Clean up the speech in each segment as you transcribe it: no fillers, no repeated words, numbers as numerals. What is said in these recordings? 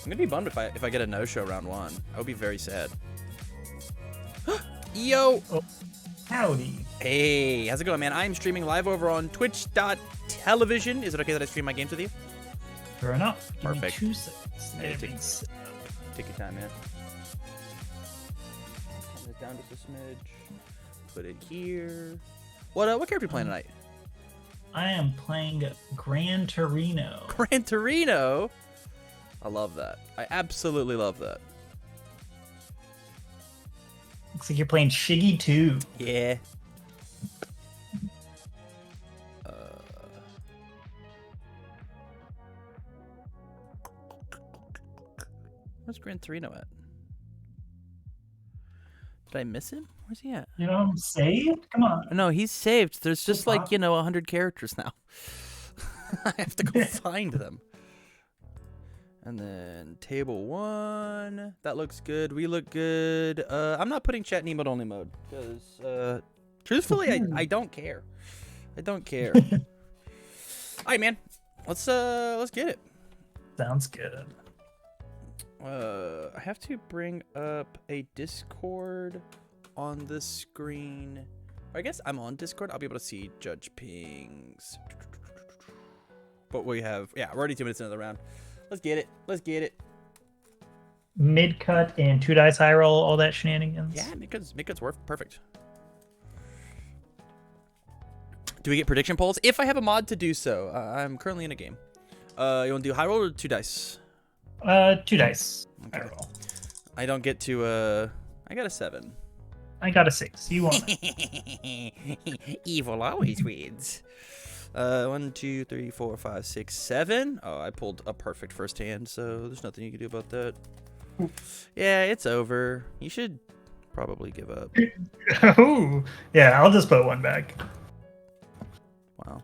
gonna be bummed if I get a no-show round 1. I would be very sad. Yo! Oh, howdy. Hey, how's it going, man? I'm streaming live over on twitch.tv. Is it okay that I stream my games with you? Fair enough. Give me Perfect. 2 seconds. Hey, There take- it is. Take your time, man. Turn this down just a smidge. Put it here. What character are you playing tonight? I am playing Gran Torino. Gran Torino? I love that. I absolutely love that. Looks like you're playing Shiggy too. Yeah. Where's Gran Torino at? Did I miss him? Where's he at? You know what I'm saying? Come on. No, he's saved. There's just like, 100 characters now. I have to go find them. And then table 1. That looks good. We look good. I'm not putting chat in emote only mode because truthfully I don't care. I don't care. All right, man. Let's get it. Sounds good. I have to bring up a Discord on the screen. I guess I'm on Discord. I'll be able to see judge pings. But we have, we're already 2 minutes into the round. Let's get it. Let's get it. Mid cut and 2 dice high roll, all that shenanigans. Yeah, Mika's work perfect. Do we get prediction polls? If I have a mod to do so, I'm currently in a game. You want to do high roll or 2 dice? 2 dice. Okay. High roll. I don't get to. I got a 7. I got a 6. You won. Evil always wins. 1, 2, 3, 4, 5, 6, 7. Oh, I pulled a perfect first hand, so there's nothing you can do about that. Yeah, it's over. You should probably give up. Ooh. Yeah, I'll just put 1 back. Wow.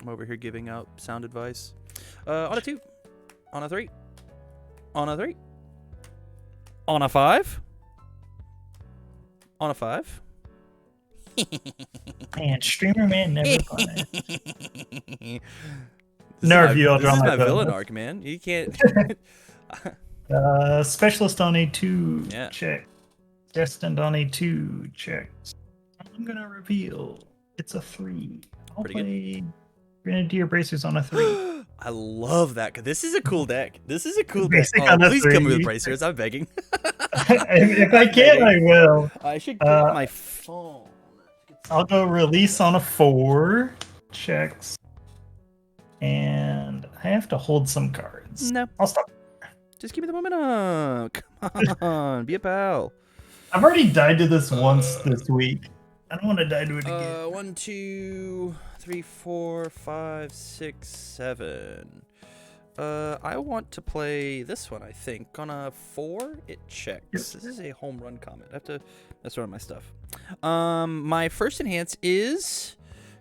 I'm over here giving out sound advice. On a 2. On a 3. On a 3. On a 5. On a 5. Man, streamer man never fun. This Nerve you, I'll this draw is my my vote. villain arc, man. You can't. Specialist on a 2 Yeah. check. Destined on a 2 checks. I'm gonna reveal it's a 3. I'll Pretty good. play Grenadier Bracers on a 3. I love that. 'Cause this is a cool deck. This is a cool deck. Basic Oh, on a please come 3. with bracers. I'm begging. If I can, I will. I should get my phone. I'll go release on a 4 checks. And I have to hold some cards. No, I'll stop. just give me the momentum. Come on, be a pal. I've already died to this once this week. I don't want to die to it again. 1, 2, 3, 4, 5, 6, 7. I want to play this one, I think. On a 4, it checks. This is a home run comment. I have to mess around my stuff. My first enhance is...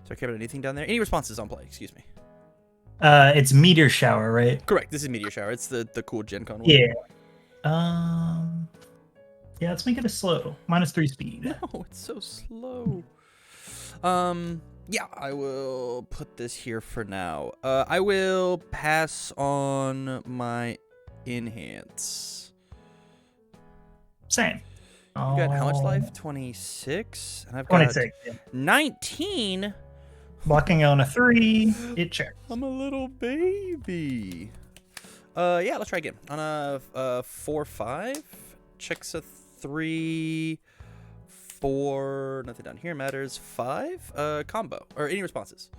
Do I care about anything down there? Any responses on play? Excuse me. It's Meteor Shower, right? Correct. This is Meteor Shower. It's the cool Gen Con one. Yeah. Yeah, let's make it a slow. -3 speed. No, it's so slow. Yeah, I will put this here for now. I will pass on my enhance. Same. You got how much Oh, life? 26? And I've got 26. Yeah. 19? Blocking on a 3. It checks. I'm a little baby. Yeah, let's try again. On a 4, 5. Checks a 3, 4. Nothing down here matters. 5. Combo. Or any responses.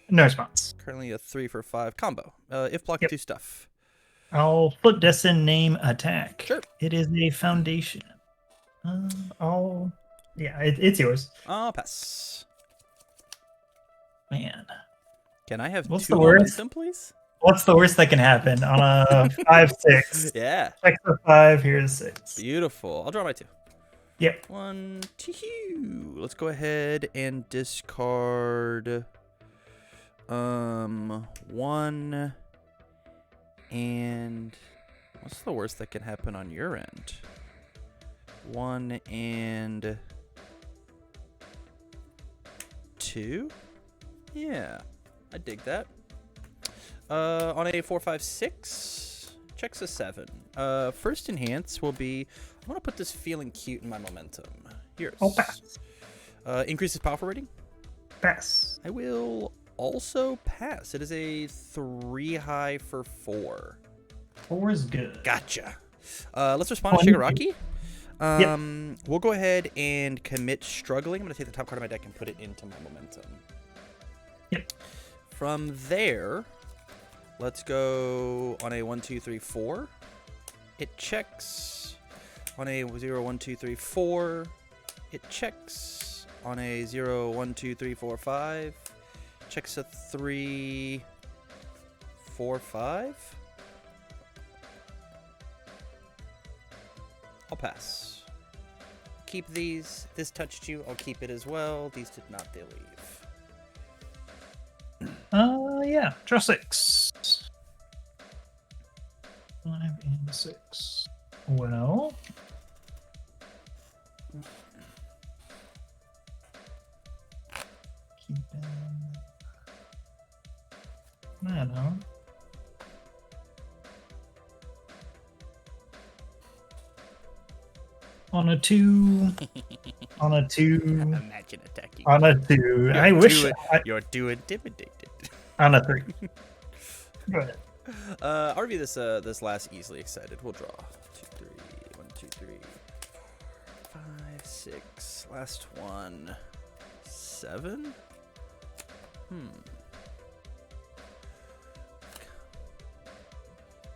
No response. Currently a 3 for 5 combo. If block Yep. 2 stuff. I'll flip Destin name attack. Sure. It is a foundation. Yeah, it's yours. I'll pass. Man. Can I have What's 2 the worst? momentum, please? What's the worst that can happen on a 5-6? Yeah. Check the 5, here's 6. Beautiful. I'll draw my 2. Yep. 1, 2. Let's go ahead and discard 1. And what's the worst that can happen on your end? 1 and 2. Yeah, I dig that. On a 4, 5, 6, checks a 7. First enhance will be, I want to put this feeling cute in my momentum. Here's. Oh, pass. Increases powerful rating. Pass. I will also pass. It is a 3 high for 4. 4 is good. Gotcha. Let's respond to Shigaraki. Yep. We'll go ahead and commit struggling. I'm going to take the top card of my deck and put it into my momentum. Yep. From there, let's go on a 1, 2, 3, 4. It checks. On a 0, 1, 2, 3, 4. It checks. On a 0, 1, 2, 3, 4, 5. Checks a 3, 4, 5. I'll pass. Keep these. This touched you. I'll keep it as well. These did not. They leave. Yeah. Draw 6. 5 and 6. Well. Keep them. I don't know. On a 2. On a 2. Imagine attacking. On a 2. I wish. You're too intimidated. On a 3. Go ahead. I'll review this this last easily excited. We'll draw 2, 3, 1, 2, 3, 4, 5, 6. Last one. 7.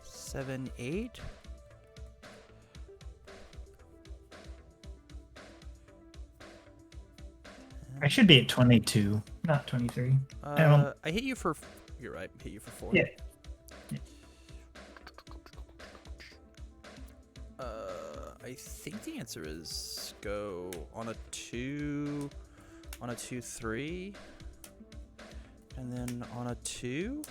7, 8. I should be at 22, not 23. I hit you for. You're right. Hit you for 4. Yeah. I think the answer is go on a 2, on a 2, 3, and then on a 2.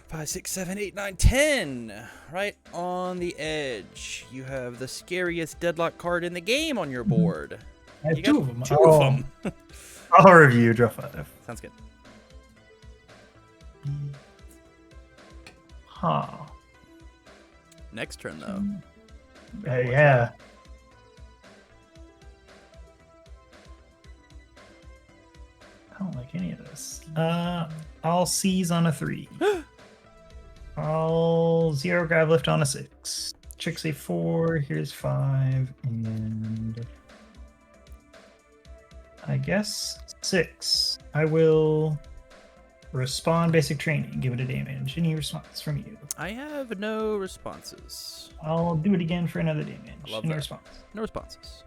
5, 6, 7, 8, 9, 10. Right on the edge. You have the scariest deadlock card in the game on your board. I have You 2 got of them. 2 of them. I'll review. Draw 5. Sounds good. Huh. Next turn, though. Yeah. I don't like any of this. I'll seize on a 3. I'll 0 grab lift on a 6. Chicks a 4. Here's 5. And I guess 6. I will respond basic training. Give it a damage. Any response from you? I have no responses. I'll do it again for another damage. Love Any that. response? No responses.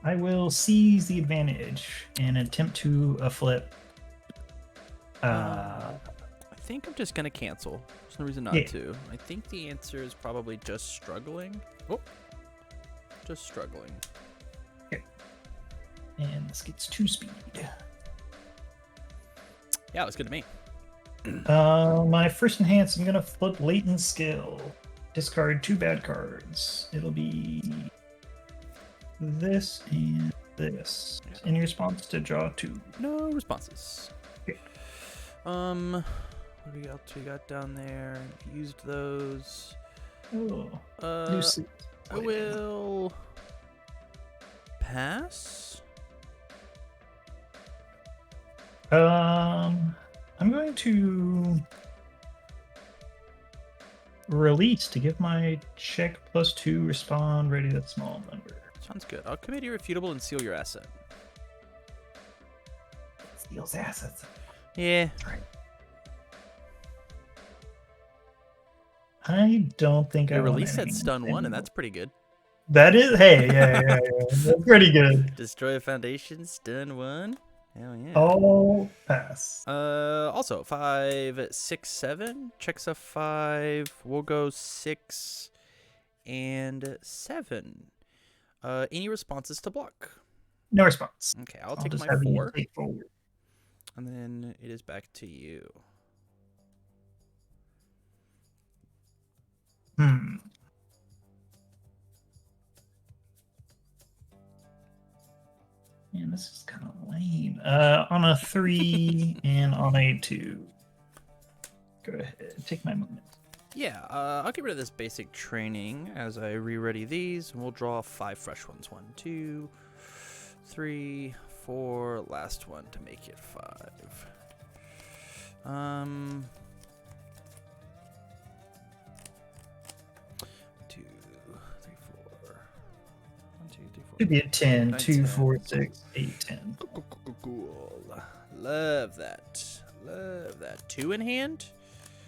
I will seize the advantage and attempt to flip. I think I'm just going to cancel. There's no reason not to. I think the answer is probably just struggling. Oh, just struggling. Okay. And this gets 2 speed. Yeah, it was good to me. My first enhance, I'm going to flip latent skill. Discard 2 bad cards. It'll be this and this. In response to draw 2. No responses. Okay. What else we got down there? Used those. Oh, I will pass. I'm going to release to give my check +2 respond ready that small number. Sounds good. I'll commit irrefutable and seal your asset. Steals assets. Yeah. Right. I don't think I release that stun 1, and that's pretty good. That is, hey, yeah. That's pretty good. Destroy a foundation, stun 1. Hell yeah. Oh, pass. Also 5, 6, 7. Checks a 5. We'll go 6 and 7. Any responses to block? No response. Okay, I'll take just my have you 4. take forward. And then it is back to you. And this is kind of lame. On a 3 and on a 2. Go ahead, take my moment. Yeah, I'll get rid of this basic training as I re-ready these, and we'll draw 5 fresh ones. 1, 2, 3, 4. Last one to make it 5. 2, 3, 4. 1, 2, 3, 4. Could be a 10, 9, 2, 10. 4, 6, 8, 10. Cool. Love that. Love that. 2 in hand?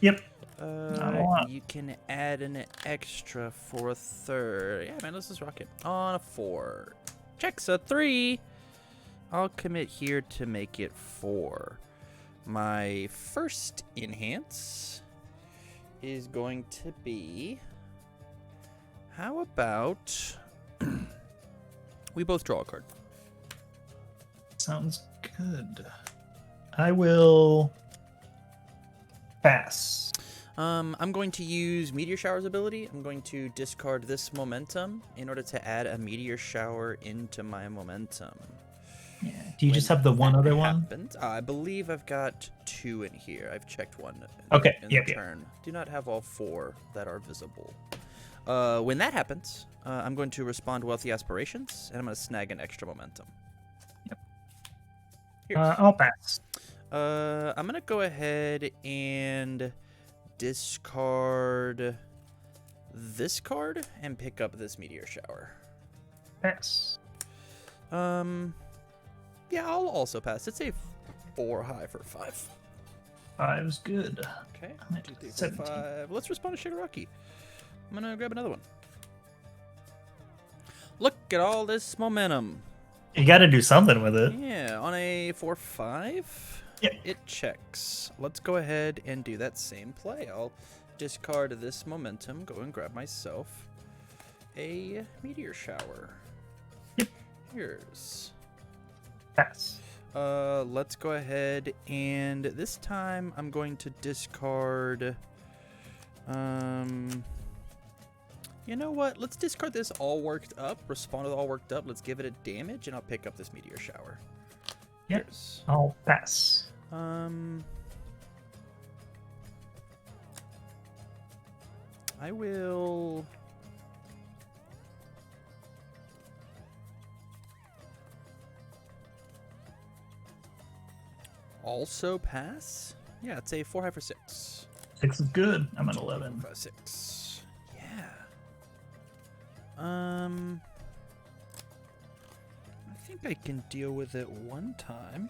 Yep. Not a lot. You can add an extra for a 3rd. Yeah, man, let's just rock it. On a 4. Checks a 3. I'll commit here to make it 4. My first enhance is going to be... How about... we both draw a card. Sounds good. I will pass. I'm going to use Meteor Shower's ability. I'm going to discard this momentum in order to add a Meteor Shower into my momentum. Yeah. Do you just have the one other one? I believe I've got 2 in here. I've checked one Okay. in the turn. Do not have all 4 that are visible. When that happens, I'm going to respond Wealthy Aspirations, and I'm going to snag an extra momentum. Yep. I'll pass. I'm going to go ahead and discard this card and pick up this Meteor Shower. Pass. Yeah, I'll also pass. It's a 4 high for 5. 5 is good. Okay. I'm at 2, 3, 4, 17. 5. Let's respond to Shigaraki. I'm gonna grab another one. Look at all this momentum. You got to do something with it. Yeah, on a 4-5, Yep. it checks. Let's go ahead and do that same play. I'll discard this momentum, go and grab myself a Meteor Shower. Yep. Here's. Pass. Let's go ahead and this time I'm going to discard. You know what? Let's discard this all worked up. Respond to all worked up. Let's give it a damage, and I'll pick up this Meteor Shower. Yep. Here's. I'll pass. I will. Also pass? Yeah, it's a 4 high for 6. 6 is good. I'm at 11. 5, 6. Yeah. I think I can deal with it one time.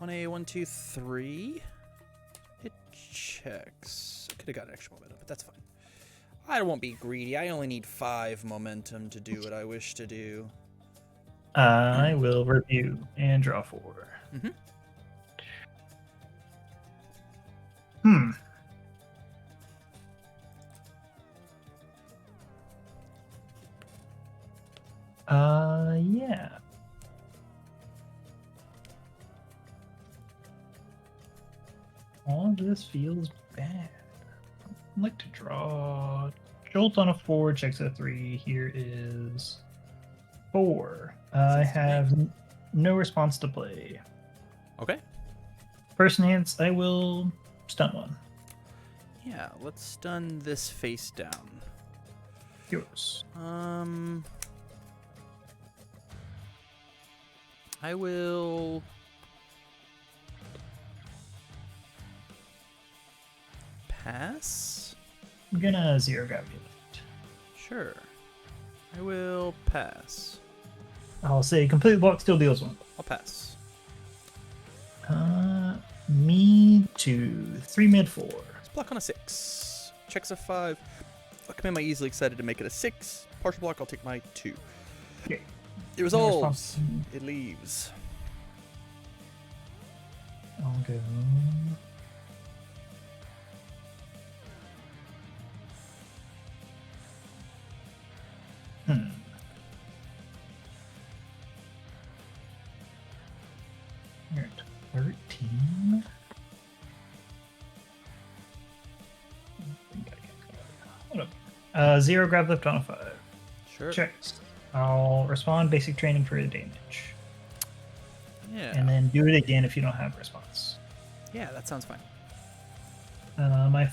On a 1, 2, 3. It checks. I could have got an extra momentum, but that's fine. I won't be greedy. I only need 5 momentum to do what I wish to do. I will review and draw 4. Mm-hmm. Yeah. All this feels bad. I'd like to draw Jolt on a 4, checks a 3. Here is 4. I have no response to play. Okay. First enhance, I will stun one. Yeah, let's stun this face down. Yours. I will pass. I'm gonna zero gravity lift. Sure. I will pass. I'll say complete block still deals 1. I'll pass. Me to 3 mid 4. Let's block on a 6. Checks a 5. I'll come in my easily excited to make it a 6. Partial block, I'll take my 2. Okay. It resolves. It leaves. I'll go. You're at 13. Zero grab lift on a 5. Sure. Checks. I'll respond basic training for the damage. Yeah. And then do it again if you don't have response. Yeah, that sounds fine. My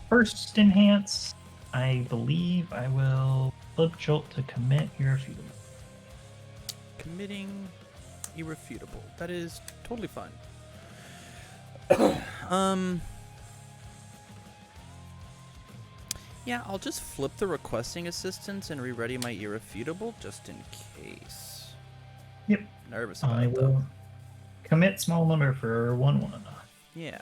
first enhance, I believe I will flip Jolt to commit irrefutable. Committing irrefutable. That is totally fine. Yeah, I'll just flip the requesting assistance and re-ready my irrefutable just in case. Yep. Nervous about I it though. will commit small number for 1/1. Yeah.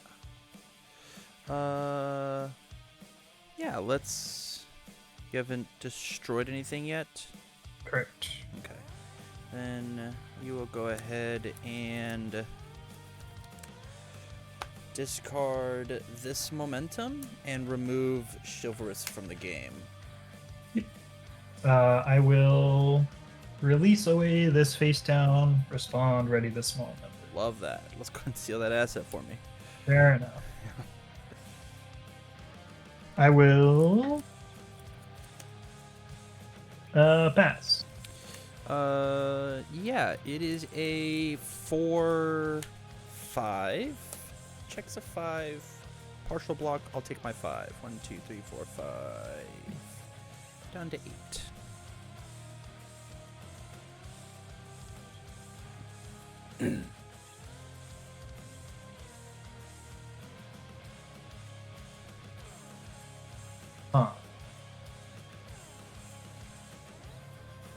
Yeah, let's... You haven't destroyed anything yet? Correct. Okay. Then you will go ahead and discard this momentum and remove Chivalrous from the game. I will release away this face down, respond, ready this small number. Love that. Let's go and seal that asset for me. Fair enough. I will pass. Yeah, it is a 4/5. Checks a 5. Partial block, I'll take my 5. 1, 2, 3, 4, 5. Down to 8. Huh.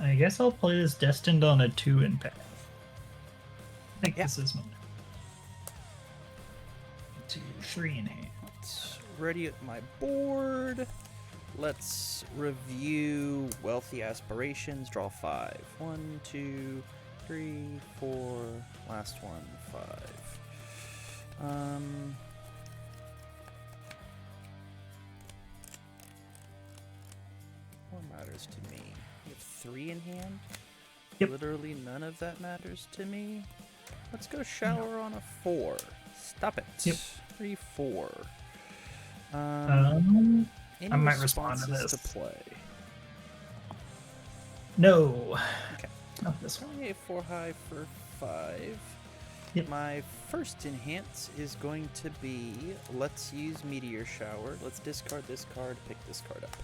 I guess I'll play this destined on a 2 impact. I think this is mine. 2, 3 in hand. Ready at my board. Let's review Wealthy Aspirations. Draw 5. 1, 2, 3, 4. Last one, 5. What matters to me? You have 3 in hand? Yep. Literally none of that matters to me. Let's go shower on a 4. Stop it. Yep. 3, 4. I Any might respond to responses this. to play? No. Okay. Not this one. A 4 high for 5. Yep. My first enhance is going to be, let's use Meteor Shower. Let's discard this card, pick this card up.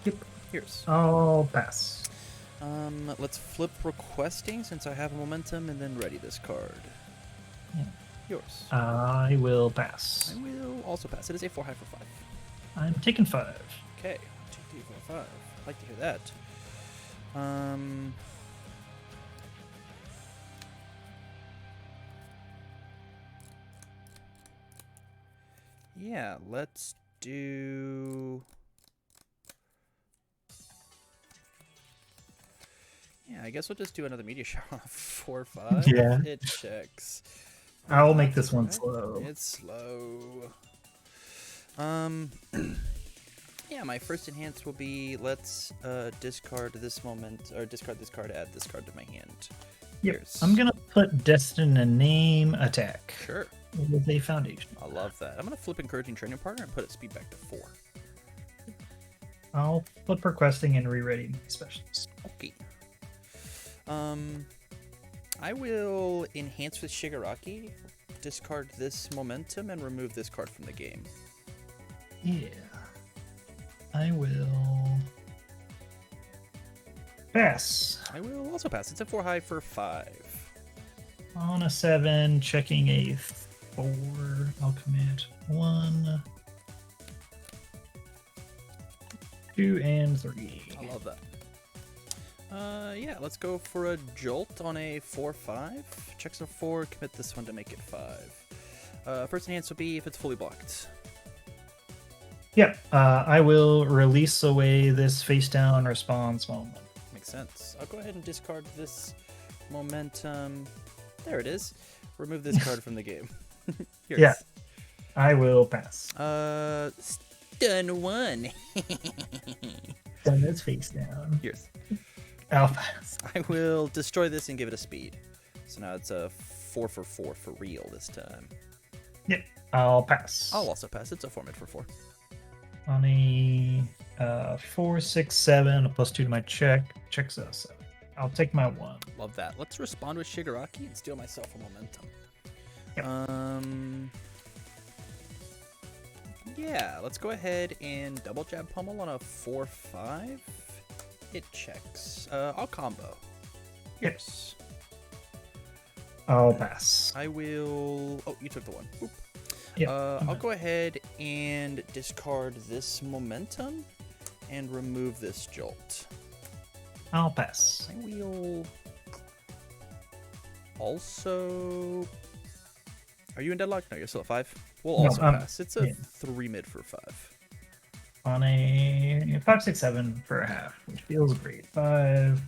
Yep. Here's. I'll pass. Let's flip requesting since I have a momentum and then ready this card. Yeah. Yours. I will pass. I will also pass. It is a 4 high for 5. I'm taking 5. Okay. 1, 2, 3, 4, 5. I'd like to hear that. Yeah, let's do... Yeah, I guess we'll just do another media shower on 4 or 5. Yeah. It checks. I'll make this one slow. It's slow. Yeah, my first enhance will be let's discard this moment or discard this card, add this card to my hand. Yep. Here's. I'm gonna put Destin a name attack Sure. with a foundation. I love that. I'm gonna flip encouraging training partner and put its speed back to 4. I'll flip requesting and re-ready my specials. Okay. I will enhance with Shigaraki, discard this momentum, and remove this card from the game. Yeah. I will pass. I will also pass. It's a 4 high for 5. On a 7, checking a 4. I'll commit 1, 2, and 3. I love that. Yeah, let's go for a jolt on a 4/5. Checks a 4, commit this one to make it 5. First enhance will be if it's fully blocked. Yep. I will release away this face down response moment. Makes sense. I'll go ahead and discard this momentum. There it is. Remove this card from the game. Yours. Yeah. I will pass. Stun 1. Done this face down. Yours. I'll pass. I will destroy this and give it a speed. So now it's a 4 for 4 for real this time. Yep. I'll pass. I'll also pass. It's a 4 mid for 4. On a 4, 6, 7, a +2 to my check. Checks out 7. I'll take my 1. Love that. Let's respond with Shigaraki and steal myself a momentum. Yep. Yeah, let's go ahead and double jab pummel on a 4-5. It checks. I'll combo. Yes. I'll pass. I will. Oh, you took the 1. Oop. Yep. I'll go ahead and discard this momentum and remove this jolt. I'll pass. I will also. Are you in deadlock? No, you're still at 5. We'll also pass. It's a 3 mid for 5. On a 5, 6, 7 for a half, which feels great. 5,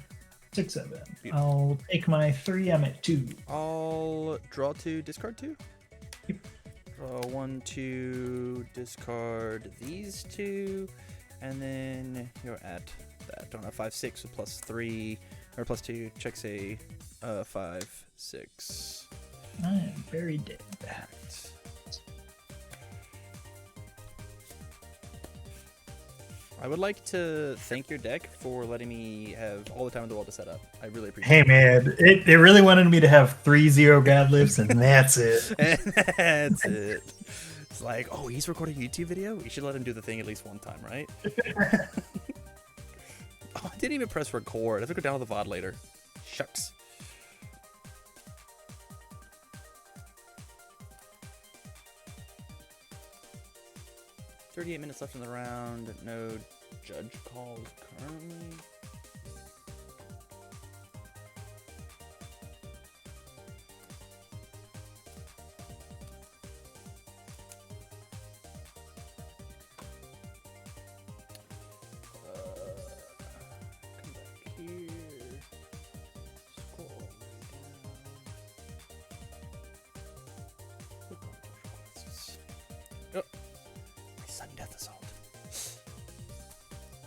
6, 7. Beautiful. I'll take my 3. I'm at 2. I'll draw 2, discard 2. Yep. Draw 1, 2, discard these 2, and then you're at that. On a 5, 6 with plus 3 or plus 2 checks a 5, 6. I am very dead. I would like to thank your deck for letting me have all the time in the world to set up. I really appreciate it. Hey man, it really wanted me to have 3-0 grad lifts, and that's it. And that's it. It's like, oh, he's recording a YouTube video? We should let him do the thing at least one time, right? Oh, I didn't even press record. I have to go down to the VOD later. Shucks. "38 minutes left in the round. No judge calls currently." Come back here. Scroll all the way down. Click on push requests. Oh. Sudden death assault.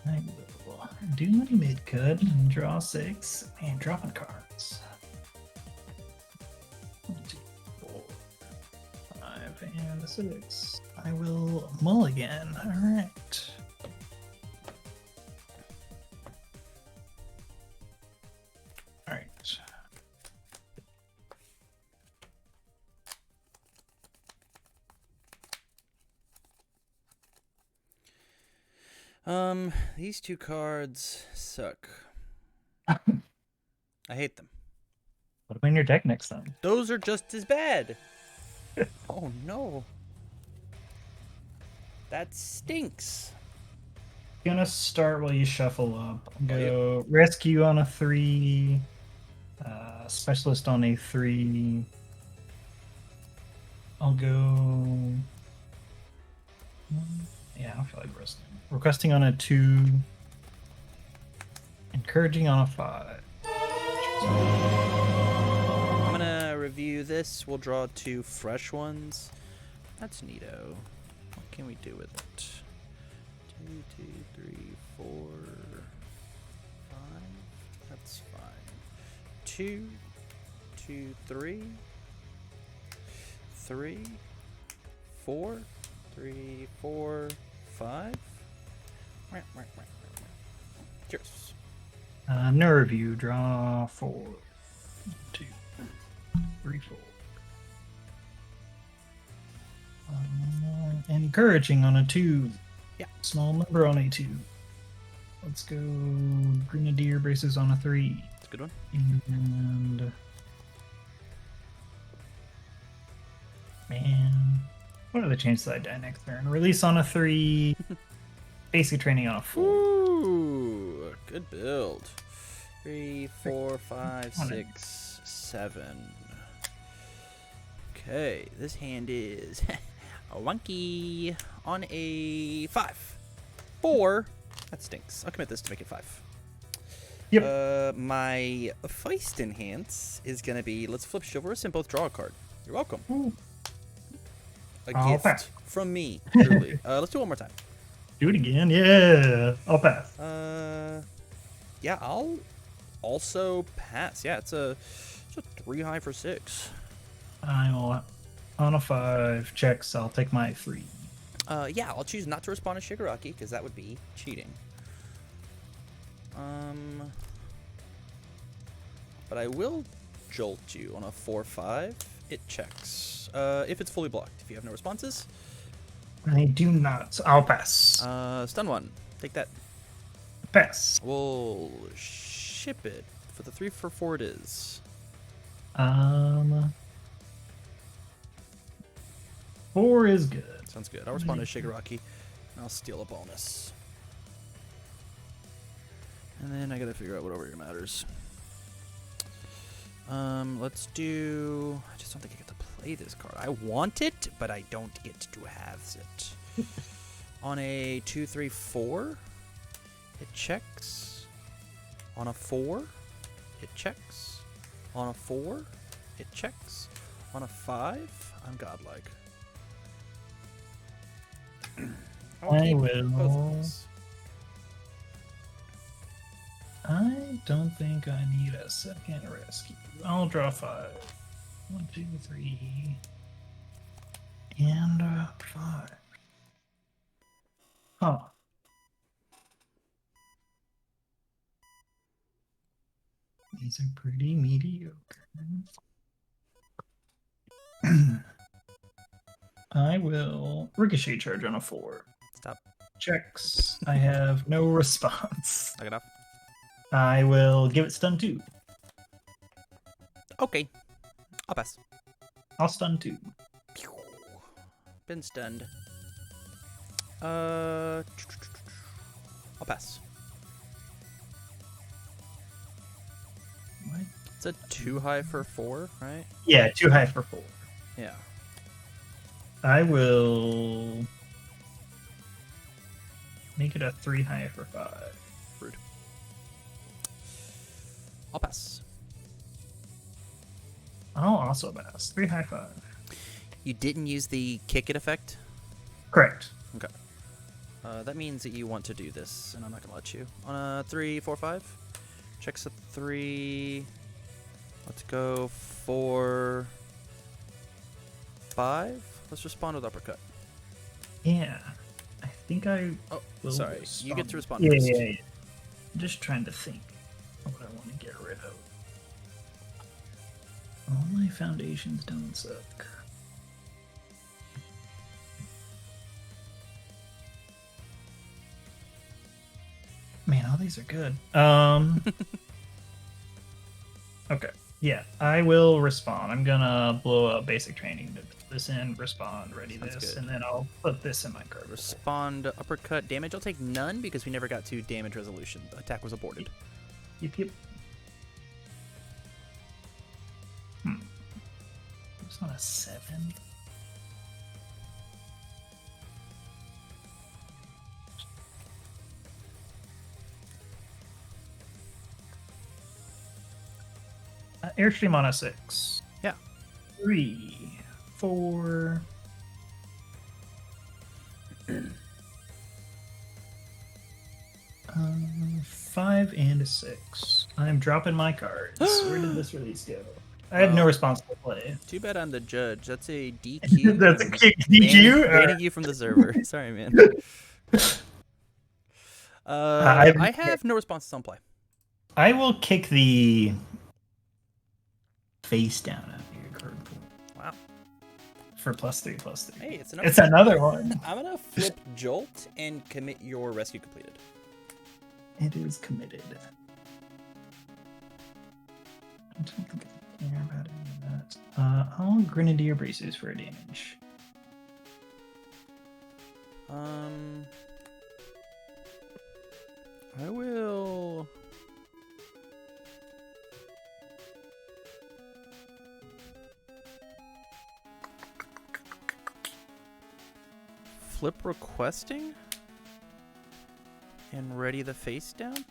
I will do any mid cut and draw 6 and dropping cards. 1, 2, 4, 5, and 6. I will mulligan. Alright. Alright. These 2 cards suck. I hate them. Put them in your deck next time. Those are just as bad. Oh no. That stinks. Gonna start while you shuffle up. Go rescue on a 3, specialist on a 3. I'll go. Yeah, I feel like resting. Requesting on a 2. Encouraging on a 5. I'm gonna review this. We'll draw 2 fresh ones. That's neato. What can we do with it? 2, 2, 3, 4, 5. That's fine. 2, 2, 3, 3, 4, 3, 4, 5. Cheers. No review. Draw 4. 1, 2, 3, 4. Encouraging on a 2. Yeah. Small number on a 2. Let's go Grenadier braces on a 3. That's a good one. And man, what are the chances I die next turn? Release on a 3. Basic training on a 4. Ooh, good build. 3, 4, 5, 6, 7. Okay, this hand is a wonky on a 5. 4. That stinks. I'll commit this to make it 5. Yep. My Feist Enhance is going to be, let's flip Chivalrous and both draw a card. You're welcome. Ooh. A I'll gift pass. from me, truly. Let's do it one more time. Do it again. Yeah. I'll pass. Yeah, I'll also pass. Yeah, it's a 3 high for 6. I'll on a 5 checks. I'll take my 3. Yeah, I'll choose not to respond to Shigaraki because that would be cheating. but I will jolt you on a 4/5. It checks. If it's fully blocked. If you have no responses. I do not. I'll pass. Stun 1. Take that. Pass. We'll ship it for the 3/4 it is. 4 is good. Sounds good. I'll respond to Shigaraki, and I'll steal a bonus. And then I gotta figure out what over here matters. Let's do... I just don't think I get to play this card. I want it, but I don't get to have it. On a 2/3/4, it checks. On a 4, it checks. On a 4, it checks. On a 5, I'm godlike. I keep will. both of these. I don't think I need a second rescue. I'll draw 5. 1, 2, 3, and 5. Huh. These are pretty mediocre. I will ricochet charge on a 4. Stop. Checks. I have no response. Knock it off. I will give it stun 2. Okay. I'll pass. I'll stun 2. Been stunned. I'll pass. What? It's a 2 high for 4, right? Yeah, 2 high for 4. Yeah. I will make it a 3 high for 5. Rude. I'll pass. I'll also pass. 3 high 5. You didn't use the kick it effect? Correct. Okay. That means that you want to do this, and I'm not going to let you. On a 3/4/5. Checks a 3. Let's go 4, 5. Let's respond with uppercut. Yeah. I think I Oh, will sorry. respond. You get to respond Yeah, first. yeah, yeah. I'm just trying to think of what I want to get rid of. All my foundations don't suck. Man, all these are good. Okay. Yeah, I will respond. I'm gonna blow up basic training to put this in, respond, ready Sounds this, good. and then I'll put this in my card. Respond uppercut damage. I'll take none because we never got to damage resolution. The attack was aborted. Yep, yep. It's not a 7. Airstream on a 6. Yeah. 3, 4. 5 and a 6. I'm dropping my cards. Where did this release go? I had no response to play. Too bad I'm the judge. That's a DQ. That's a I'm DQ? banning you from the server. Sorry, man. I have no responses on play. I will kick the face down out of your card pool. Wow. For +3/+3. Hey, it's It's another one. I'm gonna flip Jolt and commit your rescue completed. It is committed. I don't think I care about any of that. I'll Grenadier Braces for damage. I will. Flip requesting and ready the face down.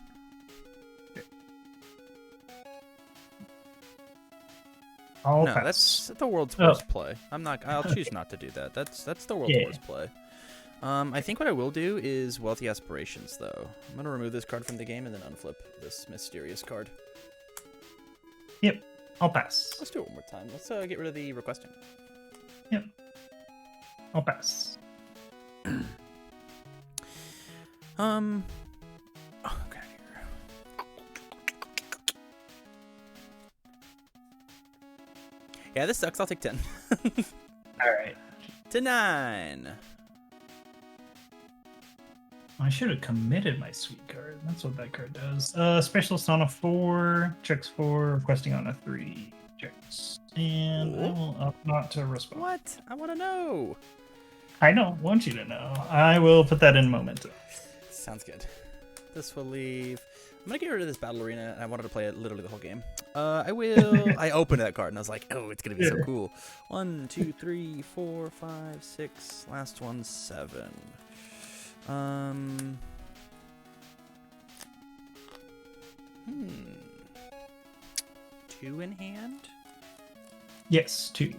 I'll No, pass. that's the world's worst play. I'll choose not to do that. That's the world's worst play. I think what I will do is Wealthy Aspirations, though. I'm gonna remove this card from the game and then unflip this mysterious card. Yep, I'll pass. Let's do it one more time. Let's get rid of the requesting. Yep, I'll pass. Okay. Yeah, this sucks. I'll take 10. All right. To 9. I should have committed my sweet card. That's what that card does. Specialist on a 4, checks 4, requesting on a 3, checks. And I will opt not to respond. What? I want to know. I don't want you to know. I will put that in momentum. Sounds good. This will leave. I'm gonna get rid of this battle arena. I wanted to play it literally the whole game. I will. I opened that card and I was like, oh, it's gonna be so cool. 1, 2, 3, 4, 5, 6. Last one, 7. 2 in hand. Yes, 2.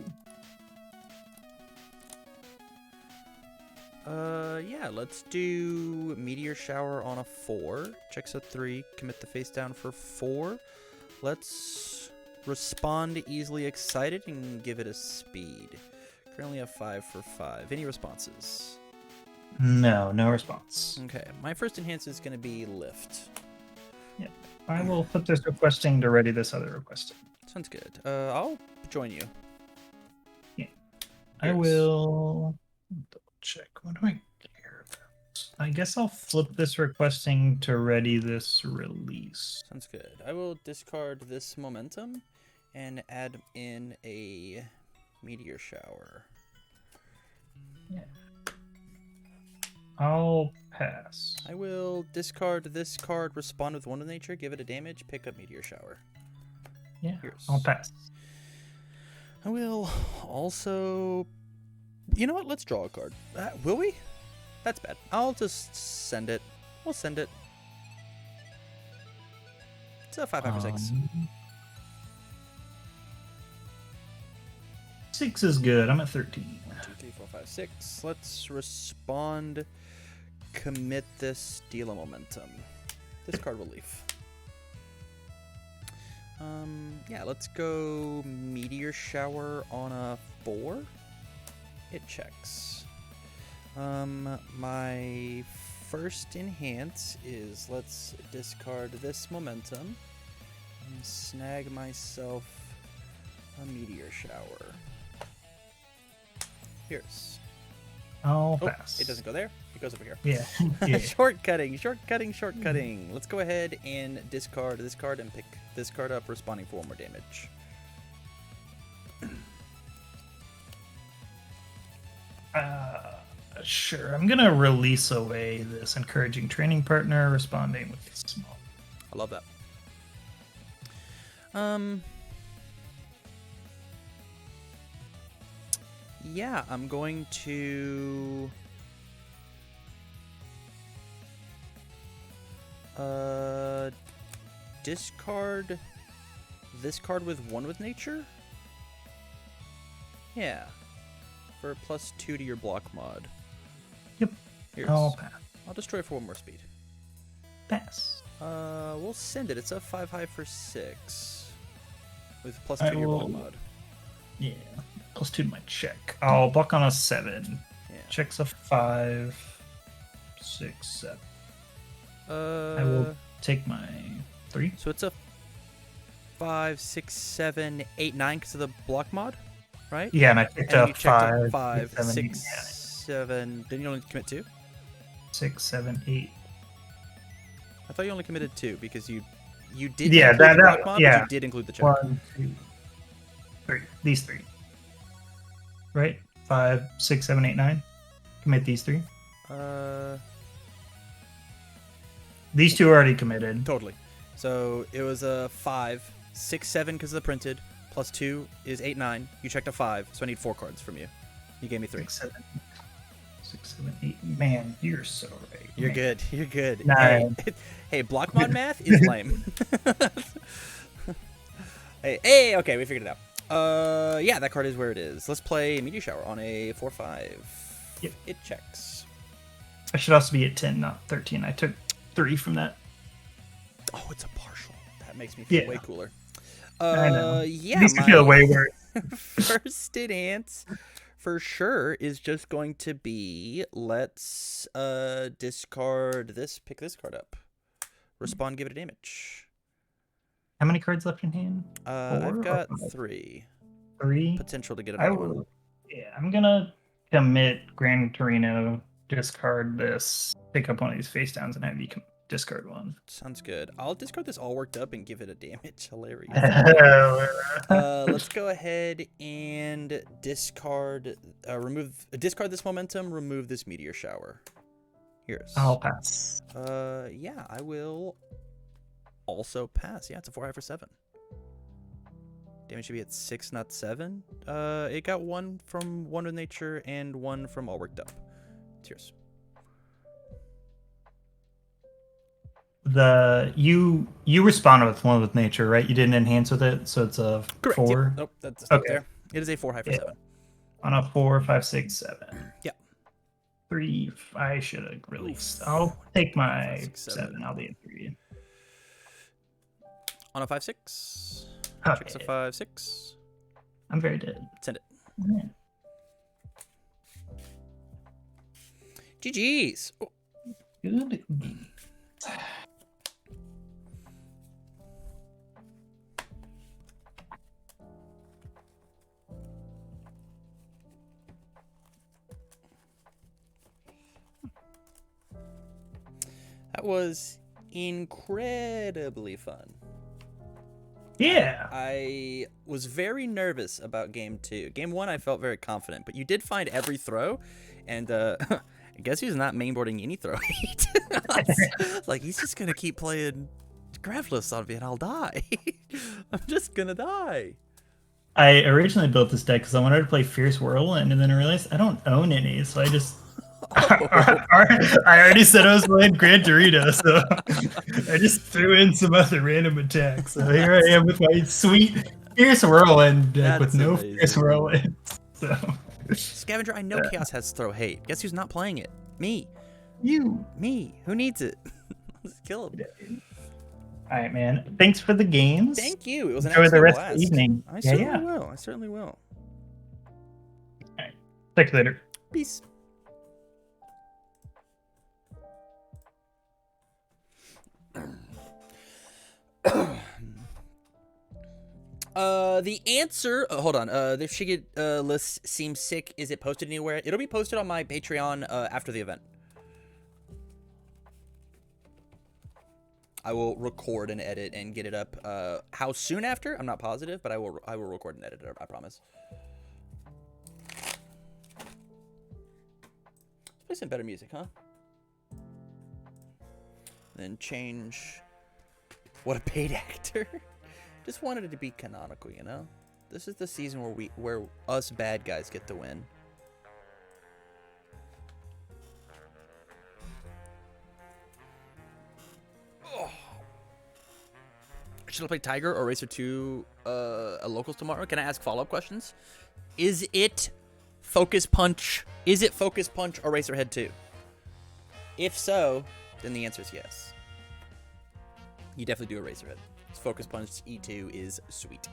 Yeah, let's do Meteor Shower on a 4. Checks a 3. Commit the face down for 4. Let's respond easily excited and give it a speed. Currently a 5 for 5. Any responses? No response. Okay, my first enhance is going to be lift. Yep. I will put this requesting to ready this other requesting. Sounds good. I'll join you. Yeah. I will double check. What do I care about? I guess I'll flip this requesting to ready this release. Sounds good. I will discard this momentum and add in a Meteor Shower. Yeah. I'll pass. I will discard this card, respond with Wonder Nature, give it a damage, pick up Meteor Shower. Yeah, Here's. I'll pass. I will also... You know what? Let's draw a card. Will we? That's bad. I'll just send it. We'll send it. It's a 5 for 6. 6 is good. I'm at 13. 1, 2, 3, 4, 5, 6. Let's respond. Commit this. Deal a momentum. This card will leave. Yeah, let's go Meteor Shower on a 4. It checks. My first enhance is let's discard this momentum and snag myself a Meteor Shower. Here's. I'll pass. It doesn't go there. It goes over here. Yeah. Shortcutting. Let's go ahead and discard this card and pick this card up, responding for 1 more damage. Sure. I'm gonna release away this encouraging training partner, responding with small. I love that. Yeah, I'm going to discard this card with 1 with nature. Yeah, for +2 to your block mod. Yep. Here's, I'll pass. I'll destroy it for 1 more speed. Pass. We'll send it. It's a 5 high for 6 with +2 to your block mod. Yeah. +2 to my check. I'll block on a 7. Yeah. Check's a 5, 6, 7. I will take my 3. So it's a 5, 6, 7, 8, 9 because of the block mod, right? Yeah, and I picked And up you checked 5, 5, 6, 6, 7. Didn't you only commit 2? 6, 7, 8. I thought you only committed 2 because you did Yeah, include the block that mod, yeah. but you did include the check. 1, 2, 3. These 3. Right? 5, 6, 7, 8, 9. Commit these 3. These 2 are already committed. Totally. So it was a 5, 6, 7 because of the printed, +2 is 8, 9. You checked a 5, so I need 4 cards from you. You gave me 3. 6, 7, 8. Man, you're so right. You're Man. good. You're good. 9. Hey, block mod math is lame. hey, okay, we figured it out. Yeah, that card is where it is. Let's play Meteor Shower on a 4/5. Yep. It checks. I should also be at 10, not 13. I took 3 from that. Oh, it's a partial. That makes me feel Yeah. way cooler. I know. Yeah, Makes me feel way worse. first enhance for sure is just going to be let's discard this, pick this card up. Respond, give it a damage. How many cards left in hand? 4 I've or got 5? 3. 3. potential to get I another one. will. Yeah, I'm gonna commit Gran Torino, discard this, pick up one of these face downs, and have you discard one. Sounds good. I'll discard this all worked up and give it a damage. Hilarious. Let's go ahead and discard this momentum, remove this meteor shower. Here's. I'll pass. Yeah, I will also pass. Yeah, it's a 4 high for 7. Damage should be at 6, not 7. It got 1 from Wonder Nature and 1 from All Worked Up. It's yours. You responded with 1 with nature, right? You didn't enhance with it, so it's a Correct. 4. Yep. Nope, that's okay. There. It is a 4 high for 7. On a 4, 5, 6, 7. Yeah. 3. I should have released. I'll take my 5, 6, 7. I'll be at 3. On a 5, 6. Okay. Checks a 5, 6. I'm very dead. Send it. Yeah. GG's. Oh. Good. That was incredibly fun. Yeah. I was very nervous about game 2. Game 1, I felt very confident, but you did find every throw, and I guess he's not mainboarding any throw hate. Like, he's just gonna keep playing Graveless on me, and I'll die. I'm just gonna die. I originally built this deck because I wanted to play Fierce Whirlwind, and then I realized I don't own any, so I just. I already said I was playing Gran Torino, so I just threw in some other random attacks. So here I am with my sweet Fierce Whirlwind deck with no amazing. Fierce Whirlwind. So. Scavenger, I know Chaos has throw hate. Guess who's not playing it? Me. You. Me. Who needs it? Let's kill him. All right, man. Thanks for the games. Thank you. It was an Enjoy the absolute rest blast. of the evening. I certainly will. I certainly will. All right. Talk later. Peace. The answer. Hold on. The Shigid list seems sick. Is it posted anywhere? It'll be posted on my Patreon after the event. I will record and edit and get it up. How soon after? I'm not positive, but I will record and edit it. I promise. Let's play some better music, huh? Then change. What a paid actor. Just wanted it to be canonical, you know? This is the season where us bad guys get to win. Oh. Should I play Tiger or Racer 2 at locals tomorrow? Can I ask follow-up questions? Is it Focus Punch? Is it Focus Punch or Racerhead 2? If so, then the answer is yes. You definitely do a Racerhead. Focus Punch E2 is sweet.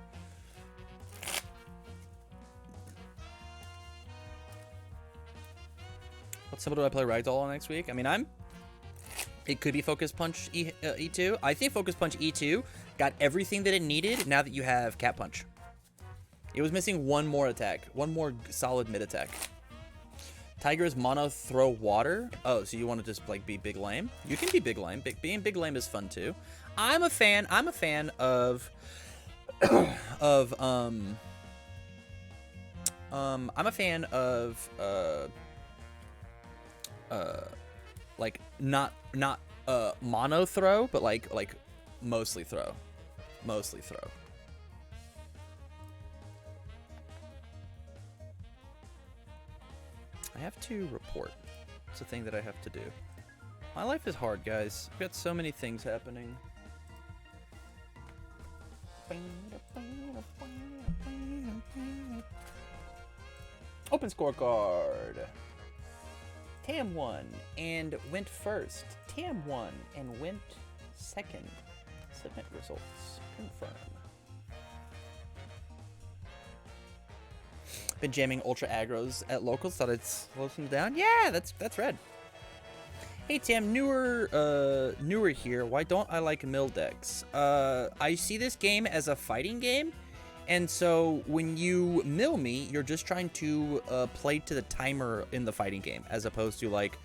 What symbol do I play Ragdoll on next week? I mean, it could be Focus Punch E2. I think Focus Punch E2 got everything that it needed now that you have Cat Punch. It was missing one more attack. One more solid mid attack. Tiger is mono throw water. Oh, so you want to just like be big lame? You can be big lame. Being big lame is fun too. I'm a fan of like not mono throw, but like mostly throw. I have to report. It's a thing that I have to do. My life is hard, guys. I've got so many things happening. Open scorecard. Tam won and went first. Tam won and went second. Submit results. Confirm. Been jamming ultra aggros at locals. Thought I'd slow them down. Yeah, that's red. Hey Tam, newer here. Why don't I like mill decks? I see this game as a fighting game, And so when you mill me, you're just trying to play to the timer in the fighting game, as opposed to like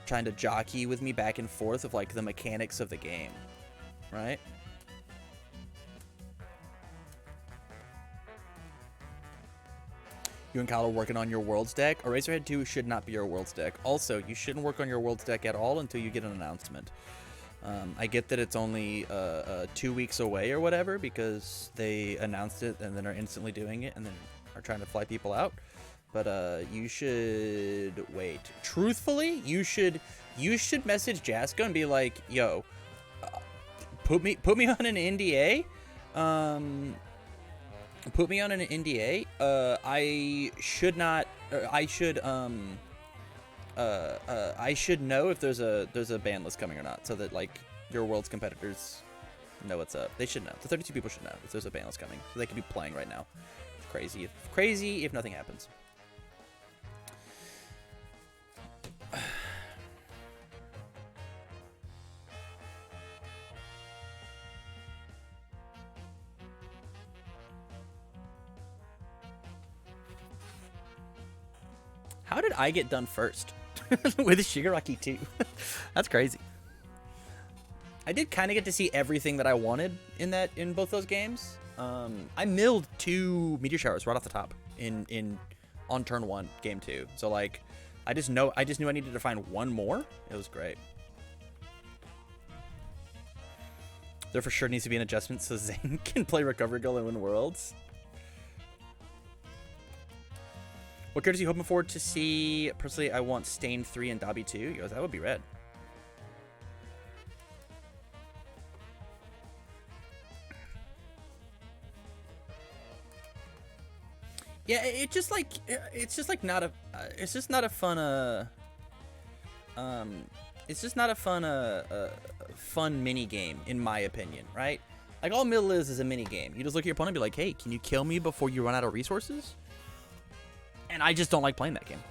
trying to jockey with me back and forth of like the mechanics of the game, right? You and Kyle are working on your Worlds deck. Eraserhead 2 should not be your Worlds deck. Also, you shouldn't work on your Worlds deck at all until you get an announcement. I get that it's only 2 weeks away or whatever because they announced it and then are instantly doing it and then are trying to fly people out. But you should wait. Truthfully, you should message Jaska and be like, "Yo, put me on an NDA. Put me on an NDA. I should not. I should know if there's a ban list coming or not, so that like your World's competitors know what's up. They should know. The 32 people should know if there's a ban list coming, so they could be playing right now. Crazy if nothing happens. How did I get done first? With Shigaraki 2. That's crazy. I did kind of get to see everything that I wanted in both those games. I milled 2 meteor showers right off the top on turn 1, game 2. So like I just knew I needed to find one more. It was great. There for sure needs to be an adjustment so Zane can play Recovery Girl and win Worlds. What characters are you hoping for to see? Personally, I want Stain 3 and Dobby 2. He goes, that would be red. Yeah, it's just not a fun mini game in my opinion, right? Like all middle is a mini game. You just look at your opponent and be like, hey, can you kill me before you run out of resources? And I just don't like playing that game.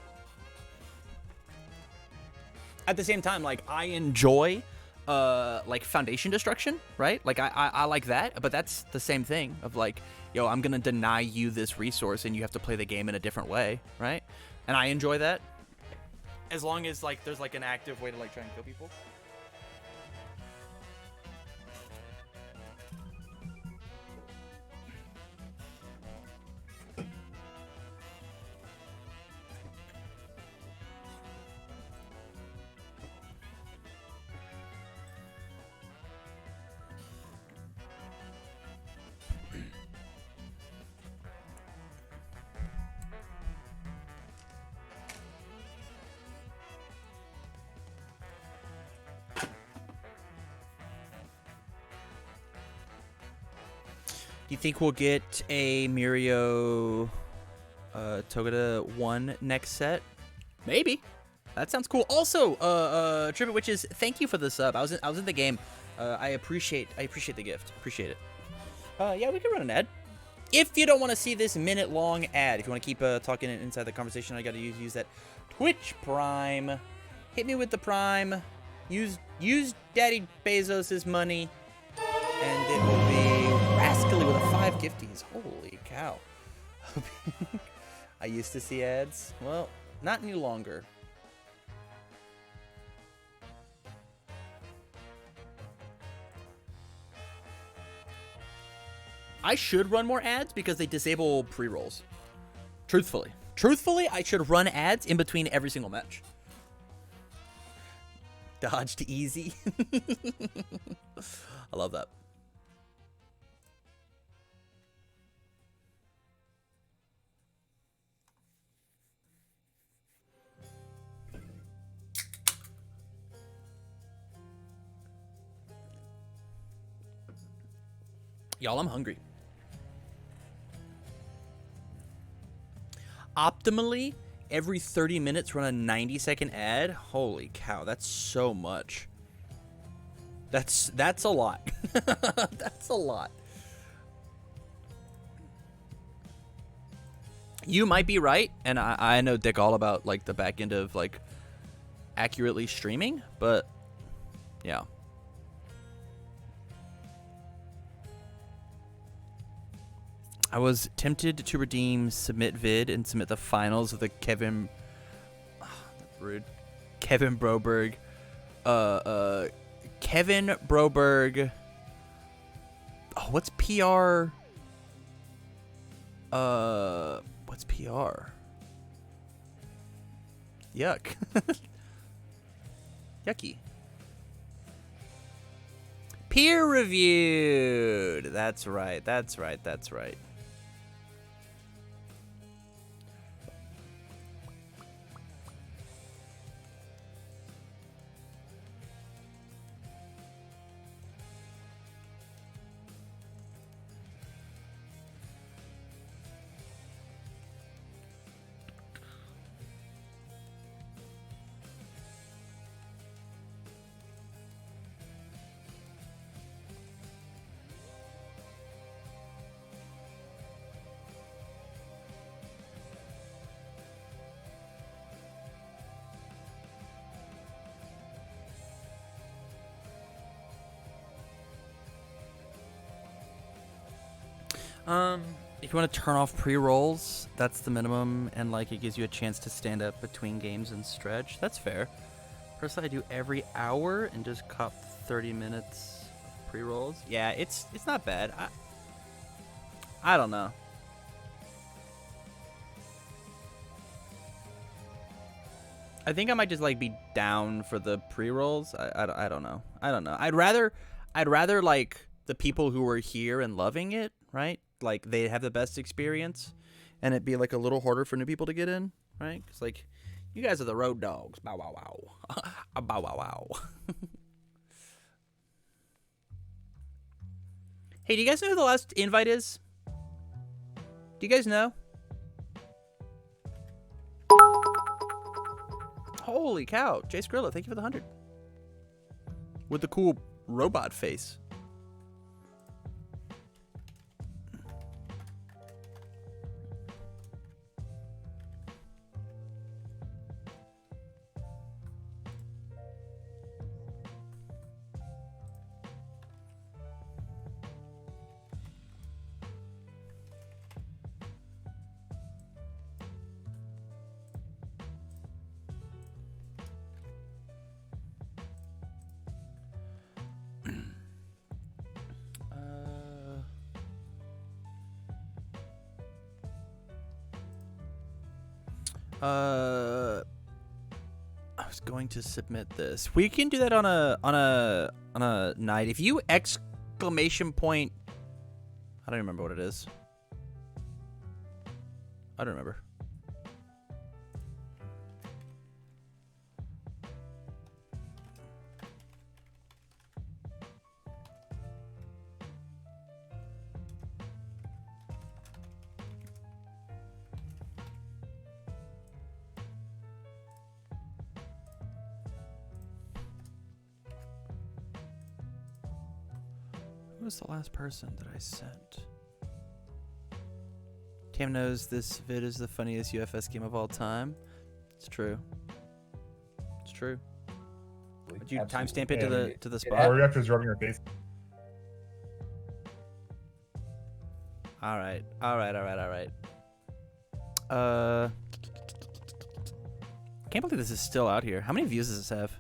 At the same time, like I enjoy like foundation destruction, right? Like I like that, but that's the same thing of like, yo, I'm gonna deny you this resource and you have to play the game in a different way, right? And I enjoy that. As long as like there's like an active way to like try and kill people. Do you think we'll get a Mirio Togeda 1 next set? Maybe. That sounds cool. Also, Trippet Witches, thank you for the sub. I was in the game. I appreciate the gift. Appreciate it. Yeah, we can run an ad. If you don't want to see this minute-long ad, if you want to keep talking inside the conversation, I got to use that Twitch Prime. Hit me with the Prime. Use Daddy Bezos' money, and it will be rascally with a 5 gifties. Holy cow. I used to see ads. Well, not any longer. I should run more ads because they disable pre-rolls. Truthfully, I should run ads in between every single match. Dodged easy. I love that. Y'all, I'm hungry. Optimally, every 30 minutes run a 90-second ad. Holy cow, that's so much. That's a lot. That's a lot. You might be right, and I know Dick all about like the back end of like accurately streaming, but yeah. I was tempted to redeem submit vid and submit the finals of the Kevin Broberg what's PR? What's PR? Yuck. Yucky. Peer reviewed. That's right. That's right. That's right. If you want to turn off pre-rolls, that's the minimum, and like it gives you a chance to stand up between games and stretch. That's fair. Personally, I do every hour and just cop 30 minutes of pre-rolls. Yeah, it's not bad. I don't know. I think I might just like be down for the pre-rolls. I don't know. I don't know. I'd rather like the people who are here and loving it, right? Like they have the best experience, and it'd be like a little harder for new people to get in, right? Because like you guys are the road dogs. Bow wow wow. Bow wow wow. Hey, do you guys know who the last invite is? Do you guys know? Holy cow. Jay Skrilla, thank you for the 100. With the cool robot face. I was going to submit this. We can do that on a night. If you exclamation point, I don't remember what it is. I don't remember. Who was the last person that I sent? Tam knows this vid is the funniest UFS game of all time. It's true. It's true. Did you timestamp it to the spot? Or after rubbing your face. All right. Can't believe this is still out here. How many views does this have?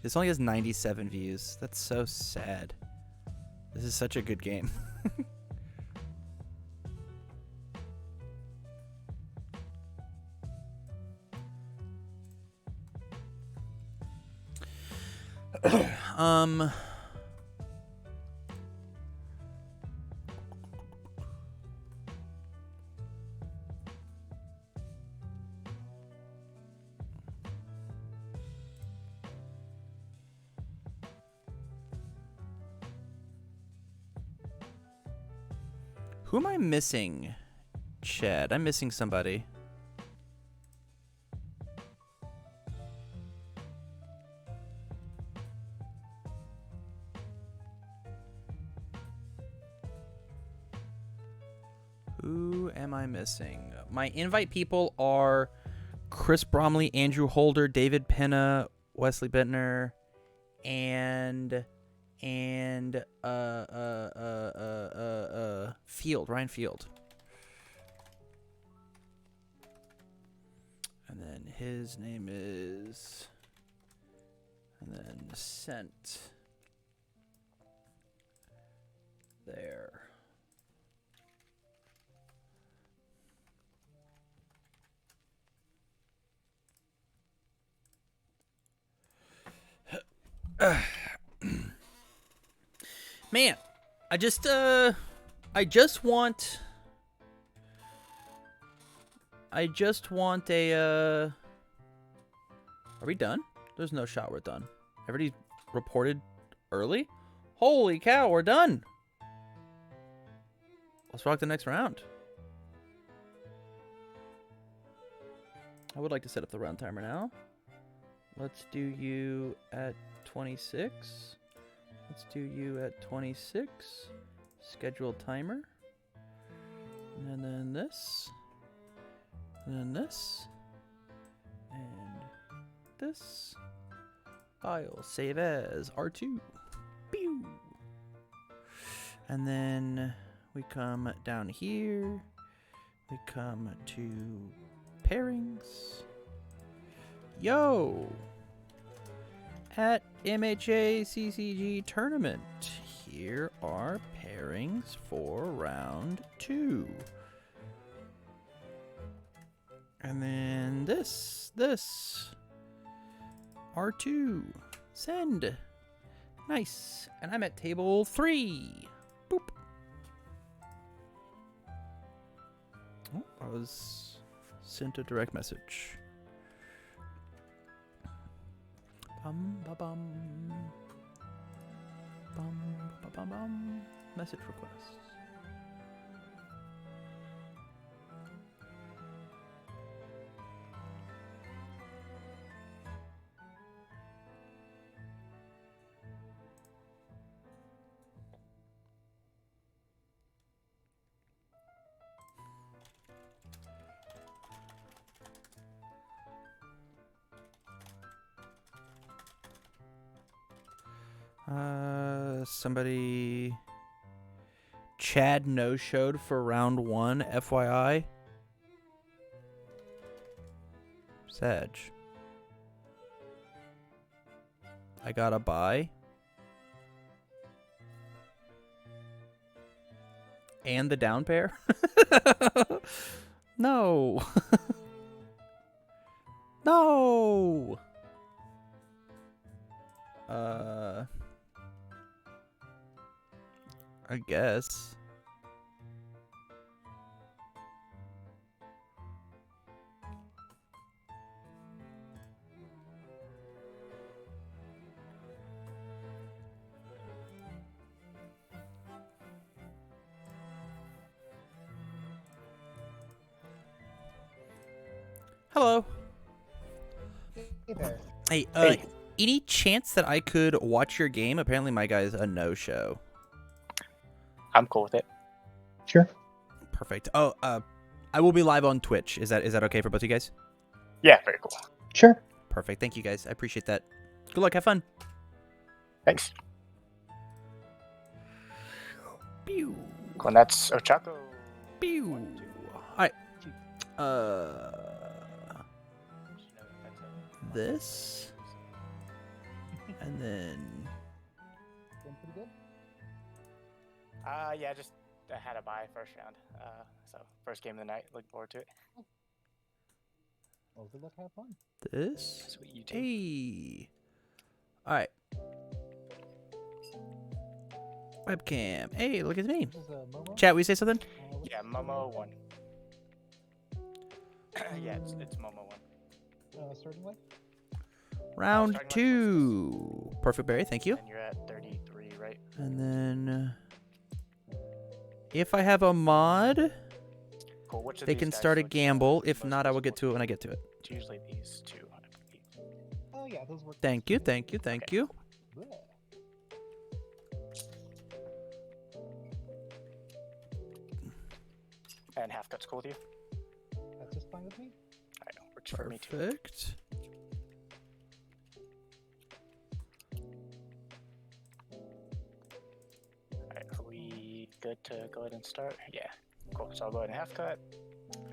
This only has 97 views. That's so sad. This is such a good game. Who am I missing? Chad, I'm missing somebody. Who am I missing? My invite people are Chris Bromley, Andrew Holder, David Penna, Wesley Bentner, and and Field, Ryan Field. And then his name is, and then sent there. Man, I just want a, are we done? There's no shot we're done. Everybody reported early? Holy cow, we're done. Let's rock the next round. I would like to set up the round timer now. Let's do you at 26. Let's do you at 26. Schedule timer. And then this. And then this. And this. File. Save as R2. Pew! And then we come down here. We come to pairings. Yo! At MHACCG tournament, here are pairings for round 2. And then this. R2. Send. Nice. And I'm at table 3. Boop. Oh, I was sent a direct message. Bum ba bum. Bum ba bum bum. Message requests. Somebody. Chad no-showed for round 1, FYI. Sag. I got a bye. And the down pair? No. No. I guess. Hello. Hey there. Hey, any chance that I could watch your game? Apparently my guy's a no-show. I'm cool with it. Sure. Perfect. Oh, I will be live on Twitch. Is that okay for both of you guys? Yeah, very cool. Sure. Perfect. Thank you guys. I appreciate that. Good luck. Have fun. Thanks. Pew. Cool, and that's Ochako. Pew. Alright. This. And then. Doing pretty good? Yeah, just I had a bye first round. So first game of the night. Looking forward to it. Well, good luck. Have fun. This. Sweet, you too. Hey. Alright. Webcam. Hey, look at me. This is Momo. Chat, will you say something? Yeah, Momo 1. Yeah, it's Momo 1. Starting way. Round starting 2. Perfect, Barry. Thank you. And you're at 33, right? And then. If I have a mod, Cool. Which of they these can guys start a looks gamble. most If not, I will get to it visible? when I get to it. It's usually these two. Oh yeah, those work. Thank you, thank you, thank Okay, you. Bleh. And half cut's cool with you? That's just fine with me. I know. Works for me too. Perfect. good to go ahead and start? Yeah. Cool. So I'll go ahead and half cut.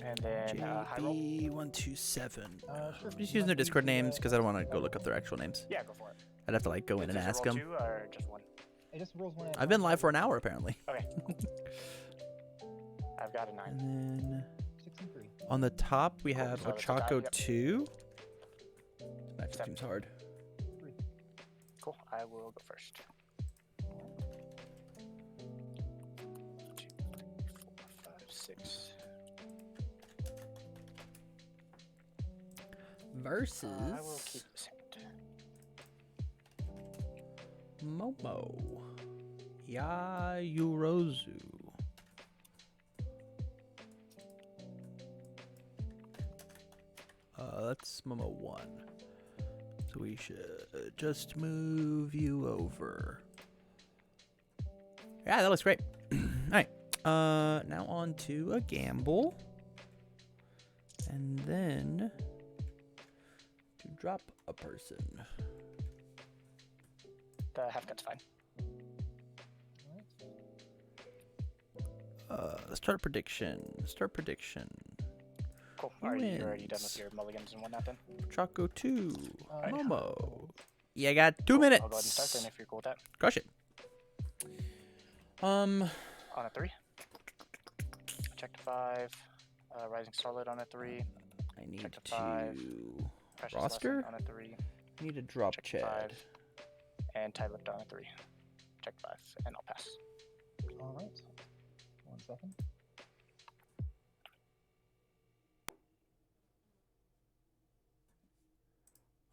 And then high roll. JB127. Sure. I'm just using their Discord names because I don't want to go look up their actual names. Yeah, go for it. I'd have to like go in and Is this a ask roll them. 2 or just 1? It just rolls one. I've been live for an hour apparently. Okay. I've got a 9. And then 6 and 3. on the top we have so that's a die, Ochako yep. 2. That just seems hard. 3. Cool. I will go first. 2, 3, 4, 5, 6. Versus I will keep this hand. Momo Yayurozu. That's Momo 1. So we should just move you over. Yeah, that looks great. Alright. Now on to a gamble. And then to drop a person. The half cut's fine. Start prediction. Start prediction. Cool. Who Are you already done wins? with your mulligans and whatnot then? Choco 2. Alright. Momo. Yeah, I got 2 Cool. minutes. I'll go ahead and start then if you're cool with that. Crush it. On a 3. Check to 5. Rising Starlit on a 3. I need Check to to 5. Precious roster. Lesson on a 3. Need to drop Check to Chad. 5. And Tide Lift on a 3. Check 5. And I'll pass. Alright. 1 second.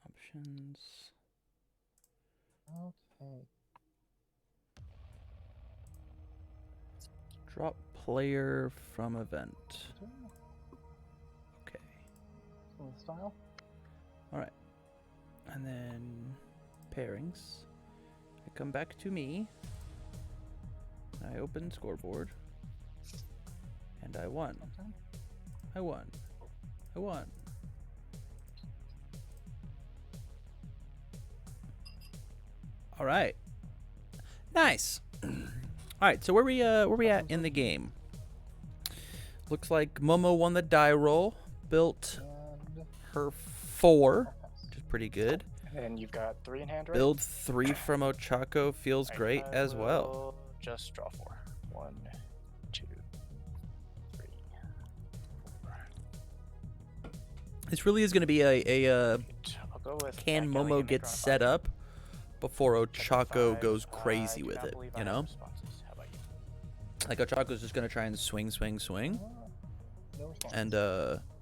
Options. Okay. Drop player from event. Okay. Smooth style. Alright. And then pairings. I come back to me. I open scoreboard. And I won. Downtime. I won. I won. All right. Nice. All right. So where we at in the game? Looks like Momo won the die roll. Built And her 4, I'll pass. which is pretty good. And you've got 3 in hand, right? Build 3 from Ochako feels Alright, great I as well. will Just draw 4. 1, 2, 3, 4. This really is going to be a I'll go with can Kelly Momo and get make her on a set 5. up before Check Ochako 5. goes I crazy do with not it, believe I you have know? responses. How about you? Like Ochako's just going to try and swing. No response. And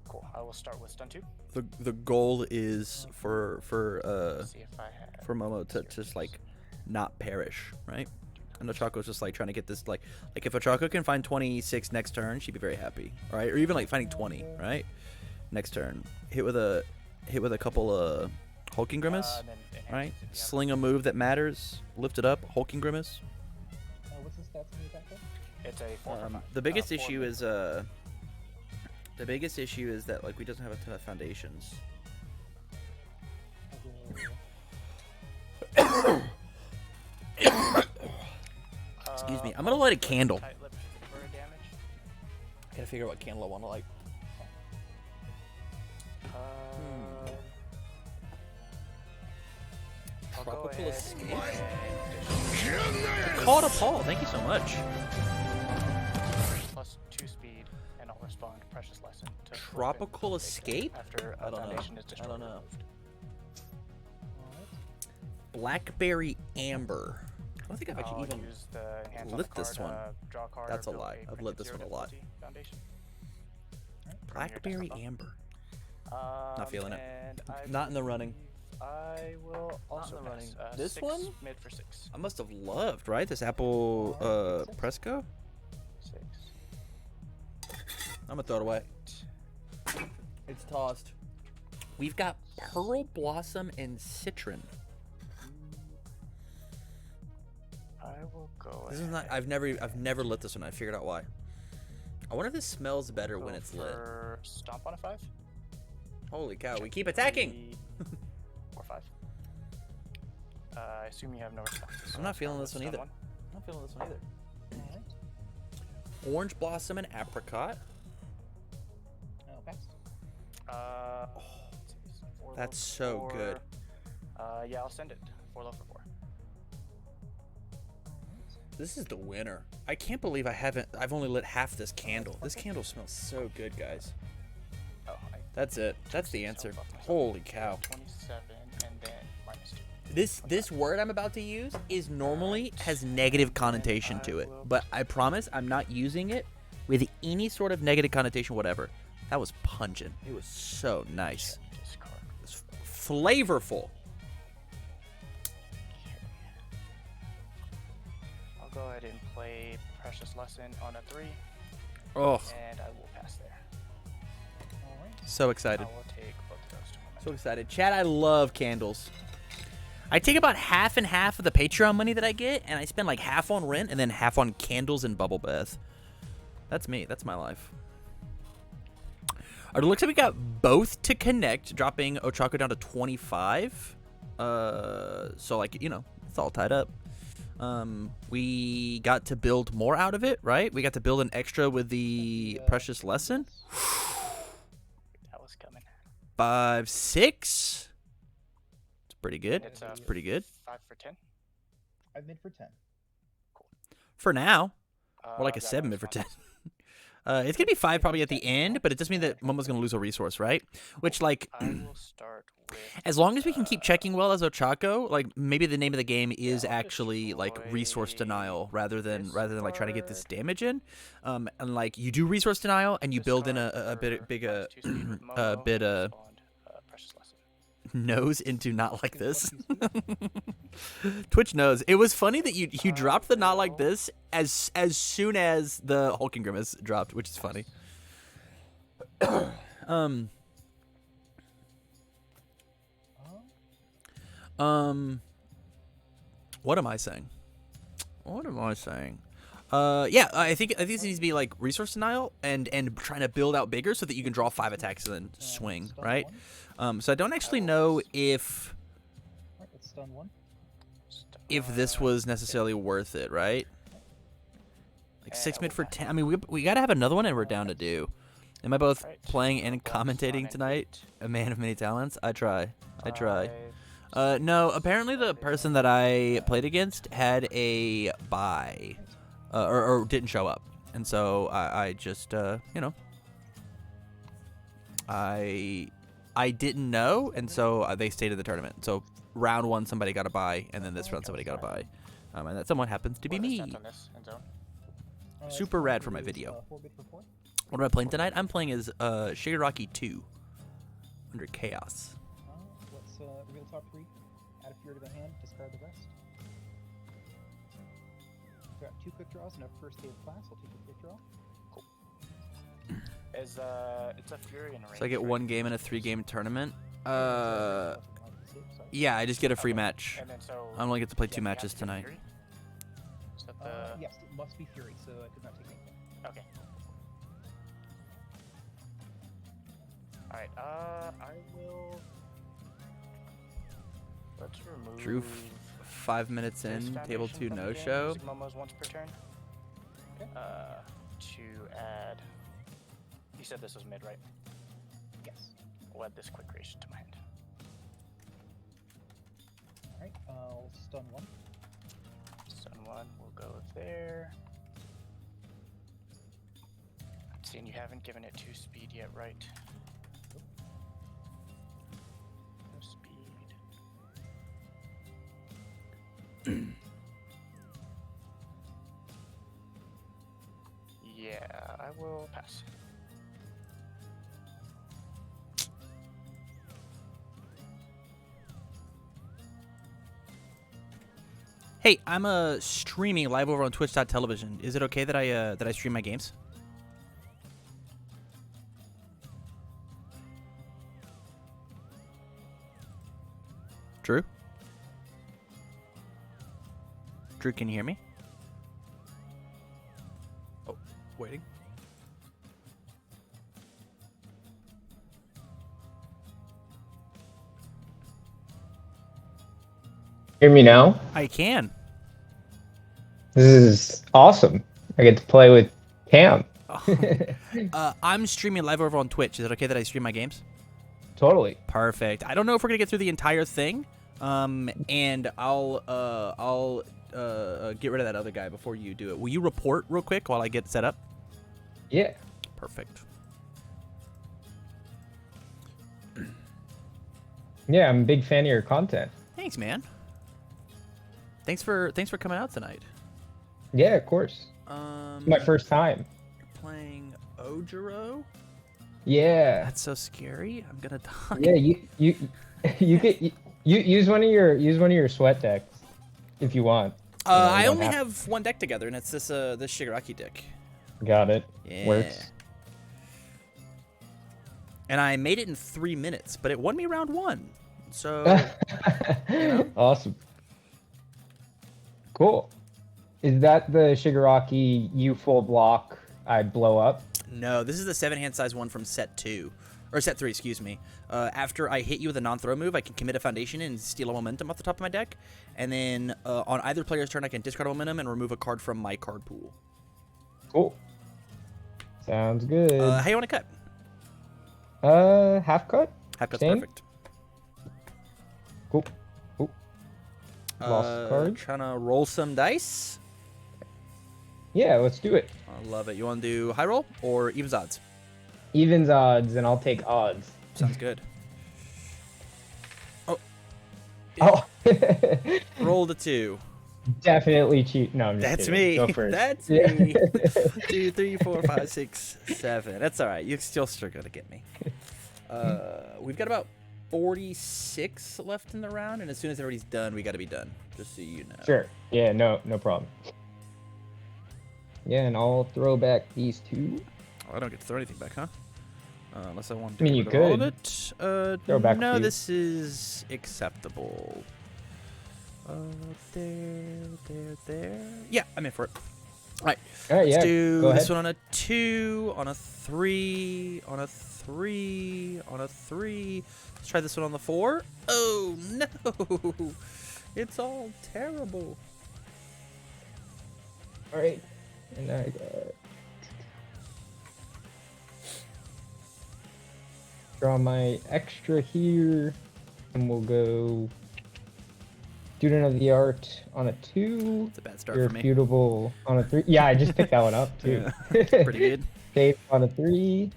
Cool. I will start with stun 2. the goal is for See if I have. Momo to just like not perish, right? And Ochako's just like trying to get this like if Ochako can find 26 next turn, she'd be very happy, right? Or even like finding 20, right? Next turn, hit with a couple of hulking grimace, And then enhance right? if you have Sling a move that matters, lift it up, hulking grimace. What's the stats on the attack roll? It's a 4 for 5. The biggest 4 issue mid. is that like we doesn't have a ton of foundations. Excuse me. I'm gonna light a candle. Tight lip for damage. Gotta figure out what candle I want to light. I'll go Tropical ahead Escape? and Caught a Paul. Thank you so much. plus 2 speed, and I'll respond Precious Lesson to Tropical weapon Escape? after I a don't know. foundation is I destroyed. don't know. or removed. Alright. Blackberry Amber. I don't think I've actually I'll even. use the enhance on lit the card, this one. Draw a card. That's or a build lie. I've printed lit this 0 one a lot. difficulty Foundation. From your Blackberry desktop. Amber. Not feeling it. And I Not in the running. I will also in the pass. running. This 6 one? mid for 6. I must have loved, right? This Apple Presco. 6. I'm gonna throw it away. It's tossed. We've got Pearl Blossom and Citron. I will go. This is not. I've never lit this one. I figured out why. I wonder if this smells better when it's lit. Stomp on a 5. Holy cow! We keep attacking. 4, 5. I assume you have no responses. so I'm not I'll feeling start this one with either. stun I'm not feeling this one either. Alright. Orange blossom and apricot. Oh, pass. Let's see, 4 That's low so for good. 4. Yeah, I'll send it. 4 low for 4. This is the winner. I can't believe I've only lit half this candle. This candle smells so good, guys. Oh, That's it. That's the answer. Holy cow. 27 and then -2. This word I'm about to use is normally has negative connotation to it, but I promise I'm not using it with any sort of negative connotation whatever. That was pungent. It was so nice. Discard. It was flavorful. I'll go ahead and play Precious Lesson on a 3, Oh, and I will pass there. All right. so I excited. will take both of those to So momentum. excited. Chad, I love candles. I take about half and half of the Patreon money that I get, and I spend like half on rent and then half on candles and bubble bath. That's me. That's my life. All right, it looks like we got both to connect, dropping Ochako down to 25. So like, you know, it's all tied up. We got to build more out of it, right? We got to build an extra with the Precious Lesson. That was coming. 5, 6. It's pretty good. It's It's pretty good. 5 for 10. I mid for 10. For now. Or like a I've got 7 no mid for 10. response. It's going to be 5 probably at the end, but it does mean that Momo's going to lose a resource, right? Which, like, I will start with. as long as we can keep checking well as Ochako, like, maybe the name of the game is I'll actually, like, resource destroy denial rather than this like, trying to get this card. damage in. And, like, you do resource denial, and you build in a Discard bit, for big, -2 speed with a Momo, bit, and spawned, Precious Lesson. nose into not like Plus this. 2 speed. Twitch knows. It was funny that you dropped the not like will- this as soon as the hulking grimace dropped, which is funny. What am I saying? What am I saying? Yeah, I think this needs to be like resource denial and trying to build out bigger so that you can draw 5 attacks and then swing, Stun right? 1. So I don't actually know if Alright, let's stun 1. this was necessarily worth it, right? Like And 6 I mid will for pass. 10. I mean, we gotta have another one, and we're down to do. Am I both Right. playing and I'll spawn commentating an tonight? 8. A man of many talents. I try. I try. 5, No, apparently the person that I played against had a bye, or didn't show up, and so I just you know, I didn't know, and so they stayed in the tournament. So round 1 somebody got a bye, and then this round somebody got a bye, and that someone happens to be what are the me. stats on this in zone? Super this rad one for my is, video. 4 bid for 4. What am I playing tonight? I'm playing as Shigaraki 2 under Chaos. Let's reveal top 3. Add a Fury to the hand, discard the rest. Got 2 quick draws and a first day of class. I'll take a quick draw. Is it's a Fury in range. So I get right? 1 game in a 3-game tournament. Sorry. Yeah, I just get a free Okay. match. And then so. I only get to play yeah, 2 you have matches to get tonight. Fury? Is that the? Yes, it must be Fury, so I could not take anything. Okay. All right. I will. Let's remove. Drew 5 minutes this in, table foundation 2 from the no game, show. using Momo's once per turn. Okay. To add. You said this was mid, right? Yes. We'll add this quick creation to my hand. Alright, I'll stun 1. Stun 1 will go there. See, and you haven't given it 2 speed yet, right? No speed. Yeah, I will pass. Hey, I'm streaming live over on Twitch.tv. Is it okay that I stream my games? Drew? Drew, can you hear me? Oh, waiting. Hear me now? I can. This is awesome. I get to play with Tam. I'm streaming live over on Twitch. Is it okay that I stream my games? Totally. Perfect. I don't know if we're gonna get through the entire thing, and I'll get rid of that other guy before you do it. Will you report real quick while I get set up? Yeah. Perfect. Yeah, I'm a big fan of your content. Thanks, man. Thanks for coming out tonight. Yeah, of course. It's my first time. Playing Ojiro. Yeah. That's so scary. I'm gonna die. Yeah, you use one of your sweat decks if you want. I only have one deck together, and it's this Shigaraki deck. Got it. Yeah. Works. And I made it in 3 minutes, but it won me round 1. So you know? Awesome. Cool. Is that the Shigaraki you full block I blow up? No, this is the 7-hand size one from set 2. Or set 3, excuse me. After I hit you with a non-throw move, I can commit a foundation and steal a momentum off the top of my deck. And then on either player's turn, I can discard a momentum and remove a card from my card pool. Cool. Sounds good. How you want to cut? Half cut? Half cut's Same? perfect. Cool. Cool. Lost a card. Trying to roll some dice. Yeah, let's do it. I love it. You want to do high roll or evens odds? Evens odds, and I'll take odds. Sounds good. Oh. Oh. Roll the 2. Definitely cheat. No, I'm just That's kidding. me. Go first. That's me. 2, 3, 4, 5, 6, 7. That's all right. You're still gonna get me. We've got about 46 left in the round, and as soon as everybody's done, we got to be done. Just so you know. Sure. Yeah. No problem. Yeah, and I'll throw back these 2. Oh, I don't get to throw anything back, huh? Unless I want I to mean, you get rid of all of could. it. Throw back a no, few. this is acceptable. There. Yeah, I'm in for it. All right. All right. Let's Yeah. do Go this ahead. one on a 2, on a 3, on a 3, on a 3. Let's try this one on the 4. Oh, no. It's all terrible. All right. And I got. Draw my extra here, and we'll go. Student of the Art on a 2. It's a bad start for me. Irrefutable on a 3. Yeah, I just picked that one up too. Pretty good. Save on a 3.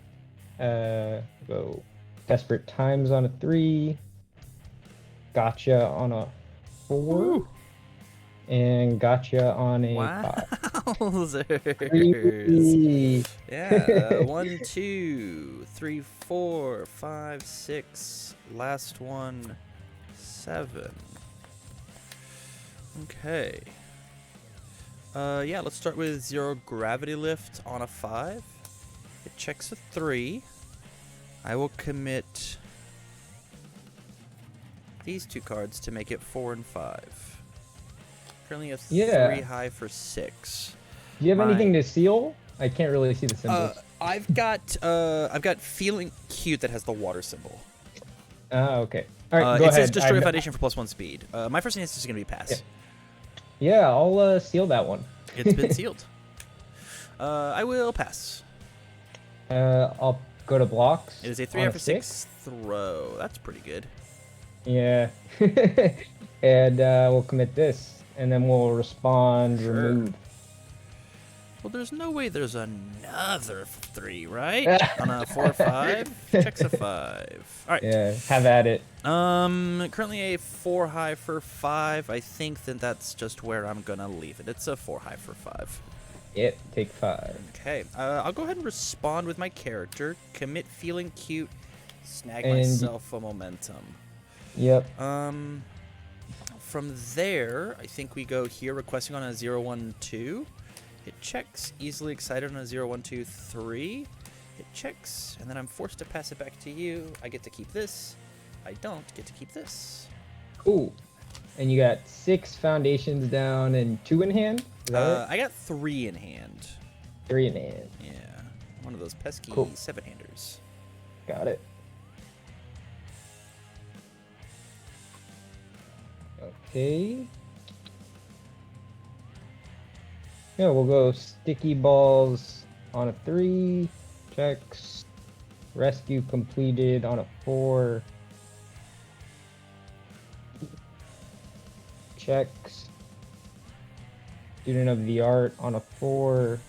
Go Desperate Times on a 3. Gotcha on a 4. Woo. And Gotcha on a Wowzers. 5. Yeah. 1, 2, 3, 4, 5, 6. Last one, 7. Okay. Yeah, let's start with 0 Gravity Lift on a 5. It checks a 3. I will commit these 2 cards to make it 4 and 5. Currently a 3 high for 6. Do you have anything to seal? I can't really see the symbols. I've got Feeling Cute that has the water symbol. Okay. All right, go it ahead. says destroy a foundation for +1 speed. My first answer is going to be pass. Yeah, I'll seal that one. It's been sealed. I will pass. I'll go to blocks. It is a 3 on after 6 throw. That's pretty good. Yeah. And we'll commit this, and then we'll respond, Sure. remove. Well, there's no way there's another 3, right? On a 4 or 5. Checks a 5. All right. Yeah, have at it. Currently a 4 high for 5. I think that that's just where I'm gonna leave it. It's a 4 high for 5. Yep, take 5. Okay. I'll go ahead and respond with my character. Commit Feeling Cute. Snag And- myself a momentum. Yep. From there, I think we go here, requesting on a 0, 1, 2. It checks, easily excited on a 0, 1, 2, 3. It checks, and then I'm forced to pass it back to you. I get to keep this. I don't get to keep this. Cool. And you got 6 foundations down and 2 in hand? Is that right? I got 3 in hand. 3 in hand. Yeah, one of those pesky Cool. 7-handers. Got it. Okay. Yeah, we'll go Sticky Balls on a 3. Checks. Rescue completed on a 4. Checks. Student of the art on a 4.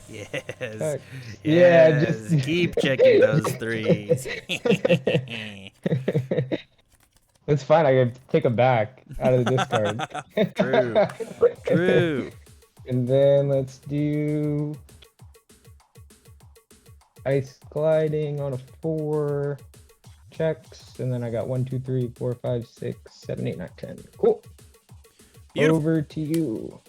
Yes. Checks. Yes. Yeah, just Keep checking those 3s. It's fine. I can take them back out of the discard. True. True. And then let's do ice gliding on a 4. Checks. And then I got 1, 2, 3, 4, 5, 6, 7, 8, 9, 10. Cool. Beautiful. Over to you.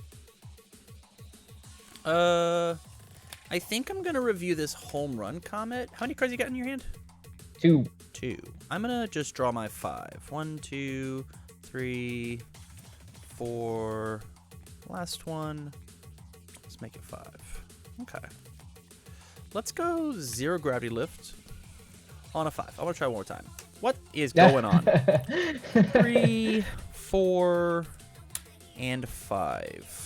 I think I'm gonna review this home run comet. How many cards you got in your hand? 2. 2. I'm gonna just draw my 5. 1, 2, 3, 4. Last one. Let's make it 5. Okay. Let's go 0 gravity lift on a 5. I want to try one more time. What is going on? 3, 4, and 5.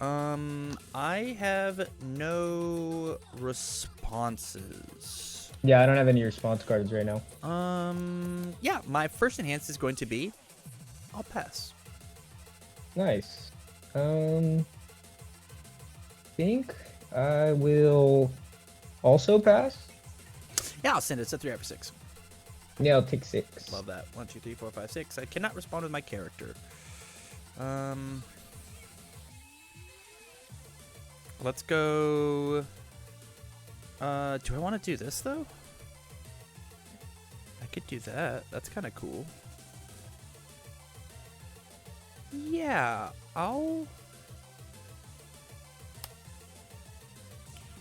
I have no responses. Yeah, I don't have any response cards right now. Yeah, my first enhance is going to be I'll pass. Nice. Think I will also pass. Yeah, I'll send it. It's a 3 after 6. Yeah, I'll take 6. Love that. 1, 2, 3, 4, 5, 6. I cannot respond with my character. Let's go. Do I want to do this though? I could do that. That's kind of cool. Yeah, I'll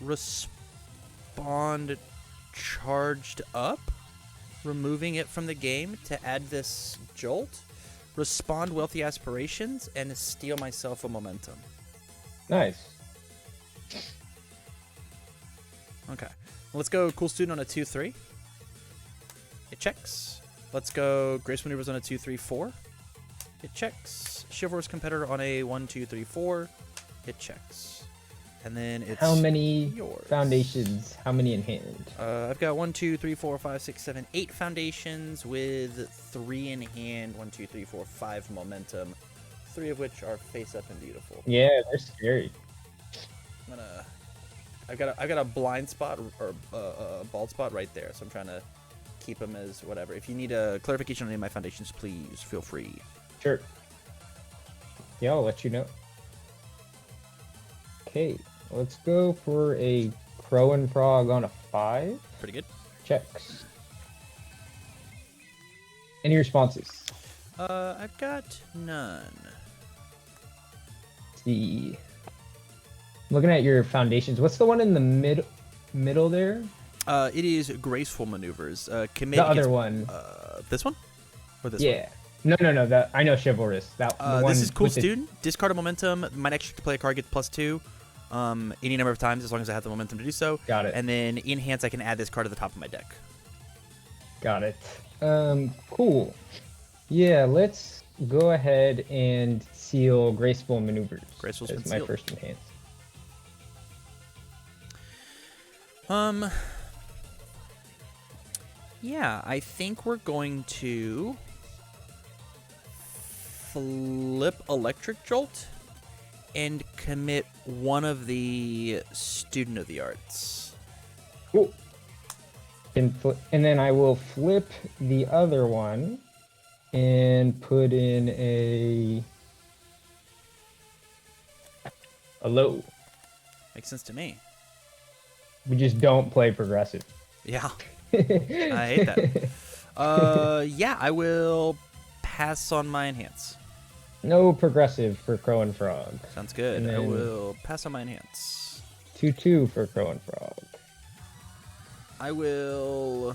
respond charged up, removing it from the game to add this jolt, respond wealthy aspirations, and steal myself a momentum. Nice. Okay, let's go cool student on a 2-3. It checks. Let's go grace maneuvers on a 2-3-4. It checks. Chivalrous competitor on a 1-2-3-4. It checks. And then it's how many yours. foundations? How many in hand? I've got 1, 2, 3, 4, 5, 6, 7, 8 foundations with 3 in hand. 1, 2, 3, 4, 5 momentum. 3 of which are face up and beautiful. Yeah, they're scary. I've got a blind spot or a bald spot right there, so I'm trying to keep them as whatever. If you need a clarification on any of my foundations, please feel free. Sure. Yeah, I'll let you know. Okay, let's go for a crow and frog on a 5. Pretty good. Checks. Any responses? I've got none. Let's see. Looking at your foundations, what's the one in the middle there? It is graceful maneuvers. Commit The other against, one. This one? Or this one? Yeah. No. That I know chivalrous. That the one this is cool with the- student. Discard a momentum. My next trick to play a card gets +2. Any number of times as long as I have the momentum to do so. Got it. And then in hands I can add this card to the top of my deck. Got it. Cool. Yeah, let's go ahead and seal graceful maneuvers. Graceful's as been my sealed. first enhance. Yeah, I think we're going to flip Electric Jolt and commit one of the Student of the Arts. Cool. And then I will flip the other one and put in a low. Makes sense to me. We just don't play progressive. Yeah, I hate that. Yeah, I will pass on my enhance. No progressive for crow and frog. Sounds good. And I then- will pass on my enhance. 2/2 for crow and frog. I will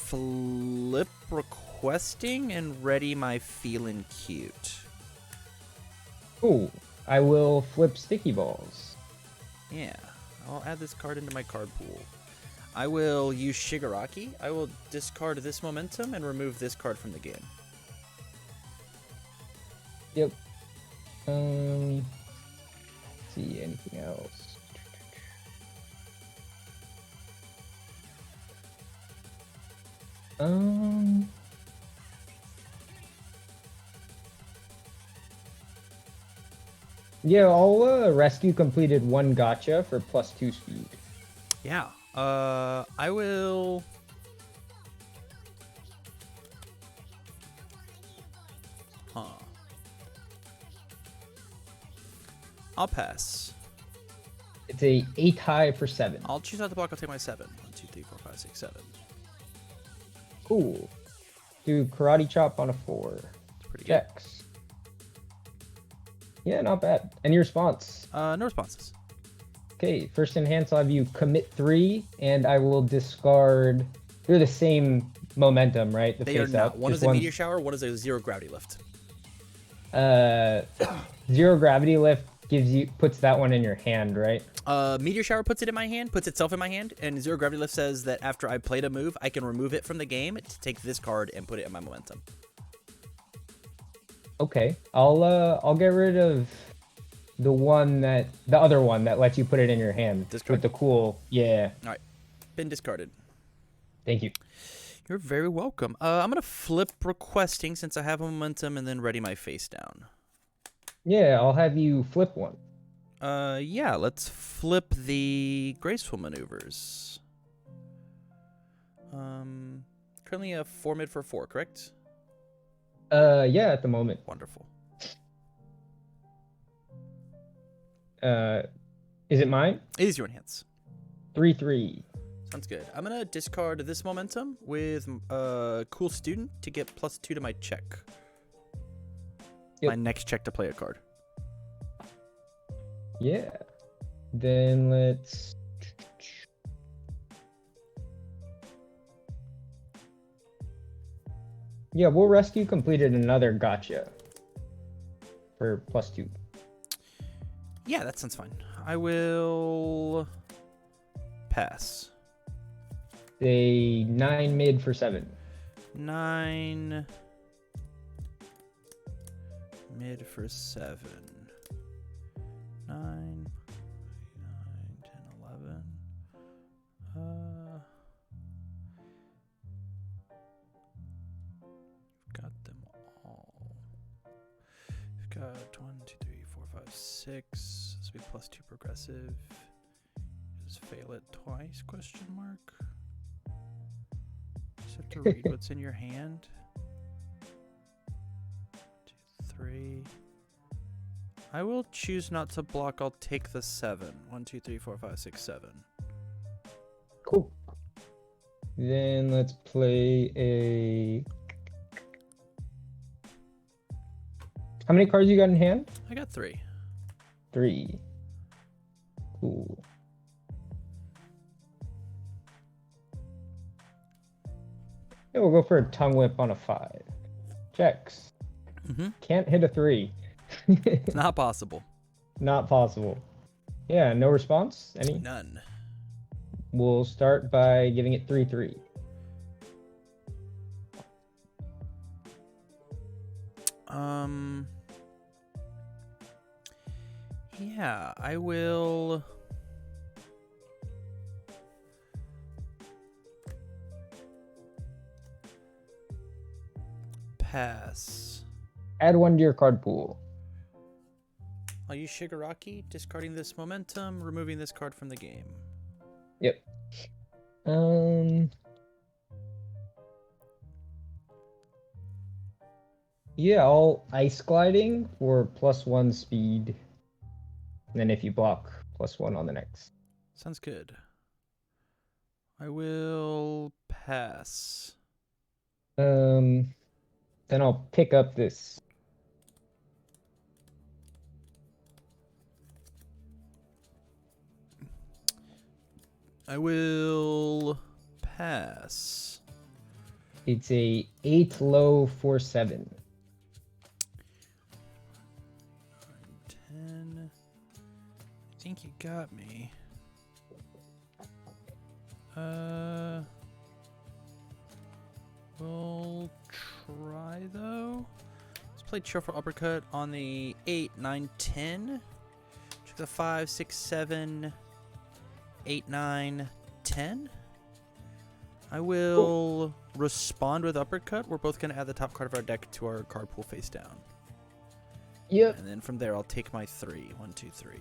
flip requesting and ready my feeling cute. Cool. I will flip sticky balls. Yeah, I'll add this card into my card pool. I will use Shigaraki. I will discard this momentum and remove this card from the game. Yep. see anything else. Yeah, I'll rescue completed 1 gotcha for +2 speed. Yeah. I will. Huh. I'll pass. It's a 8 high for 7. I'll choose not to block. I'll take my 7. 1, 2, 3, 4, 5, 6, 7. Cool. Do karate chop on a 4. It's pretty Checks. Yeah, not bad. Any response? good. No responses. Okay, first enhance, I'll have you commit 3, and I will discard. They're the same momentum, right? The They are face not. up. One Just is a meteor shower. One is a 0 gravity lift. 0 gravity lift puts that one in your hand, right? Meteor shower puts it in my hand, puts itself in my hand, and 0 gravity lift says that after I played a move, I can remove it from the game to take this card and put it in my momentum. Okay, I'll get rid of the other one that lets you put it in your hand Discard? with the cool. Yeah. All right, been discarded. Thank you. You're very welcome. I'm gonna flip requesting since I have momentum, and then ready my face down. Yeah, I'll have you flip one. Yeah, let's flip the graceful maneuvers. Currently a 4 mid for 4, correct? Yeah, at the moment. Wonderful. Is it mine? It is your enhance. 3/3. Sounds good. I'm gonna discard this momentum with cool student to get +2 to my check. Yep. My next check to play a card. Yeah. Then let's. Yeah, we'll rescue completed another gotcha for +2. Yeah, that sounds fine. I will pass. A 9 mid for 7. 9 mid for 7. 9, 10, 11. Got them all. We've got 1, 2, 3, 4, 5, 6. This will be +2 progressive. Just fail it twice? Question mark. Just have to read what's in your hand. 2, 3. I will choose not to block. I'll take the 7. 1, 2, 3, 4, 5, 6, 7. Cool. Then let's play a. How many cards you got in hand? I got 3. 3. Cool. Yeah, we'll go for a tongue whip on a 5. Checks. Mm-hmm. Can't hit a 3. Not possible. Not possible. Yeah, no response? Any? None. We'll start by giving it 3/3. Yeah, I will. Pass. Add 1 to your card pool. I'll use Shigaraki, discarding this momentum, removing this card from the game. Yep. Yeah, I'll ice gliding for +1 speed. And then if you block, +1 on the next. Sounds good. I will pass. Then I'll pick up this. I will pass. It's a 8 low for 7. 10. I think you got me. We'll try though. Let's play Shuffle Uppercut on the 8, 9, 10. checks a 5, 6, 7, 8, 9, 10. I will respond with uppercut. We're both going to add the top card of our deck to our card pool face down. Yep. And then from there, I'll take my 3. 1, 2, 3.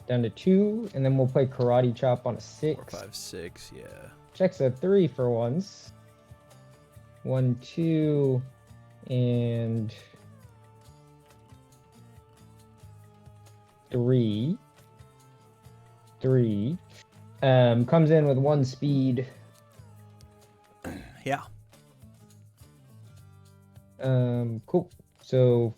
Down to 2, and then we'll play Karate Chop on a 6. 4, 5, 6, yeah. Checks a 3 for once. 1, 2, and 3. 3. Comes in with 1 speed. Yeah. Cool. So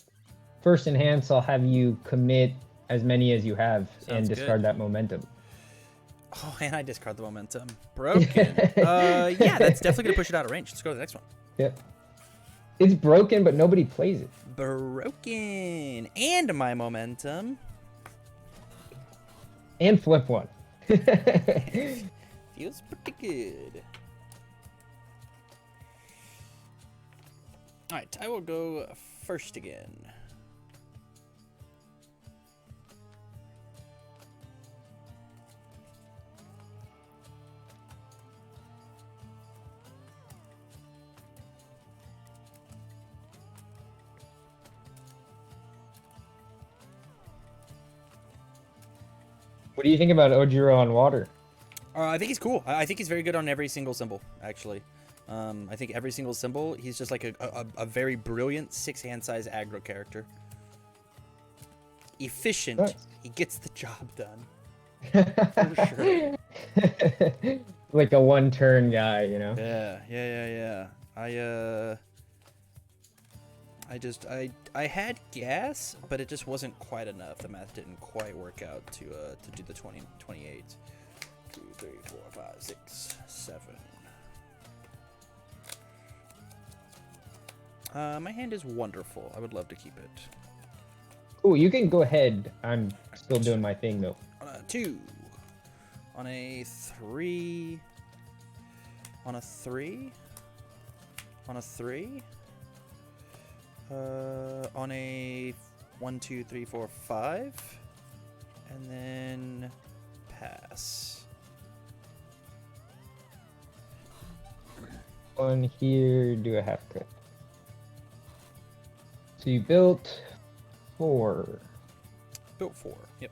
first enhance, I'll have you commit as many as you have and Sounds discard good. that momentum. Oh, and I discard the momentum. Broken. Yeah, that's definitely going to push it out of range. Let's go to the next one. Yep. It's broken, but nobody plays it. Broken. And my momentum. And flip one. Feels pretty good. Alright, I will go first again. What do you think about Ojiro on water? I think he's cool. I think he's very good on every single symbol, actually. I think every single symbol, he's just like a very brilliant 6-hand size aggro character. Efficient. Nice. He gets the job done. For sure. Like a one-turn guy, you know? Yeah. I had gas, but it just wasn't quite enough. The math didn't quite work out to do the 20, 28. 2, 3, 4, 5, 6, 7. My hand is wonderful. I would love to keep it. Cool, you can go ahead. I'm still doing my thing, though. On a 2. On a 3. On a 3. On a 3. On a 1, 2, 3, 4, 5. And then pass. On here, do a half cut. So you built 4. Built 4. Yep.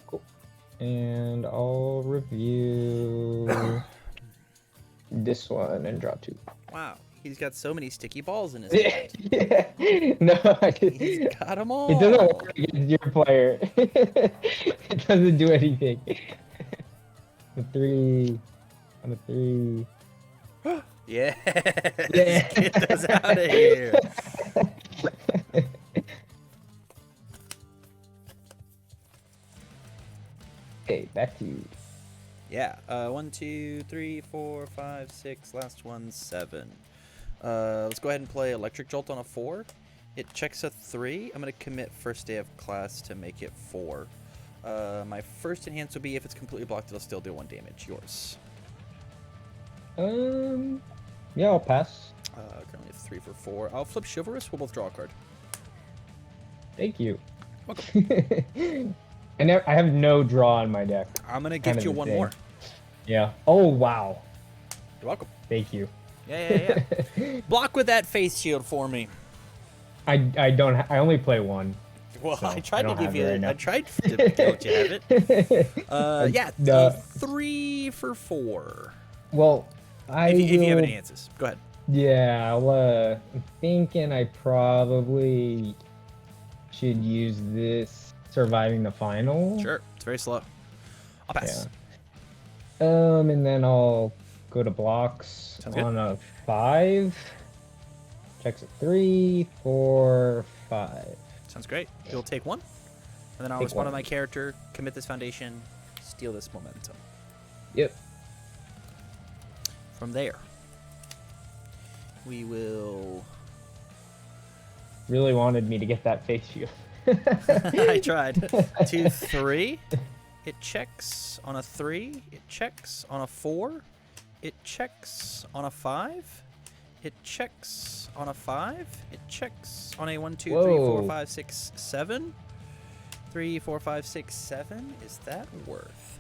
Cool. And I'll review this one and draw 2. Wow. He's got so many sticky balls in his hand. Yeah. No, He's got them all. it doesn't work against your player. It doesn't do anything. The 3 on a 3. Yeah. Yeah. Get us out of here. Okay, back to you. Yeah. 1, 2, 3, 4, 5, 6. Last one, 7. Let's go ahead and play Electric Jolt on a 4. It checks a 3. I'm gonna commit first day of class to make it 4. My first enhance will be if it's completely blocked, it'll still do 1 damage. Yours. Yeah, I'll pass. Currently 3 for 4. I'll flip Chivalrous. We'll both draw a card. Thank you. Welcome. I have no draw on my deck. I'm gonna Kind gift of you the one thing. more. Yeah. Oh, wow. You're welcome. Thank you. Yeah. Block with that face shield for me. I don't. I only play 1. Well, So, I tried I to don't give have you. it right now. I tried to let you have it. Yeah. No. 3 for 4. Well, If you have will- any answers, go ahead. Yeah, I'm thinking I probably should use this surviving the final. Sure. It's very slow. I'll pass. Yeah. And then I'll go to blocks Sounds good. on a 5. Checks a 3, 4, 5. Sounds great. You'll take 1, and then I'll Take respond to 1. my character, commit this foundation, steal this momentum. Yep. From there, we will. Really wanted me to get that face shield. I tried. 2, 3. It checks on a 3. It checks on a 4. It checks on a 5. It checks on a 5. It checks on a 1, 2, 3, 4, Whoa. 5, 6, 7. 3, 4, 5, 6, 7. Is that worth?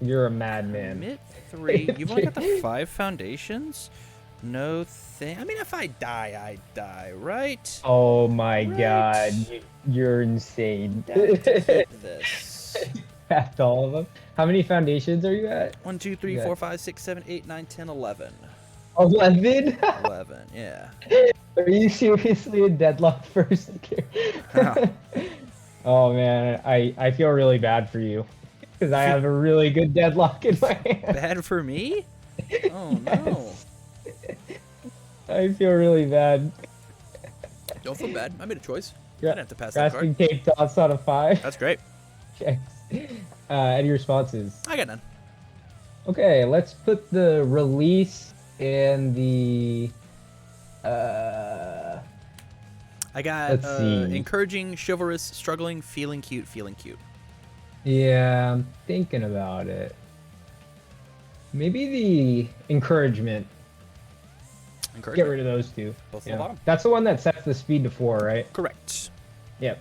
You're a madman. Commit 3. You've only got the 5 foundations? No thing. I mean, if I die, I die, right? Oh my Right. god, you're insane. Have to keep this. That's all of them. How many foundations are you at? 1, 2, 3, Yeah. 4, 5, 6, 7, 8, 9, 10, 11. 11? 11, yeah. Are you seriously in deadlock first? Huh. Oh man, I feel really bad for you because I have a really good deadlock in my hand. Bad for me? Oh, no. I feel really bad. Don't feel bad. I made a choice. I Gra- didn't have to pass that Grasping card. tape toss on a 5. That's great. Checks. Any responses? I got none. Okay, let's put the release and the I got Let's see. encouraging, chivalrous, struggling, feeling cute, feeling cute. yeah, I'm thinking about it. Maybe the encouragement. Get Encouragement. rid of those two. Both on Yeah. the bottom. That's the one that sets the speed to 4, right? Correct. Yep.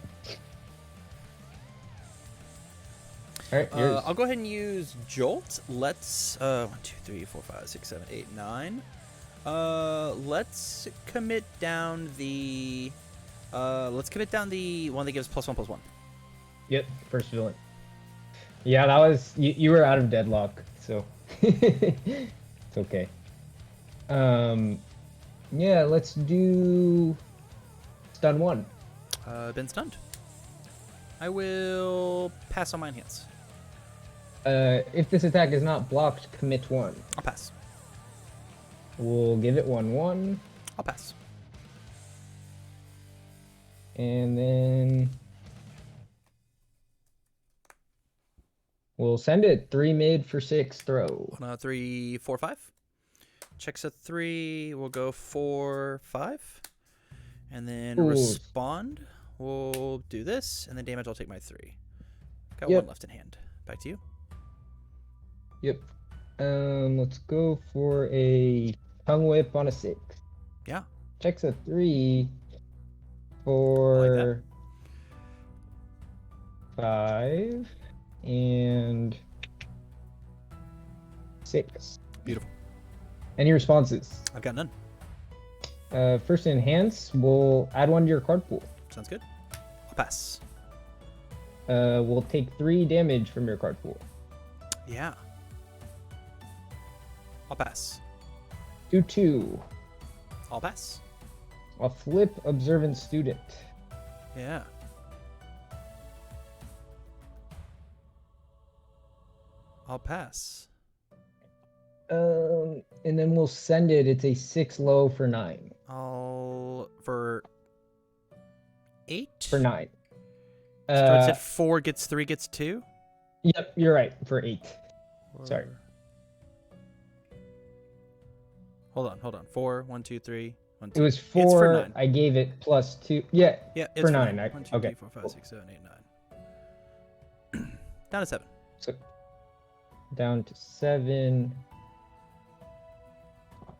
All right, yours. I'll go ahead and use Jolt. Let's 1, 2, 3, 4, 5, 6, 7, 8, 9. Let's commit down the one that gives +1/+1. Yep, first villain. Yeah, that was you were out of deadlock, so it's okay. Yeah, let's do stun 1. Been stunned. I will pass on my enhance. If this attack is not blocked, commit 1. I'll pass. We'll give it 1/1, I'll pass. and then we'll send it 3 mid for 6 throw. 3, 4, 5. Checks a 3. We'll go 4, 5. And then Ooh. respond. We'll do this, and then damage. I'll take my 3. Got Yep. 1 left in hand. Back to you. Yep. Let's go for a tongue whip on a 6. Yeah. Checks a 3 for 5 and 6. Beautiful. Any responses? I've got none. First enhance, we'll add 1 to your card pool. Sounds good. I'll pass. We'll take 3 damage from your card pool. Yeah. I'll pass. 2/2. I'll pass. A flip observant student. Yeah. I'll pass. And then we'll send it. It's a 6 low for 9. I'll for 8. For 9. Starts at 4, gets 3, gets 2. Yep, you're right. For 8. Sorry. Hold on. 4, 1, 2, 3, 1, It 2. was It's for 4. 9. I gave it +2. Yeah, Yeah, it's for 9. 1, 2, Okay. 3, 4, 5, 6, 7, 8, 9. Down to 7. So down to 7.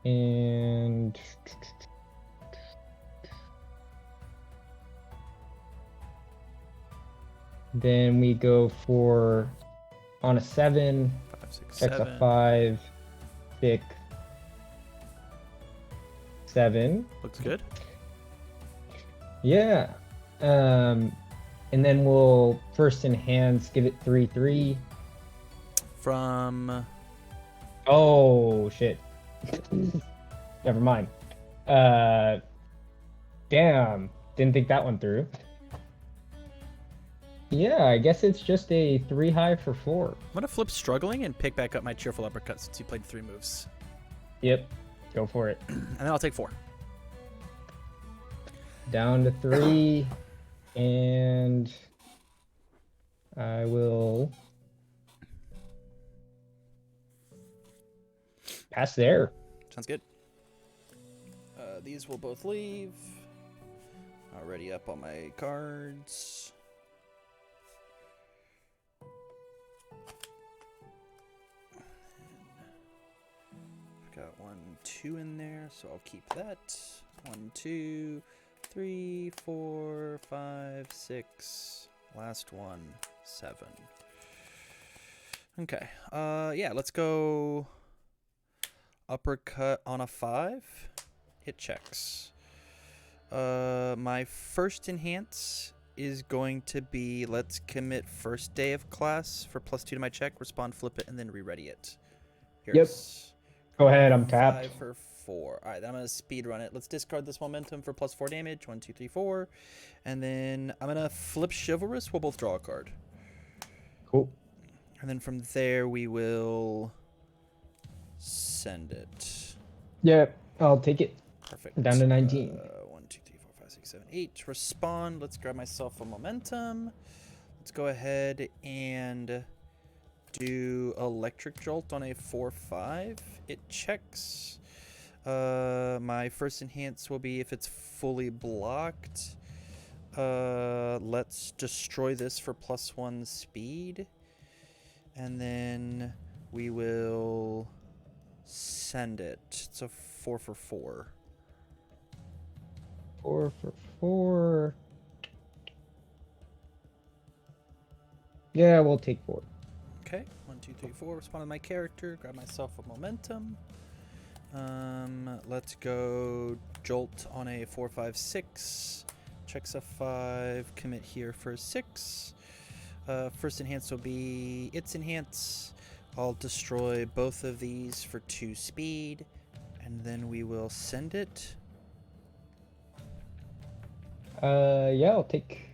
And then we go for on a 7, 5, 6, checks 7. a 5, 6, 7. Looks good. Yeah. And then we'll first enhance, give it 3/3. From Oh shit. Never mind. Damn. Didn't think that one through. Yeah, I guess it's just a 3 high for 4. I'm gonna flip struggling and pick back up my cheerful uppercut since you played 3 moves, Yep. Go for it. and then I'll take 4. Down to 3. And I will pass there. Sounds good. These will both leave. Already up on my cards. got 1, 2 in there, so I'll keep that. 1, 2, 3, 4, 5, 6. Last one, 7. Okay. Yeah, let's go uppercut on a 5. Hit checks. My first enhance is going to be, let's commit first day of class for +2 to my check, respond, flip it, and then re-ready it. Here's Go ahead, I'm tapped. 5 for 4. All right, I'm going to speed run it. Let's discard this momentum for +4 damage. 1, 2, 3, 4. And then I'm going to flip Chivalrous. We'll both draw a card. Cool. And then from there, we will send it. Yep, I'll take it. Perfect. Down to 19. 1, 2, 3, 4, 5, 6, 7, 8. Respond. Let's grab myself a momentum. Let's go ahead and do Electric Jolt on a 4/5. It checks. My first enhance will be if it's fully blocked. Let's destroy this for +1 speed. And then we will send it. It's a 4 for 4. 4 for 4. Yeah, we'll take 4. Okay, 1, 2, 3, 4. Respond to my character. Grab myself a momentum. Let's go Jolt on a 4, 5, 6. Checks a 5. Commit here for 6. First enhance will be its enhance. I'll destroy both of these for 2 speed, and then we will send it. Yeah, I'll take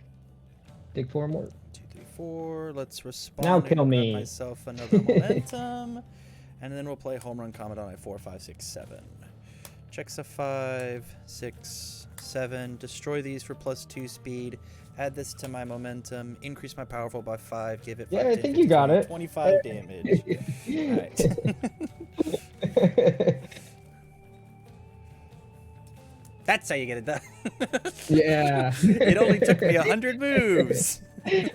4 more. 2, 3, 4. Let's respond. Now and kill grab me. myself another momentum, and then we'll play Home Run Comet on a 4, 5, 6, 7. Checks a 5, 6, 7. Destroy these for +2 speed. Add this to my momentum. Increase my powerful by 5. Give it 5, Yeah, 10, I think 15, you got 20, it. 25 damage. Alright. That's how you get it done. Yeah. It only took me 100 moves. It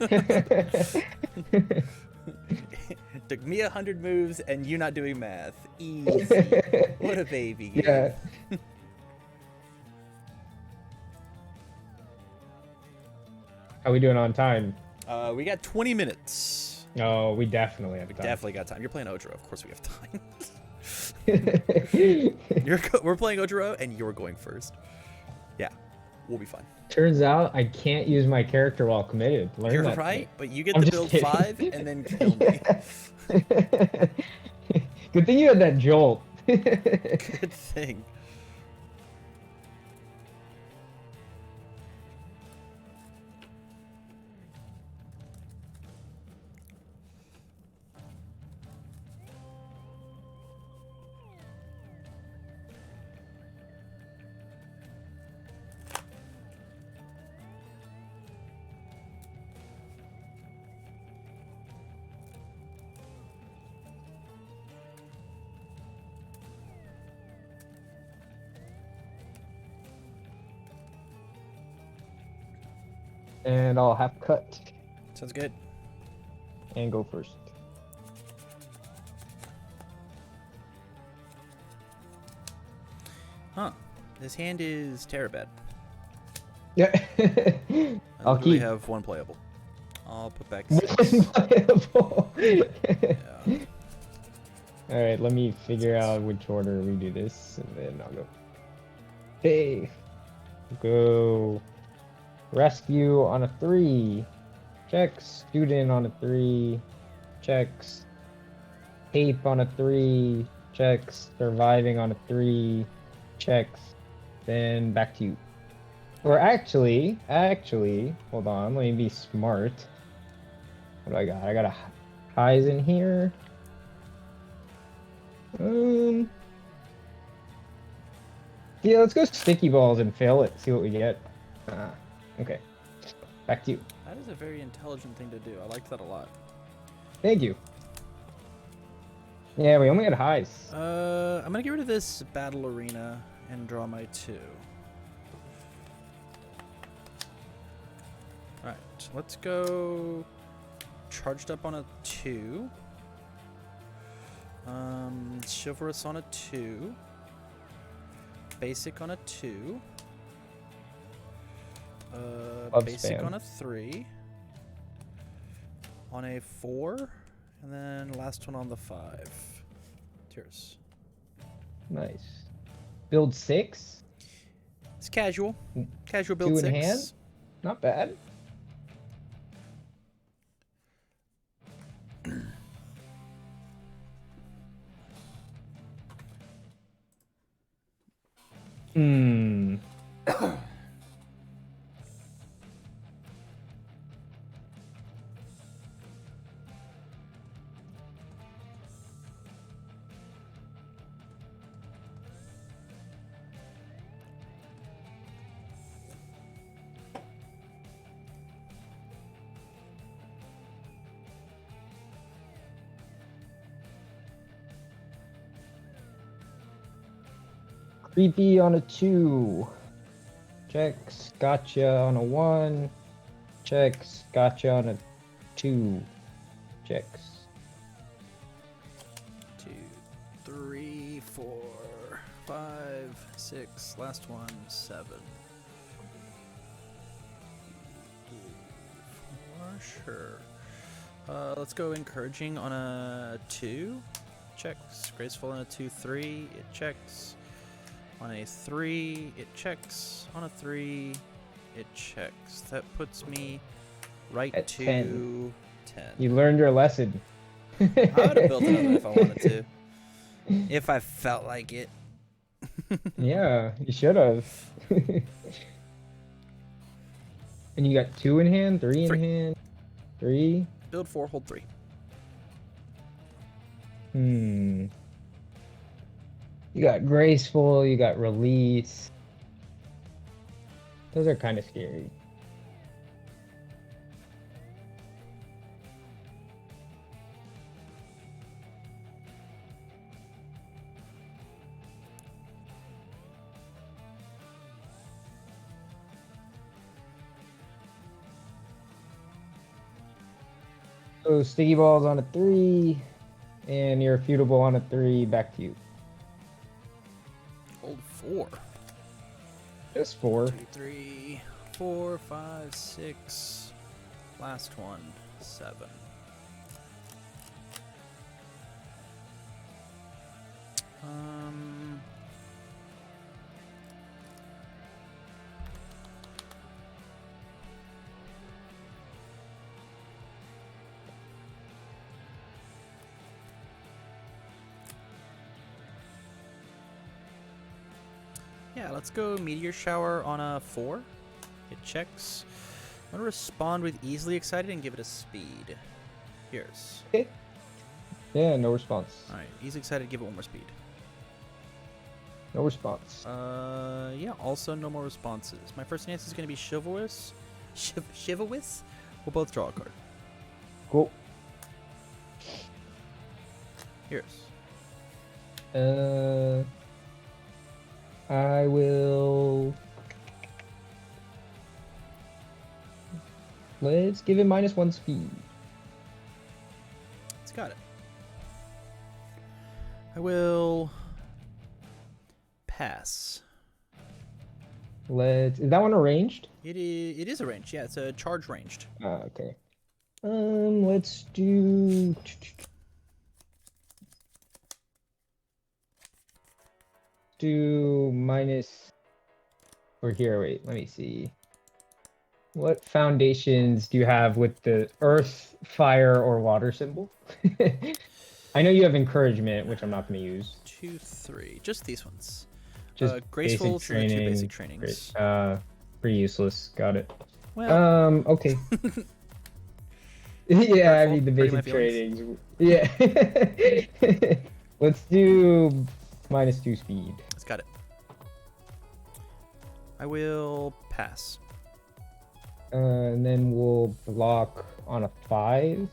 took me 100 moves and you not doing math. Easy. What a baby game. Yeah. How we doing on time? We got 20 minutes. Oh, we definitely have time. Definitely got time. You're playing Ojiro. Of course we have time. Turns We're playing Ojiro and you're going first. Yeah, we'll be fine. out I can't use my character while committed. Learn You're that right, but you get I'm to just build kidding. 5 and then kill me. Good thing you had that jolt. Good thing. And I'll have cut Sounds good. and go first. Huh. This hand is Terabed. Yeah. I I'll literally keep have 1 playable. I'll put back one 6. playable. Yeah. All right, let me figure out which order we do this, and then I'll go. Hey, go. Rescue on a 3. Checks. Student on a 3. Checks. Tape on a 3. Checks. Surviving on a 3. Checks. Then back to you. Or actually, hold on. Let me be smart. What do I got? I got a highs in here. Yeah, let's go sticky balls and fail it. See what we get. Okay. Back to you. That is a very intelligent thing to do. I liked that a lot. Thank you. Yeah, we only had highs. I'm gonna get rid of this battle arena and draw my 2. Alright, let's go charged up on a 2. Chivalrous on a 2. Basic on a 2. Love Basic spam. on a 3. On a 4. And then last one on the 5. Cheers. Nice. Build 6. It's casual. Mm. Casual build 2 6. in hand. Not bad. Hmm. Creepy on a 2. Checks. Gotcha on a 1. Checks. Gotcha on a 2. Checks. 2, 3, 4, 5, 6. Last one, 7. 4, sure. Let's go encouraging on a 2. Checks. Graceful on a 2, 3. It checks. On a 3, it checks. On a 3, it checks. That puts me right At to 10. 10. You learned your lesson. I would have built another if I wanted to. If I felt like it. Yeah, you should have. And you got 2 in hand, 3 in 3. hand, 3. Build 4, hold 3. Hmm. You got graceful, you got release. Those are kind of scary. So sticky balls on a 3, and you're irrefutable on a 3. Back to you. Hold 4. Just 4. 2, 3, 4, 5, 6. Last one, 7. Yeah, let's go Meteor Shower on a 4. It checks. I'm gonna respond with Easily Excited and give it a speed. Here's. Yeah, no response. Alright, Easily Excited, give it 1 more speed. No response. Yeah, also no more responses. My first answer is gonna be Chivalrous. Chivalrous? We'll both draw a card. Cool. Here's. I will. Let's give it -1 speed. It's got it. I will pass. Is that one arranged? It is a range. Yeah, it's a charge ranged. Okay. Let's do. Do minus. Or here, wait. Let me see. What foundations do you have with the earth, fire, or water symbol? I know you have encouragement, which I'm not going to use. 2, 3. Just these ones. Just Graceful, basic so the 2 training. basic trainings. Great. Pretty useless. Got it. Well, Okay. Yeah, I hurtful, mean the hurting my basic feelings. trainings. Yeah. Let's do -2 speed. it's got it. I will pass. And then we'll block on a 5.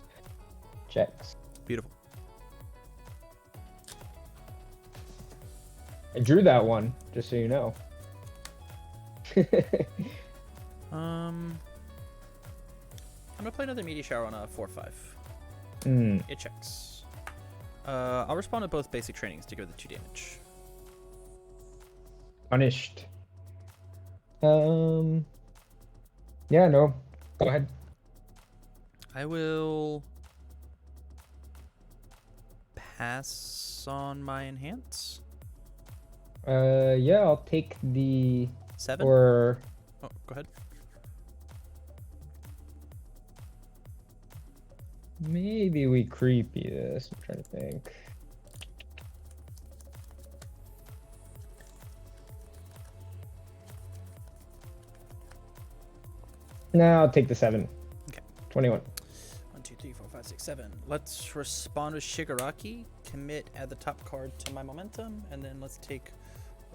Checks. Beautiful. I drew that one, just so you know. I'm gonna play another Meteor Shower on a 4/5. Hmm. It checks. I'll respond to both basic trainings to go the 2 damage. Punished. Yeah, no. Go ahead. I will pass on my enhance. Yeah, I'll take the 7. or Oh, go ahead. maybe we creepy this. I'm trying to think. No, I'll take the 7. Okay. 21. 1, 2, 3, 4, 5, 6, 7. Let's respond with Shigaraki. Commit, add the top card to my momentum, and then let's take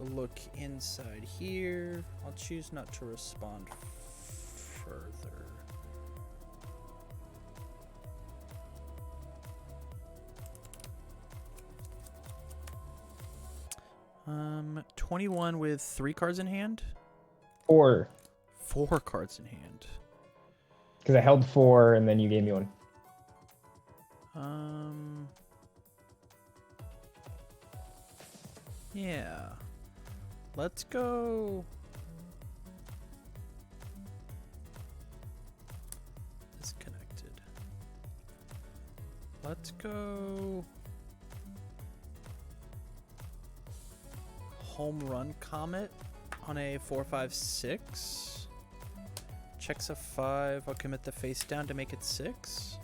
a look inside here. I'll choose not to respond further. 21 with 3 cards in hand. 4. 4 cards in hand. Because I held 4 and then you gave me 1. Yeah. Let's go. Disconnected. Let's go. Home Run Comet on a 4/5/6. Checks a 5. I'll commit the face down to make it 6.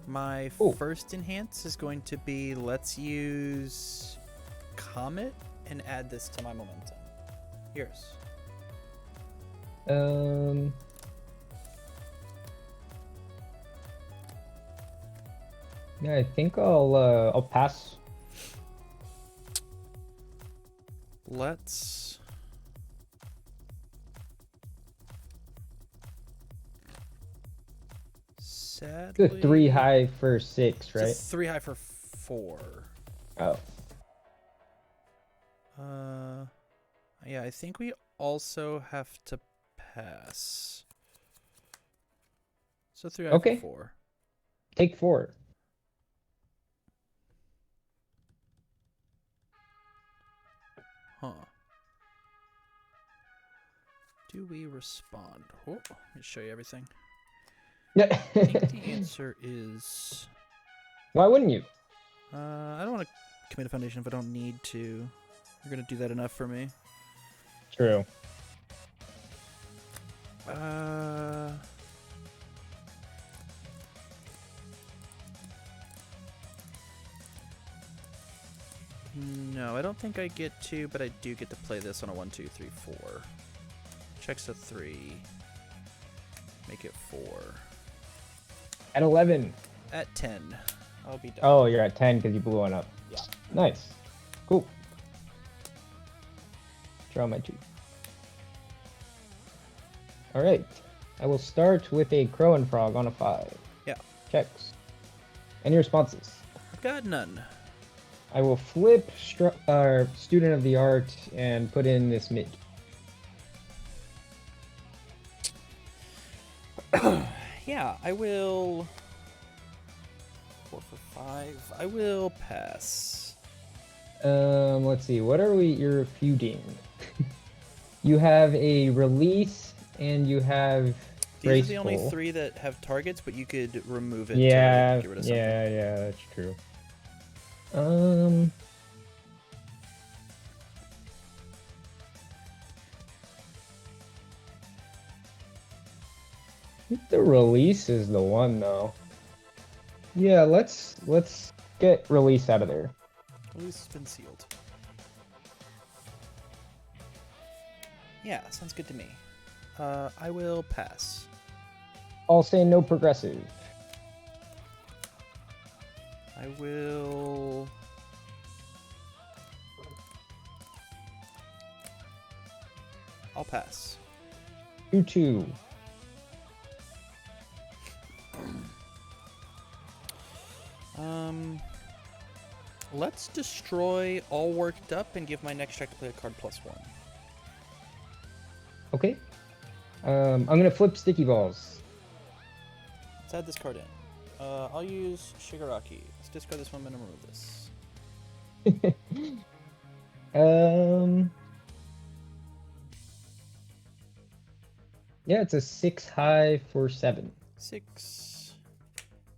My Ooh. first enhance is going to be let's use Comet and add this to my momentum. Yours. Yeah, I think I'll pass. Let's sadly The 3 high for 6, right? It's 3 high for 4. Oh. Yeah, I think we also have to pass. So 3 high Okay. for 4. Take 4. Huh. Do we respond? Oh, let me show you everything. Yeah. I think the answer is Why wouldn't you? I don't want to commit a foundation if I don't need to. You're gonna do that enough for me. True. No, I don't think I get to, but I do get to play this on a 1, 2, 3, 4. Checks a 3. Make it 4. At 11. At 10. I'll be done. Oh, you're at 10 because you blew one up. Yeah. Nice. Cool. Draw my 2. All right. I will start with a crow and frog on a 5. Yeah. Checks. Any responses? I've got none. I will flip student of the art and put in this mid. Yeah, I will. 4 for 5. I will pass. Let's see. What are you're feuding? You have a release and you have These are the only graceful. 3 that have targets, but you could remove it Yeah, to get rid of something. yeah, that's true. I think the release is the one though. Yeah, let's get release out of there. Release has been sealed. Yeah, sounds good to me. I will pass. I'll say no progressive. I will. I'll pass. 2/2. Let's destroy all worked up and give my next check to play a card +1. Okay. I'm gonna flip sticky balls. Let's add this card in. I'll use Shigaraki. Let's discard this one and remove this. Yeah, it's a 6 high for 7. 6,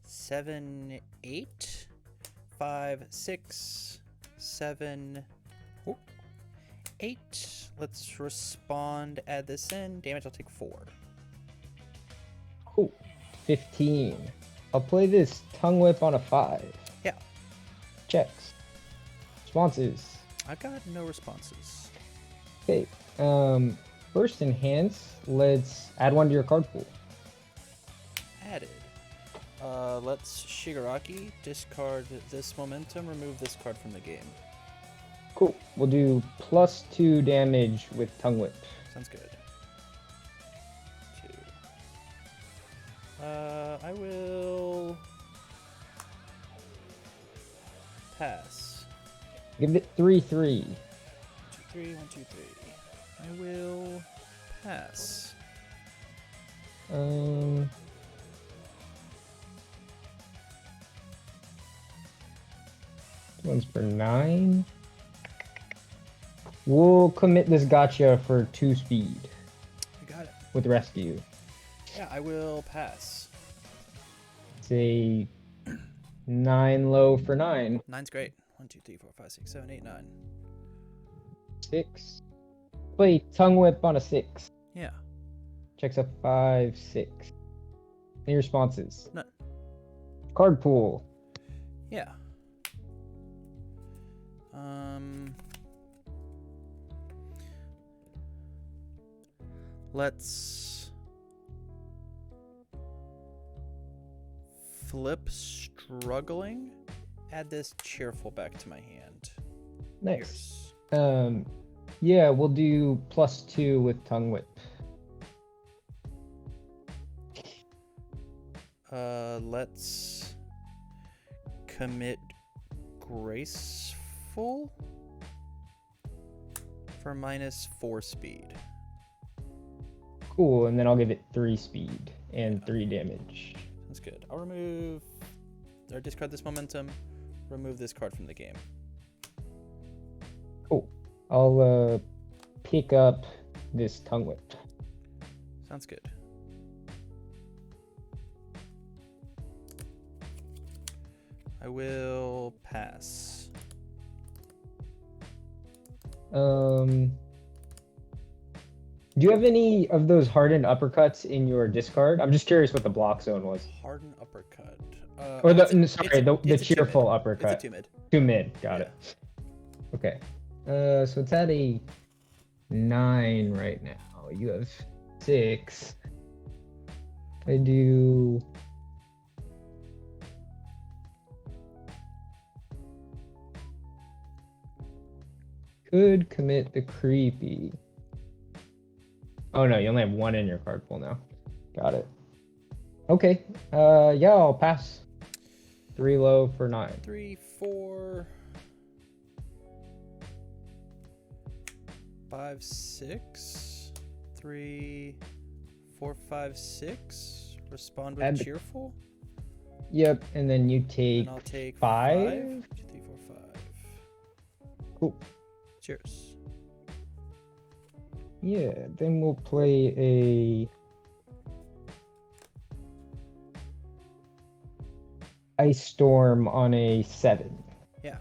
7, 8, 5, 6, 7, 8. Let's respond, add this in. Damage, I'll take 4. Cool. 15. I'll play this Tongue Whip on a 5. Yeah. Checks. Responses. I've got no responses. Okay. First enhance. Let's add 1 to your card pool. Added. Let's Shigaraki, discard this momentum, remove this card from the game. Cool. We'll do +2 damage with Tongue Whip. Sounds good. 2. I will pass. Give it 3/3. 1, 2, 3, 1, 2, 3. I will pass. One's for 9. We'll commit this gotcha for 2 speed I got it. with rescue. Yeah, I will pass. Say 9 low for 9. 9's great. 1, 2, 3, 4, 5, 6, 7, 8, 9. 6. Play Tongue Whip on a 6. Yeah. Checks a 5, 6. Any responses? None. Card pool. Yeah. Let's flip struggling. Add this cheerful back to my hand. Nice. Here's- Yeah, we'll do +2 with Tongue Whip. Let's commit graceful for -4 speed. Cool, and then I'll give it 3 speed and 3 damage. That's good. I'll remove or discard this momentum, remove this card from the game. Cool. I'll pick up this Tongue Whip. Sounds good. I will pass. Do you have any of those hardened uppercuts in your discard? I'm just curious what the block zone was. Harden uppercut. Or the it's- sorry, it's- the it's a 2 cheerful mid. uppercut. It's a 2 mid. 2 mid. Got Yeah. it. Okay. So it's at a 9 right now. You have 6. I do. Could commit the creepy. Oh no, you only have 1 in your card pool now. Got it. Okay. Yeah, I'll pass. 3 low for 9. 3, 4, 5, 6. 3, 4, 5, 6. Respond with Add- cheerful. Yep, and then you take And I'll take 5. 5. 2, 3, 4, 5. Cool. Cheers. Yeah, then we'll play a Ice Storm on a 7. Yeah.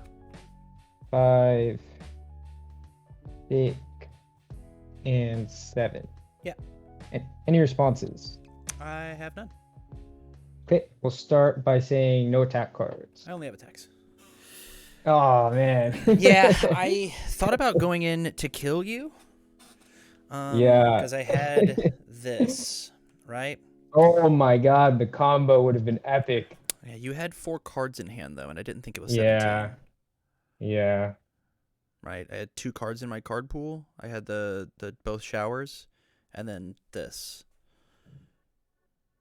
5, 6, and 7. Yeah. Any responses? I have none. Okay, we'll start by saying no attack cards. I only have attacks. Oh man. Yeah, I thought about going in to kill you. Yeah. Because I had this, right? Oh my god, the combo would have been epic. Yeah, you had 4 cards in hand though, and I didn't think it was 17. Yeah. Yeah. Right. I had 2 cards in my card pool. I had the both showers, and then this.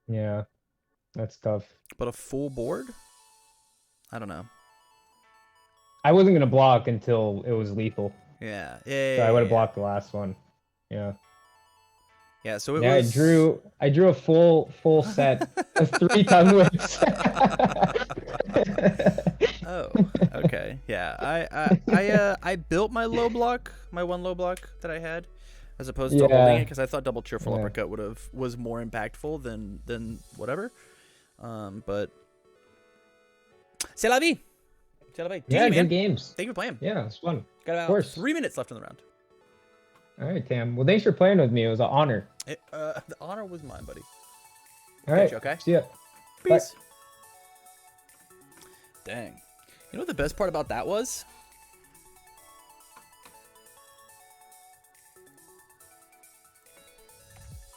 Yeah. That's tough. But a full board? I don't know. I wasn't gonna block until it was lethal. Yeah. So I would have blocked the last one. Yeah. Yeah, so it Yeah, was. I drew a full set of 3 tongue whips. Oh, okay. Yeah, I built my low block, my one low block that I had, as opposed to holding it because I thought double cheerful Yeah. uppercut was more impactful than whatever. But c'est la vie. C'est la vie. Yeah, GG, man. good games. Thank you for playing. Yeah, it's fun. Got about course. 3 minutes left in the round. All right, Tam. Well, thanks for playing with me. It was an honor. The honor was mine, buddy. All right. Okay. See ya. Peace. Dang. You know what the best part about that was?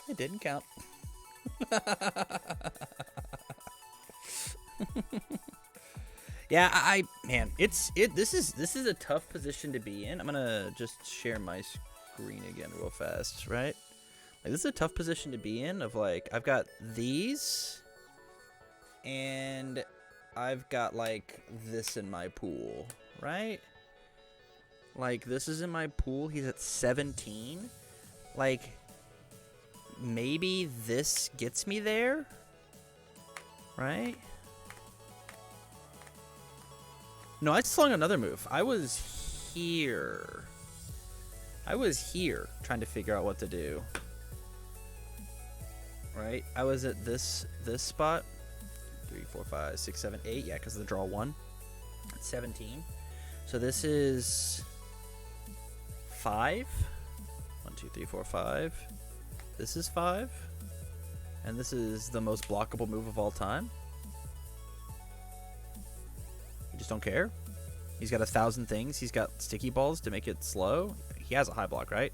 It didn't count. Yeah, man, this is a tough position to be in. I'm gonna just share my screen again real fast, right? Like, this is a tough position to be in. Of like, I've got these, and I've got like this in my pool, right? Like, this is in my pool. He's at 17. Like, maybe this gets me there, right? No, I slung another move. I was here. Trying to figure out what to do. Right? I was at this spot. 3, 4, 5, 6, 7, 8. Yeah, because of the draw 1. It's 17. So this is 5. 1, 2, 3, 4, 5. This is 5. And this is the most blockable move of all time. You just don't care. He's got 1,000 things. He's got sticky balls to make it slow. He has a high block, right?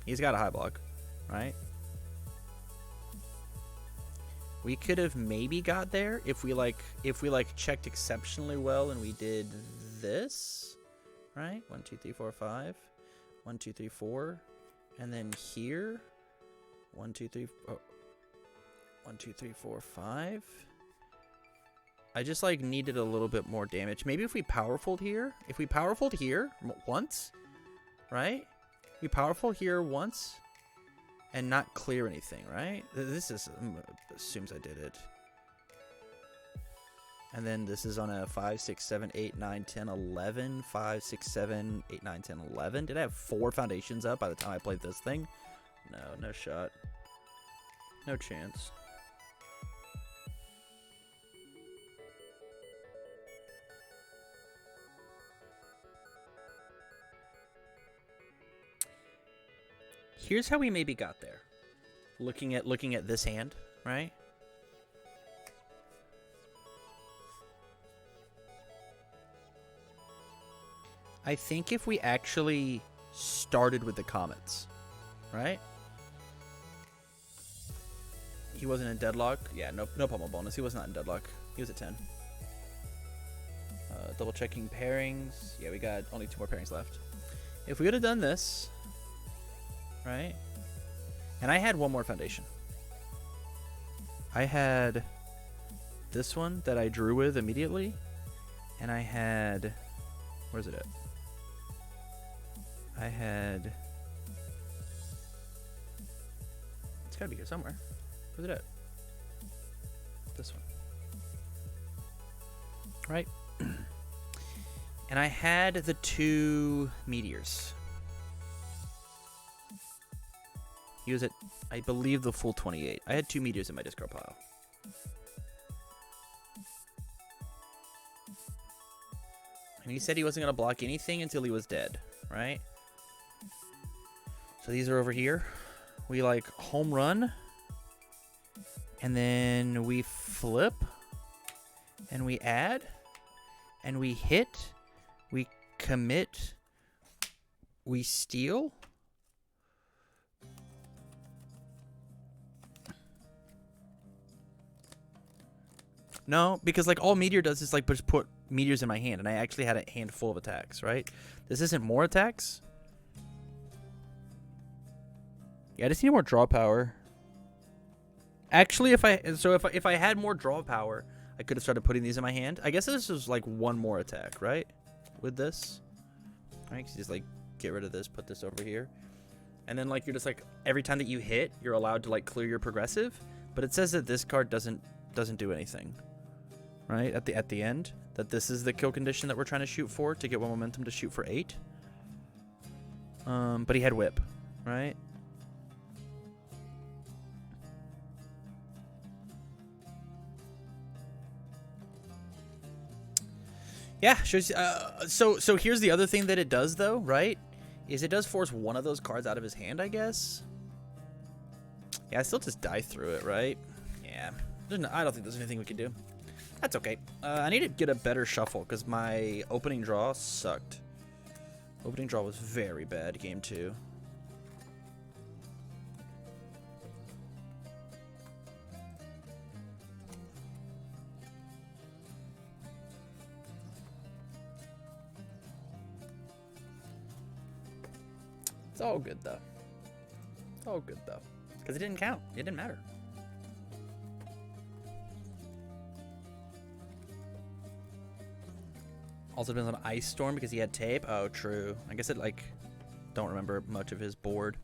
He's got a high block, right? We could have maybe got there if we checked exceptionally well and we did this, right? 1, 2, 3, 4, 5. 1, 2, 3, 4, and then here. 1, 2, 3. Oh. 1, 2, 3, 4, 5. I just like needed a little bit more damage. Maybe if we powerful here, once, right? We powerful here once, and not clear anything, right? This is assumes I did it. And then this is on a 5, 6, 7, 8, 9, 10, 11. 5, 6, 7, 8, 9, 10, 11. Did I have 4 foundations up by the time I played this thing? No shot. No chance. Here's how we maybe got there. Looking at this hand, right? I think if we actually started with the comets, right? He wasn't in deadlock. Yeah, no pummel bonus. He was not in deadlock. He was at 10. Double checking pairings. Yeah, we got only 2 more pairings left. If we would have done this, right? And I had 1 more foundation. I had this one that I drew with immediately, and I had, where's it at? I had, it's gotta be here somewhere. Where's it at? This one. Right? And I had the 2 meteors. He was at, I believe, the full 28. I had 2 meteors in my discard pile. And he said he wasn't going to block anything until he was dead, right? So these are over here. We like home run. And then we flip. And we add. And we hit. We commit. We steal. No, because like all meteor does is like just put meteors in my hand, and I actually had a hand full of attacks, right? This isn't more attacks. Yeah, I just need more draw power. Actually, if I had more draw power, I could have started putting these in my hand. I guess this is like 1 more attack, right? With this, right? So just like get rid of this, put this over here. And then like you're just like every time that you hit, you're allowed to like clear your progressive, but it says that this card doesn't do anything. Right? At the end, that this is the kill condition that we're trying to shoot for to get 1 momentum to shoot for 8. But he had whip, right? Yeah, shows. So here's the other thing that it does, though, right? Is it does force one of those cards out of his hand, I guess. Yeah, I still just die through it, right? Yeah, I don't think there's anything we can do. That's okay. I need to get a better shuffle because my opening draw sucked. Opening draw was very bad, game 2. It's all good, though. It's all good, though. Because it didn't count. It didn't matter. Also depends on Ice Storm because he had tape. Oh, true. I guess it, like, don't remember much of his board.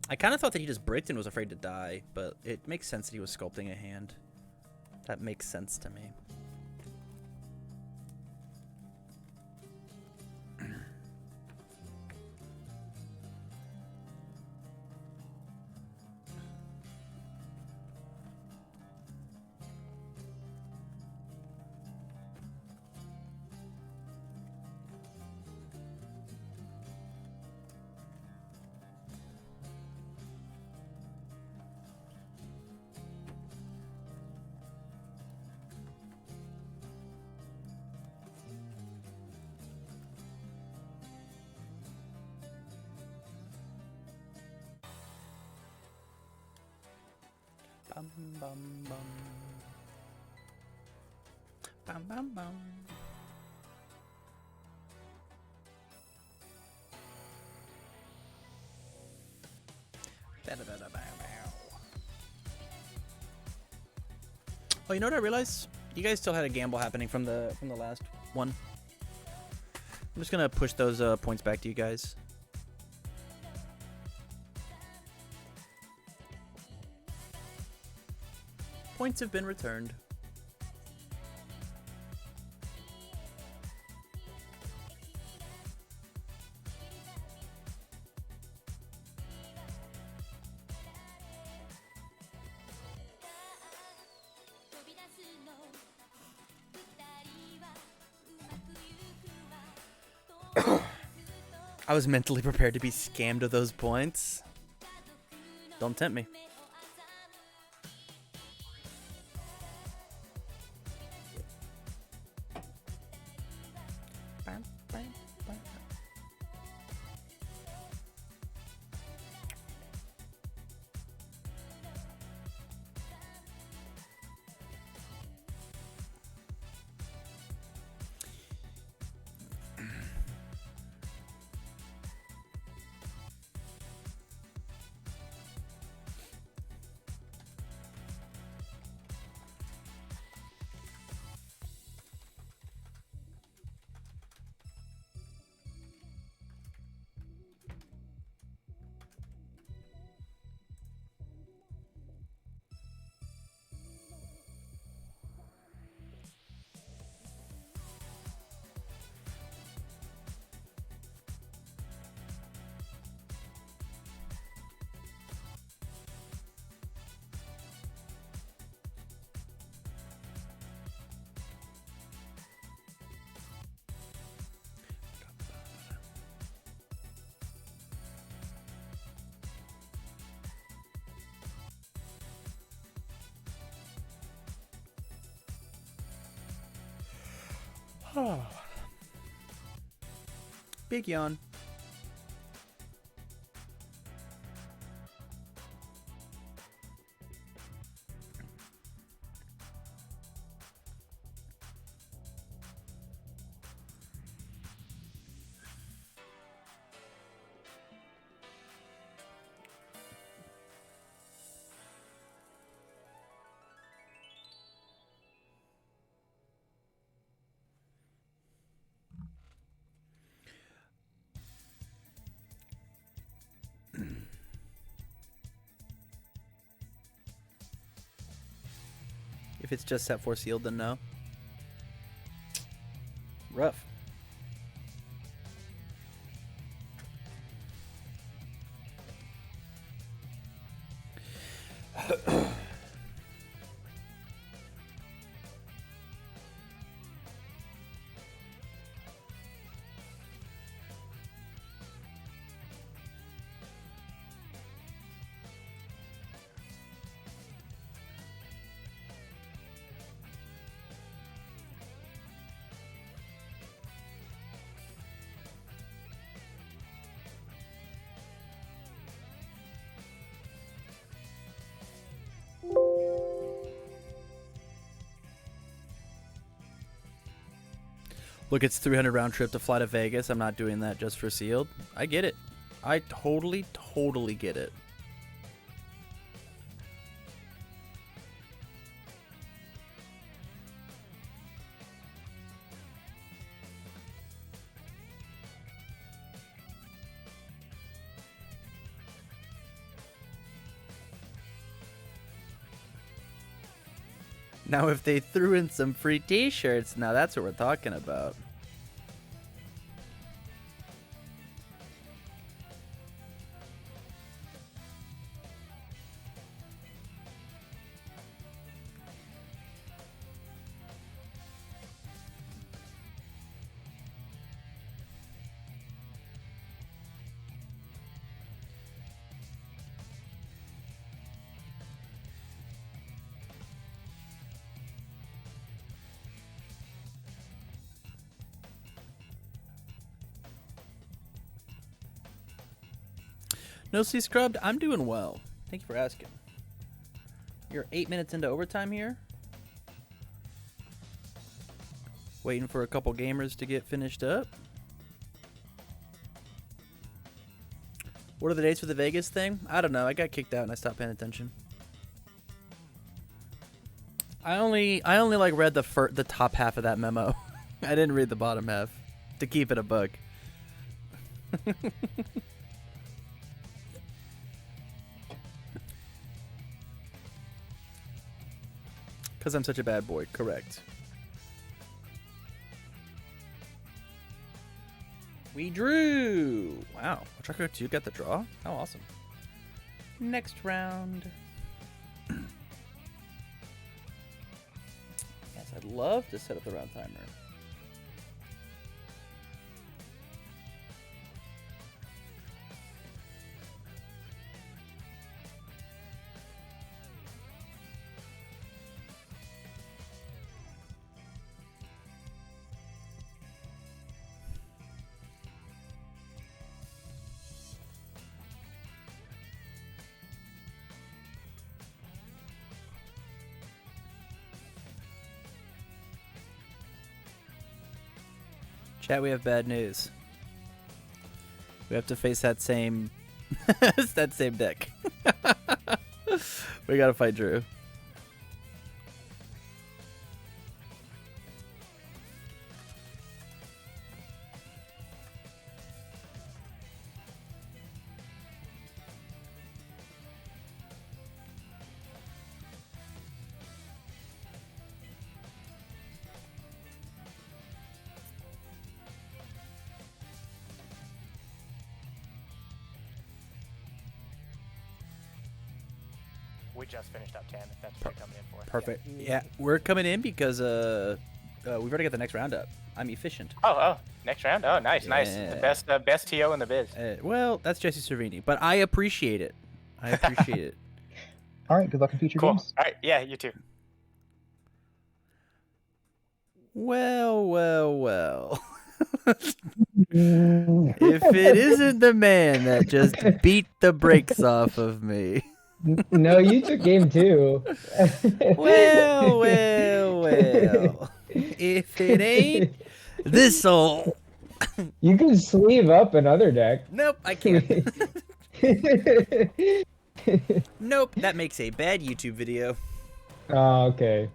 I kind of thought that he just bricked and was afraid to die, but it makes sense that he was sculpting a hand. That makes sense to me. Bum, bum, bum. Bum, bum, bum. Oh, you know what I realized? You guys still had a gamble happening from the last one. I'm just gonna push those points back to you guys. Points have been returned. I was mentally prepared to be scammed of those points. Don't tempt me. Oh. Big yawn. If it's just set 4 sealed, then no. Rough. Look, it's 300 round trip to fly to Vegas. I'm not doing that just for sealed. I get it. I totally get it. Now, if they threw in some free t-shirts, now that's what we're talking about. No C Scrubbed, I'm doing well. Thank you for asking. You're 8 minutes into overtime here. Waiting for a couple gamers to get finished up. What are the dates for the Vegas thing? I don't know. I got kicked out and I stopped paying attention. I only like read the top half of that memo. I didn't read the bottom half to keep it a buck. Because I'm such a bad boy, correct. We drew! Wow, Tracker 2 got the draw? How awesome. Next round. Yes, I'd love to set up the round timer. Chat, we have bad news. We have to face that same that same deck. We gotta fight Drew. We just finished up 10, if that's what you're coming in for. Perfect. Yeah, we're coming in because we've already got the next round up. I'm efficient. Oh, next round? Oh, nice, nice. Yeah. The best TO in the biz. Well, that's Jesse Cervini, but I appreciate it. I appreciate it. All right, good luck in future Cool. games. All right, yeah, you too. Well. If it isn't the man that just beat the brakes off of me. No, you took game 2. Well. If it ain't this old. You can sleeve up another deck. Nope, I can't. Nope, that makes a bad YouTube video. Oh, okay.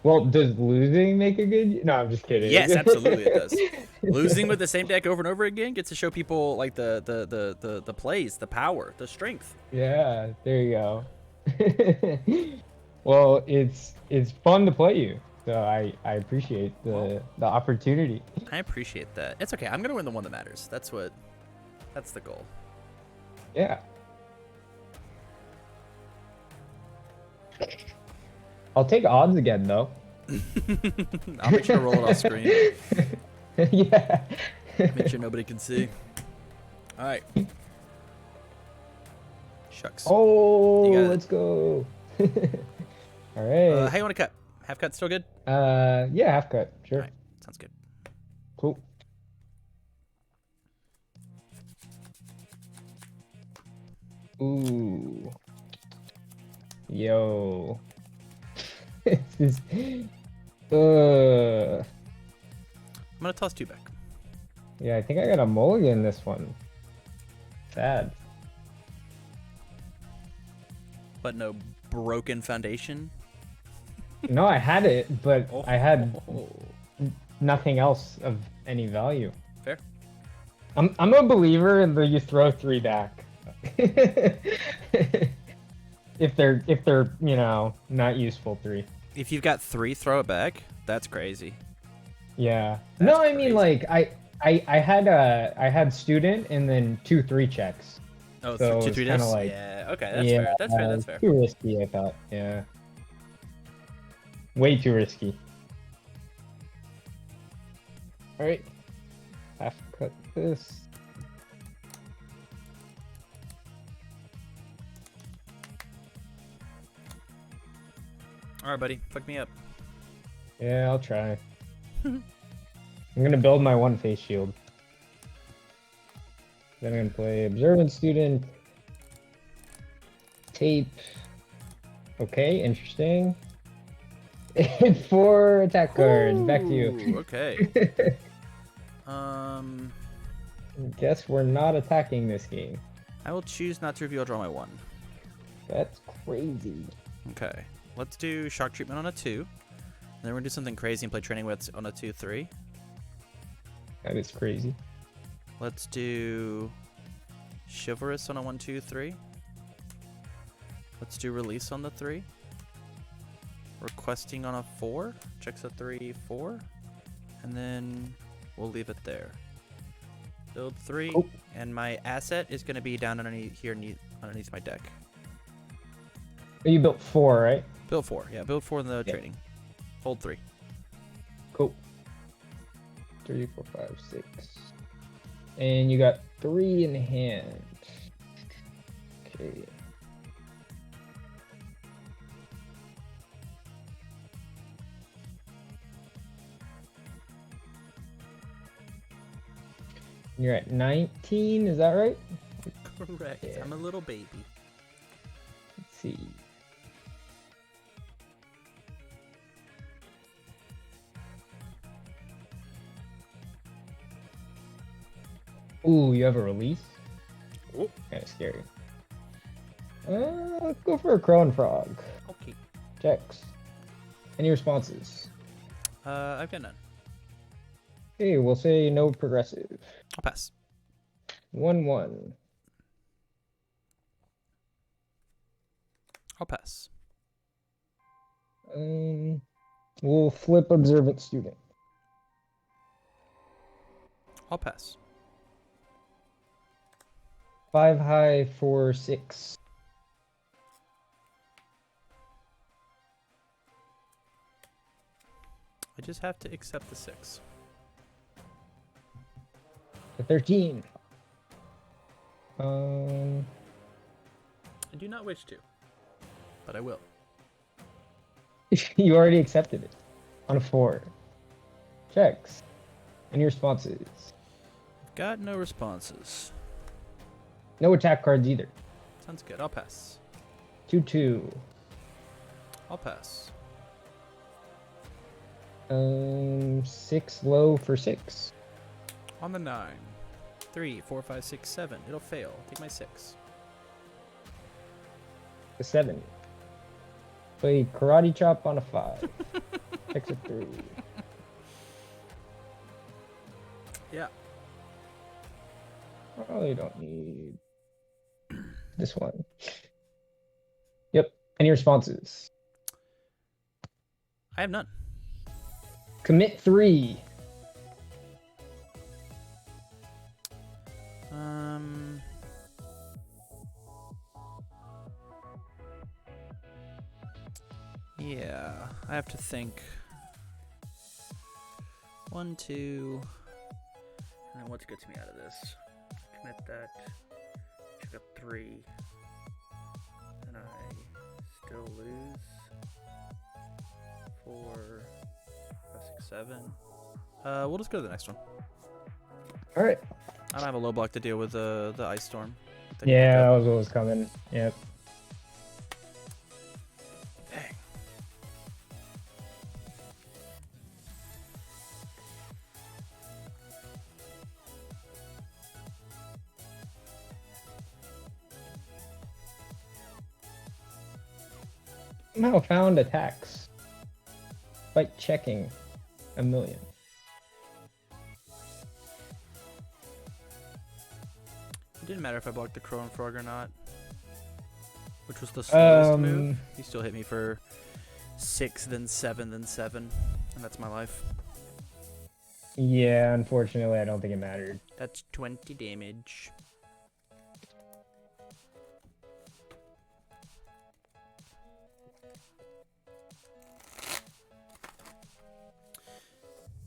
Well, does losing make a good? No, I'm just kidding. Yes, absolutely it does. Losing with the same deck over and over again gets to show people like the plays, the power, the strength. Yeah, there you go. Well, it's fun to play you, so I appreciate the opportunity. I appreciate that. It's okay. I'm gonna win the one that matters. That's the goal. Yeah. I'll take odds again though. I'll make sure to roll it off screen. Yeah. Make sure nobody can see. All right. Shucks. Oh, You got it. let's go. All right. How you want to cut? Half cut still good? Yeah, half cut. Sure. All right. Sounds good. Cool. Ooh. Yo. This is. I'm gonna toss 2 back. Yeah, I think I got a mulligan this one. Sad. But no broken foundation. No, I had it, but Oh, I had oh. nothing else of any value. Fair. I'm a believer in the you throw 3 back. if they're not useful 3. If you've got 3, throw it back. That's crazy. Yeah. That's No, I mean crazy. like I had student and then 2 3 checks. Oh, So 2 it's 3 kinda discs? like- Yeah. Okay. That's fair. That's fair. That's fair. Too risky, I thought. Yeah. Way too risky. All right. Half cut this. All right, buddy. Fuck me up. Yeah, I'll try. I'm gonna build my one face shield. Then I'm gonna play observant student. Tape. Okay, interesting. And 4 attack cards. Back to you. Ooh, okay. Guess we're not attacking this game. I will choose not to reveal. I'll draw my 1. That's crazy. Okay. Let's do shock treatment on a 2. And then we're gonna do something crazy and play training wits on a 2 3. That is crazy. Let's do chivalrous on a 1 2 3. Let's do release on the 3. Requesting on a 4. Checks a 3 4. And then we'll leave it there. Build 3. Oh. And my asset is gonna be down underneath here underneath my deck. You built 4, right? Build 4. Yeah, build 4 in the Yeah. trading. Hold 3. Cool. 3, 4, 5, 6. And you got 3 in hand. Okay. You're at 19, is that right? Correct. Yeah. I'm a little baby. Let's see. Ooh, you have a release? Oh. Kind of scary. Let's go for a crow and frog. Okay. Checks. Any responses? I've got none. Okay, we'll say no progressive. I'll pass. 1-1. I'll pass. We'll flip observant student. I'll pass. 5 high, 4 6. I just have to accept the 6. 13. I do not wish to, but I will. You already accepted it. On a 4. Checks. Any responses? Got no responses. No attack cards either. Sounds good. I'll pass. 2-2. I'll pass. 6 low for 6. On the 9. 3, 4, 5, 6, 7. It'll fail. Take my 6. A 7. Play karate chop on a 5. Checks a 3. Yeah. Probably don't need this one. Yep. Any responses? I have none. Commit 3. Yeah, I have to think. 1, 2, and then what's gets me out of this? Commit that. Check up 3, and I still lose. 4, 5, 6, 7. We'll just go to the next one. All right. I don't have a low block to deal with the ice storm. Yeah, that was what was coming. Yep. Dang. Somehow found attacks. Fight checking. 1,000,000. It didn't matter if I blocked the Crow and Frog or not. Which was the slowest move. He still hit me for 6, then 7, then 7. And that's my life. Yeah, unfortunately, I don't think it mattered. That's 20 damage.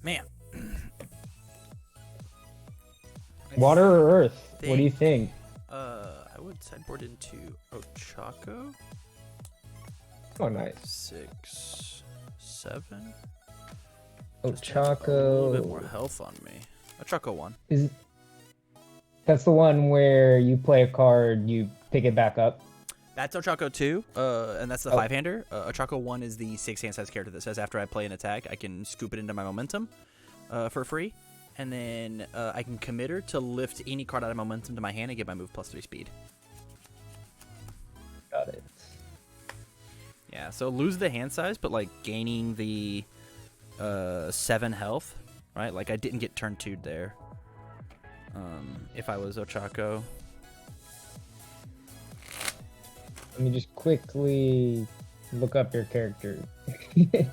Man. Water or earth? What do you think? I would sideboard into Ochako. Oh, nice. 6, 7. Ochako. Just have a little bit more health on me. Ochako 1. That's the one where you play a card, you pick it back up? That's Ochako 2, and that's the 5-hander. Ochako 1 is the 6-hand size character that says after I play an attack, I can scoop it into my momentum for free. And then I can commit her to lift any card out of momentum to my hand and get my move +3 speed. Got it. Yeah, so lose the hand size, but like gaining the 7 health, right? Like I didn't get turn 2'd there. If I was Ochako. Let me just quickly look up your character.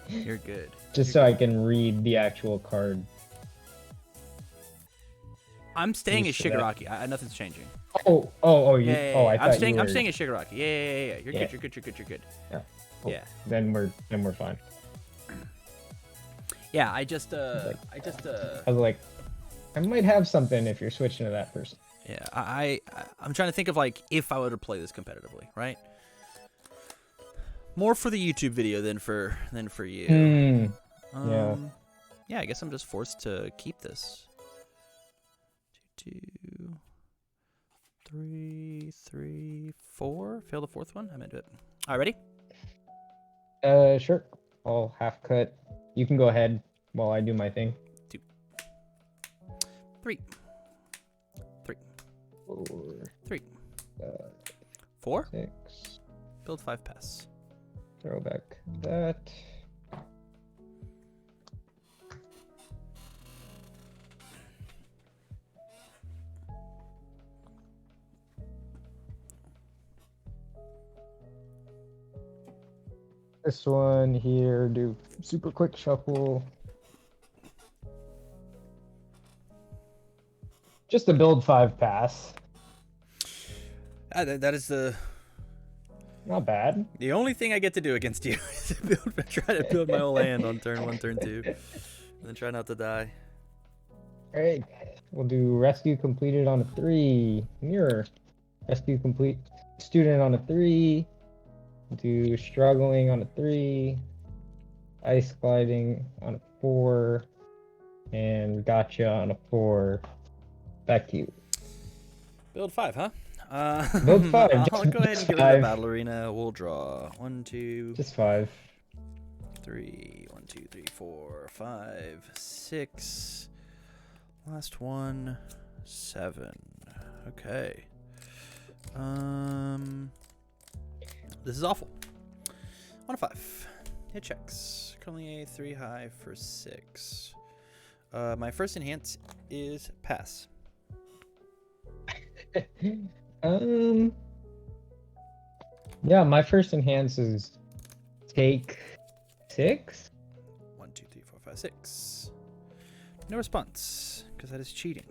You're good. Just so I can read the actual card. I'm staying as Used to that. Shigaraki. Nothing's changing. Oh, I thought I'm staying. you I'm were... staying as Shigaraki. Yeah. You're Yeah. good. You're good. You're good. Yeah. Cool. Yeah. Then we're fine. Yeah. I was I was like, I might have something if you're switching to that person. Yeah. I'm trying to think of like if I were to play this competitively, right? More for the YouTube video than for you. Yeah. Yeah. I guess I'm just forced to keep this. 2, 3, 3, 4. Fail the 4th one. I'm into it. All right, ready? Sure. I'll half cut. You can go ahead while I do my thing. 2, 3, 3, 4, 3, 5, 4. 6. Build 5 pass. Throw back that. This one here, do super quick shuffle. Just a build 5 pass. That is the Not bad. only thing I get to do against you is try to build my whole hand on turn 1, turn 2, and then try not to die. Alright, we'll do rescue completed on a 3. Mirror. Rescue complete student on a 3. Do struggling on a 3. Ice gliding on a 4. And gotcha on a 4. Back to you. Build 5, huh? Build 5. I'll go ahead and get rid of the battle arena. We'll draw 1, 2, Just 5. 3, 1, 2, 3, 4, 5, 6. Last one, 7. Okay. This is awful. On a 5. Hit checks. Currently a 3 high for 6. My first enhance is pass. Yeah, my first enhance is take 6. 5, 6. No response, because that is cheating.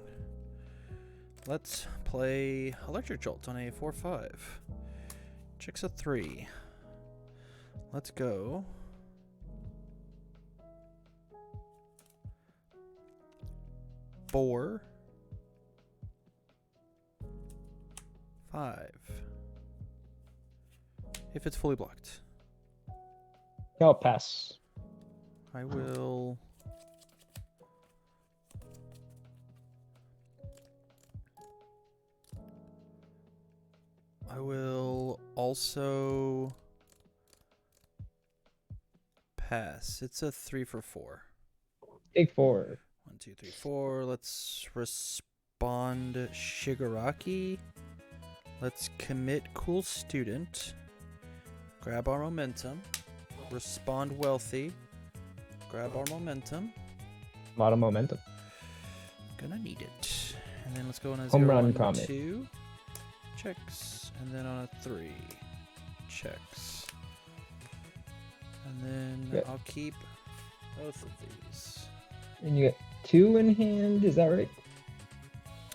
Let's play Electric Jolt on a 4-5. Checks a 3. Let's go. 4, 5. If it's fully blocked. I'll pass. I will. I will also pass. It's a 3 for 4. Take 4. 1, 2, 3, 4. Let's respond Shigaraki. Let's commit Cool Student. Grab our momentum. Respond Wealthy. Grab our momentum. A lot of momentum. Gonna need it. And then let's go on a Home 0, run 1, comet. 2. Checks. And then on a 3. Checks. And then Yeah. I'll keep both of these. And you get 2 in hand, is that right?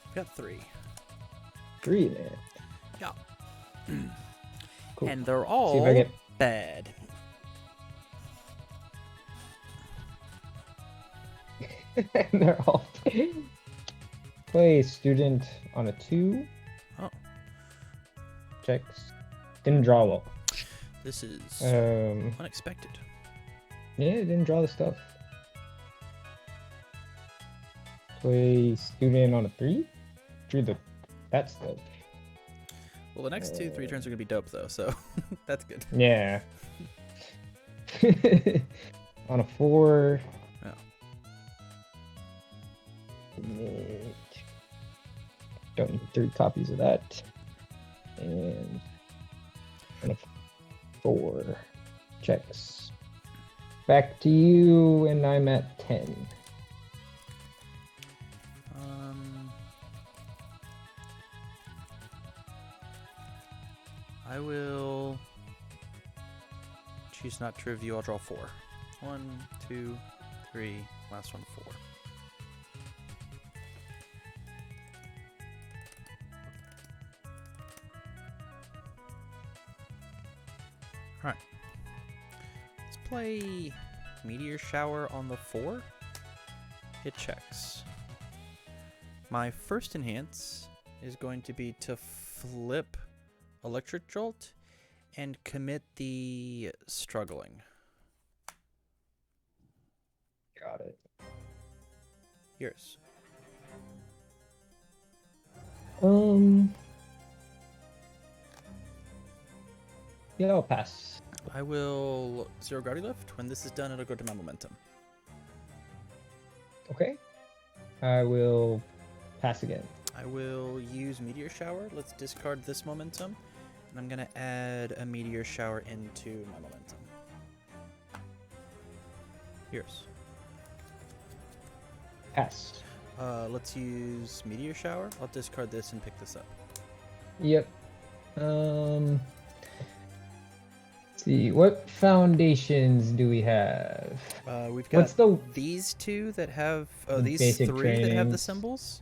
I've got 3. 3 in hand. Yeah. Cool. And they're See all if I get bad. they're all play student on a 2. Oh. Checks. Didn't draw well. This is unexpected. Yeah, didn't draw the stuff. Play student on a 3. Drew that stuff. Well, the next 2, 3 turns are gonna be dope though, so that's good. Yeah. On a 4. Oh. Don't need 3 copies of that. And on a 4. Checks. Back to you, and I'm at 10. I will choose not to review. I'll draw 4. 1, 2, 3. Last one, 4. Alright. Let's play Meteor Shower on the 4. It checks. My first enhance is going to be to flip Electric Jolt and commit the Struggling. Got it. Yours. Yeah, I'll pass. I will 0 Guardy Lift. When this is done, it'll go to my momentum. Okay. I will pass again. I will use Meteor Shower. Let's discard this momentum. And I'm going to add a Meteor Shower into my momentum. Yours. Pass. Let's use Meteor Shower. I'll discard this and pick this up. Yep. Let's see, what foundations do we have? We've got What's the these 2 that have... The these basic 3 that have the trainings. symbols.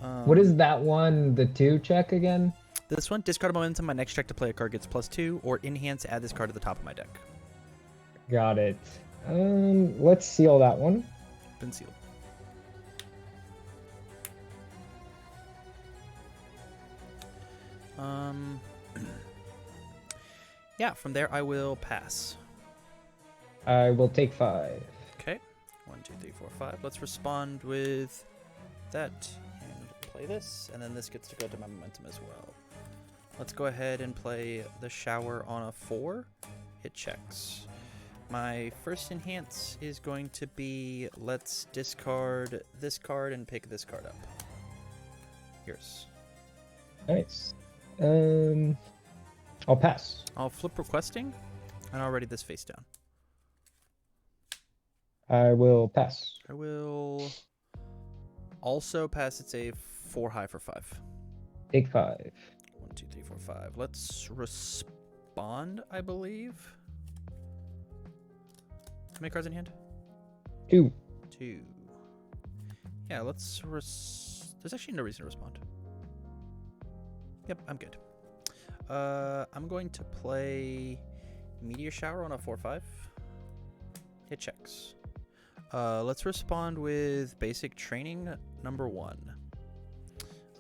What is that one? The 2 check again? This one, discard a momentum. My next check to play a card gets +2, or enhance, add this card to the top of my deck. Got it. Let's seal that one. Been sealed. Yeah, from there I will pass. I will take 5. Okay. 1, 2, 3, 4, 5. Let's respond with that and play this, and then this gets to go to my momentum as well. Let's go ahead and play the shower on a 4. It checks. My first enhance is going to be, let's discard this card and pick this card up. Yours. Nice. I'll pass. I'll flip requesting, and I'll ready this face down. I will pass. I will also pass. It's a 4 high for 5. Take 5. 1, 2, 3, 4, 5. Let's respond, I believe. How many cards in hand? 2. 2. Yeah, let's. There's actually no reason to respond. Yep, I'm good. I'm going to play Meteor Shower on a 4/5. It checks. Let's respond with Basic Training number 1.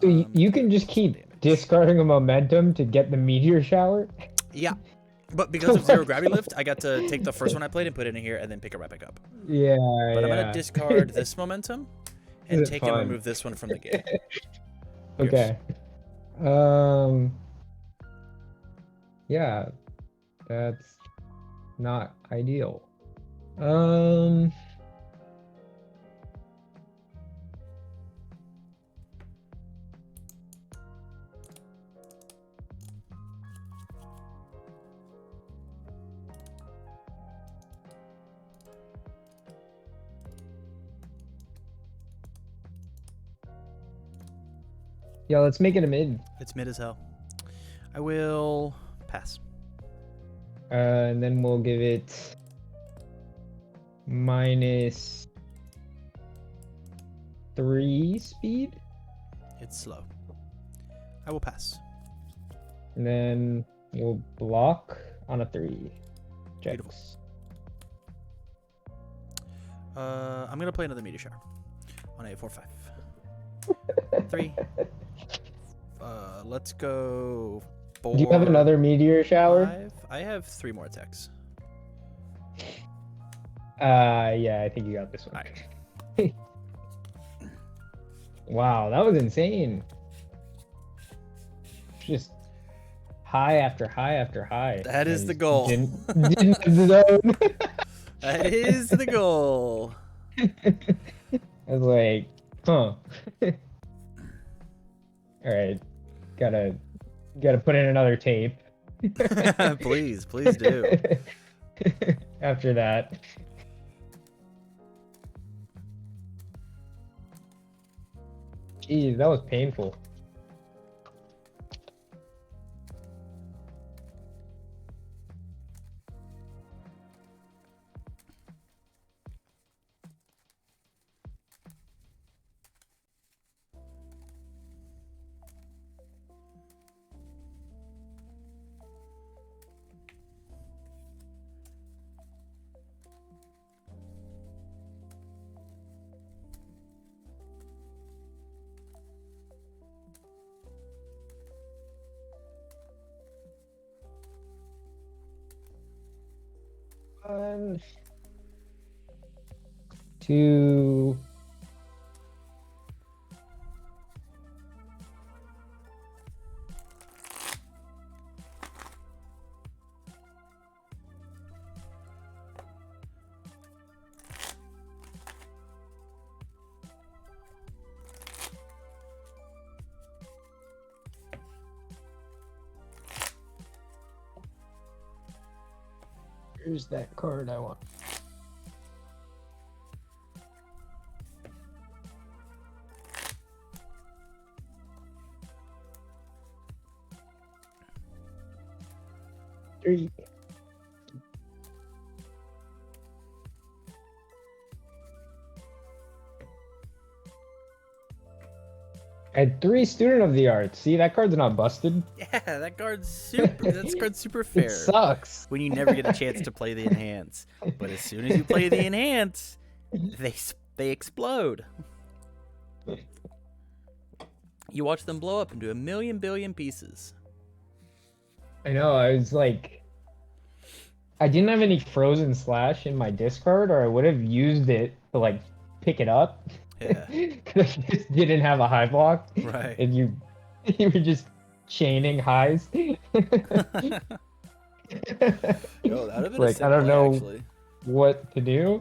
So you can just keep discarding a momentum to get the Meteor Shower? Yeah. But because of Zero Gravity Lift, I got to take the first one I played and put it in here and then pick it right back up. Yeah, But I'm going to discard this momentum and take and fun? remove this one from the game. Okay. Yeah, that's not ideal. Yeah, let's make it a mid. It's mid as hell. I will pass. And then we'll give it -3 speed. It's slow. I will pass. And then we'll block on a 3. Beautiful. Checks. I'm gonna play another Meteor Shower on a 4/5. 3. Let's go 4. Do you have another Meteor Shower? 5. I have 3 more attacks. Yeah, I think you got this one. Alright. Wow, that was insane. Just high after high after high. That is And the goal. Didn't zone. That is the goal. I was like, huh. All right, gotta put in another tape. Please do. After that. Jeez, that was painful. One, 2. Here's that card I want. Three. I had 3 Student of the Arts. See, that card's not busted. Yeah, that card's super fair. It sucks. When you never get a chance to play the enhance, but as soon as you play the enhance, they explode. You watch them blow up into a million billion pieces. I know, I was like, I didn't have any Frozen Slash in my discard, or I would have used it to like pick it up. Yeah. Because I just didn't have a high block. Right. And you were just chaining highs. Yo, that would have been Like, a sick I don't play, know actually. what to do.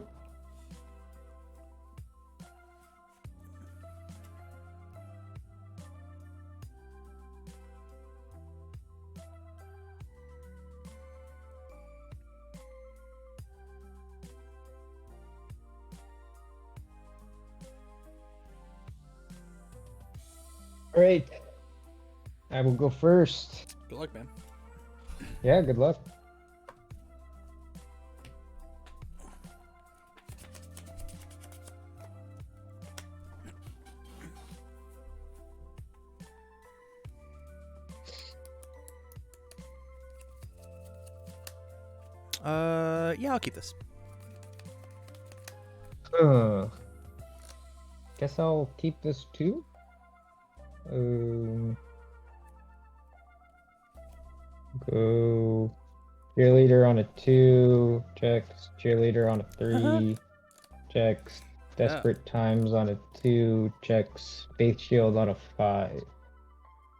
All right, I will go first. Good luck, man. Yeah, good luck. Yeah, I'll keep this. Guess I'll keep this too. Go cheerleader on a 2, checks. Cheerleader on a 3, checks. Desperate times on a 2, checks. Faith shield on a 5,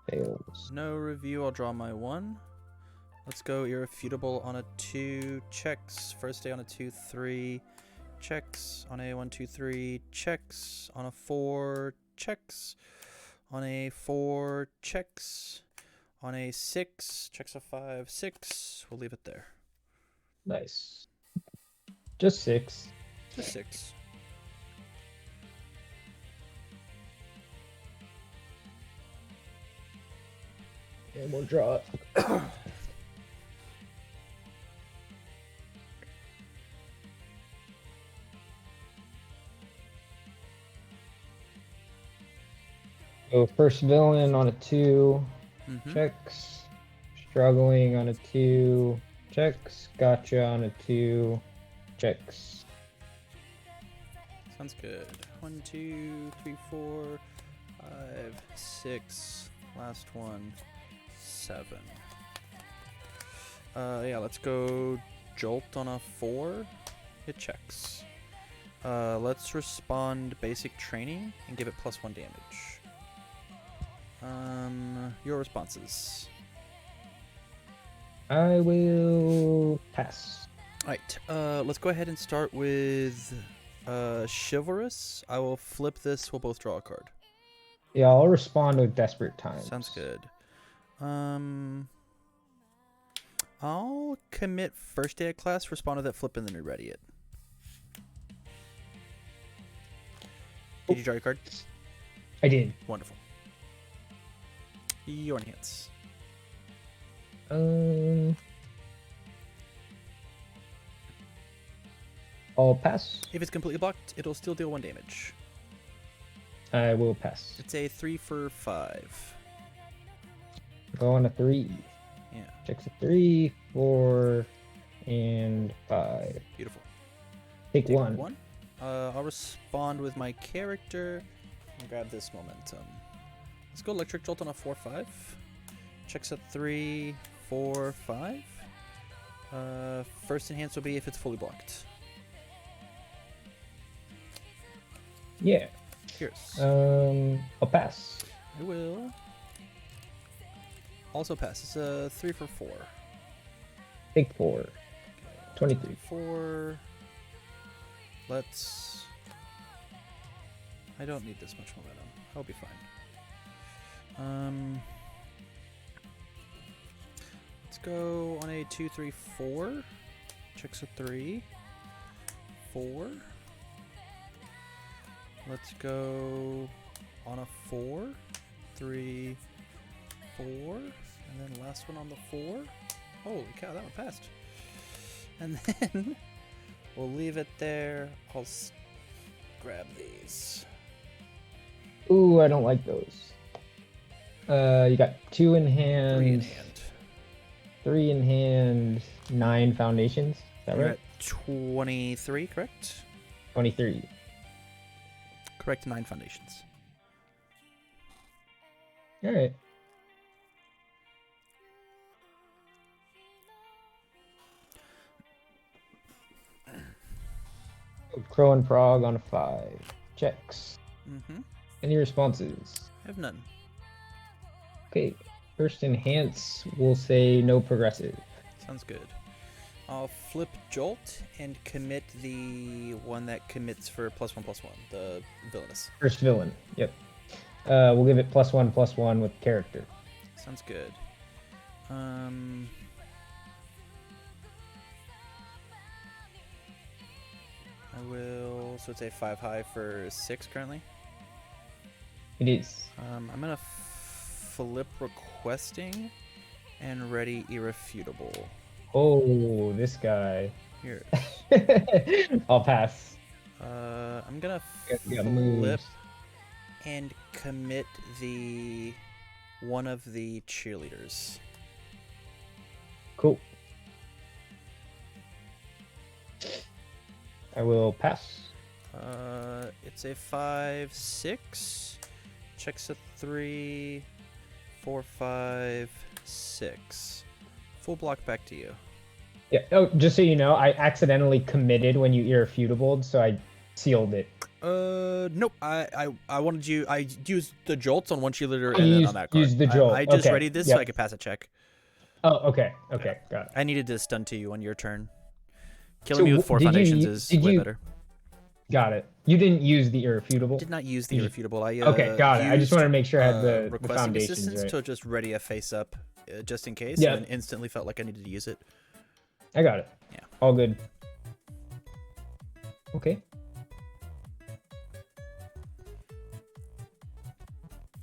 fails. No review. I'll draw my 1. Let's go irrefutable on a 2, checks. First day on a 2, 3, checks. On a 1, 2, 3, checks. On a 4, checks. On a 4, checks. On a 6, checks a 5, 6. We'll leave it there. Nice. Just 6. Just 6. And we'll draw it. So first villain on a 2, checks. Struggling on a 2, checks. Gotcha on a 2, checks. Sounds good. 1, 2, 3, 4, 5, 6. Last one, 7. Yeah, let's go jolt on a 4. It checks. Let's respond basic training and give it +1 damage. Your responses. I will pass. Alright, let's go ahead and start with Chivalrous. I will flip this, we'll both draw a card. Yeah, I'll respond with Desperate Times. Sounds good. I'll commit first day of class, respond to that flip, and then reready it. Did you draw your card? I did. Wonderful. Your enhance. I'll pass. If it's completely blocked, it'll still deal 1 damage. I will pass. It's a 3 for 5. Go on a 3. Yeah. Checks a 3, 4, and 5. Beautiful. Take 1. I'll respond with my character and grab this momentum. Let's go Electric Jolt on a 4, 5. Checks a 3, 4, 5. First enhance will be if it's fully blocked. Yeah. Cheers. I'll pass. I will. Also pass. It's a 3 for 4. Take 4. 23. 4. Let's. I don't need this much momentum. I'll be fine. Let's go on a 2, 3, 4. Checks a 3, 4. Let's go on a 4, 3, 4, and then last one on the 4. Holy cow, that one passed. And then we'll leave it there. I'll grab these. Ooh, I don't like those. You got 2 in hand. 3 in hand. 3 in hand. 9 foundations. Is that You're right? at 23, correct? 23. Correct, 9 foundations. All right. Crow and Frog on a 5. Checks. Mm-hmm. Any responses? I have none. Okay. First enhance, we'll say no progressive. Sounds good. I'll flip Jolt and commit the one that commits for +1/+1, the villainous. First villain. Yep. We'll give it +1/+1 with character. Sounds good. I will. So it's a 5 high for 6 currently. It is. I'm gonna flip requesting and ready irrefutable. Oh, this guy. Here. I'll pass. I'm gonna Yeah, flip moves. and commit the one of the cheerleaders. Cool. I will pass. It's a 5/6. Checks a 3, 4, 5, 6. Full block back to you. Yeah. Oh, just so you know, I accidentally committed when you irrefutable, so I sealed it. Nope. I wanted you. I used the jolts on one cheerleader Oh, and you then used- on that card. used the jolt. I just Okay. readied this Yep. so I could pass a check. Oh, okay. Okay, got it. I needed to stun to you on your turn. Killing So me with 4 did you foundations u- is did way you- better. Got it. You didn't use the irrefutable? Did not use the You- irrefutable. I Okay, got it. I just used, wanted to make sure I had the requesting foundations assistance right. to just ready a face up just in case, Yeah. and then instantly felt like I needed to use it. I got it. Yeah. All good. Okay.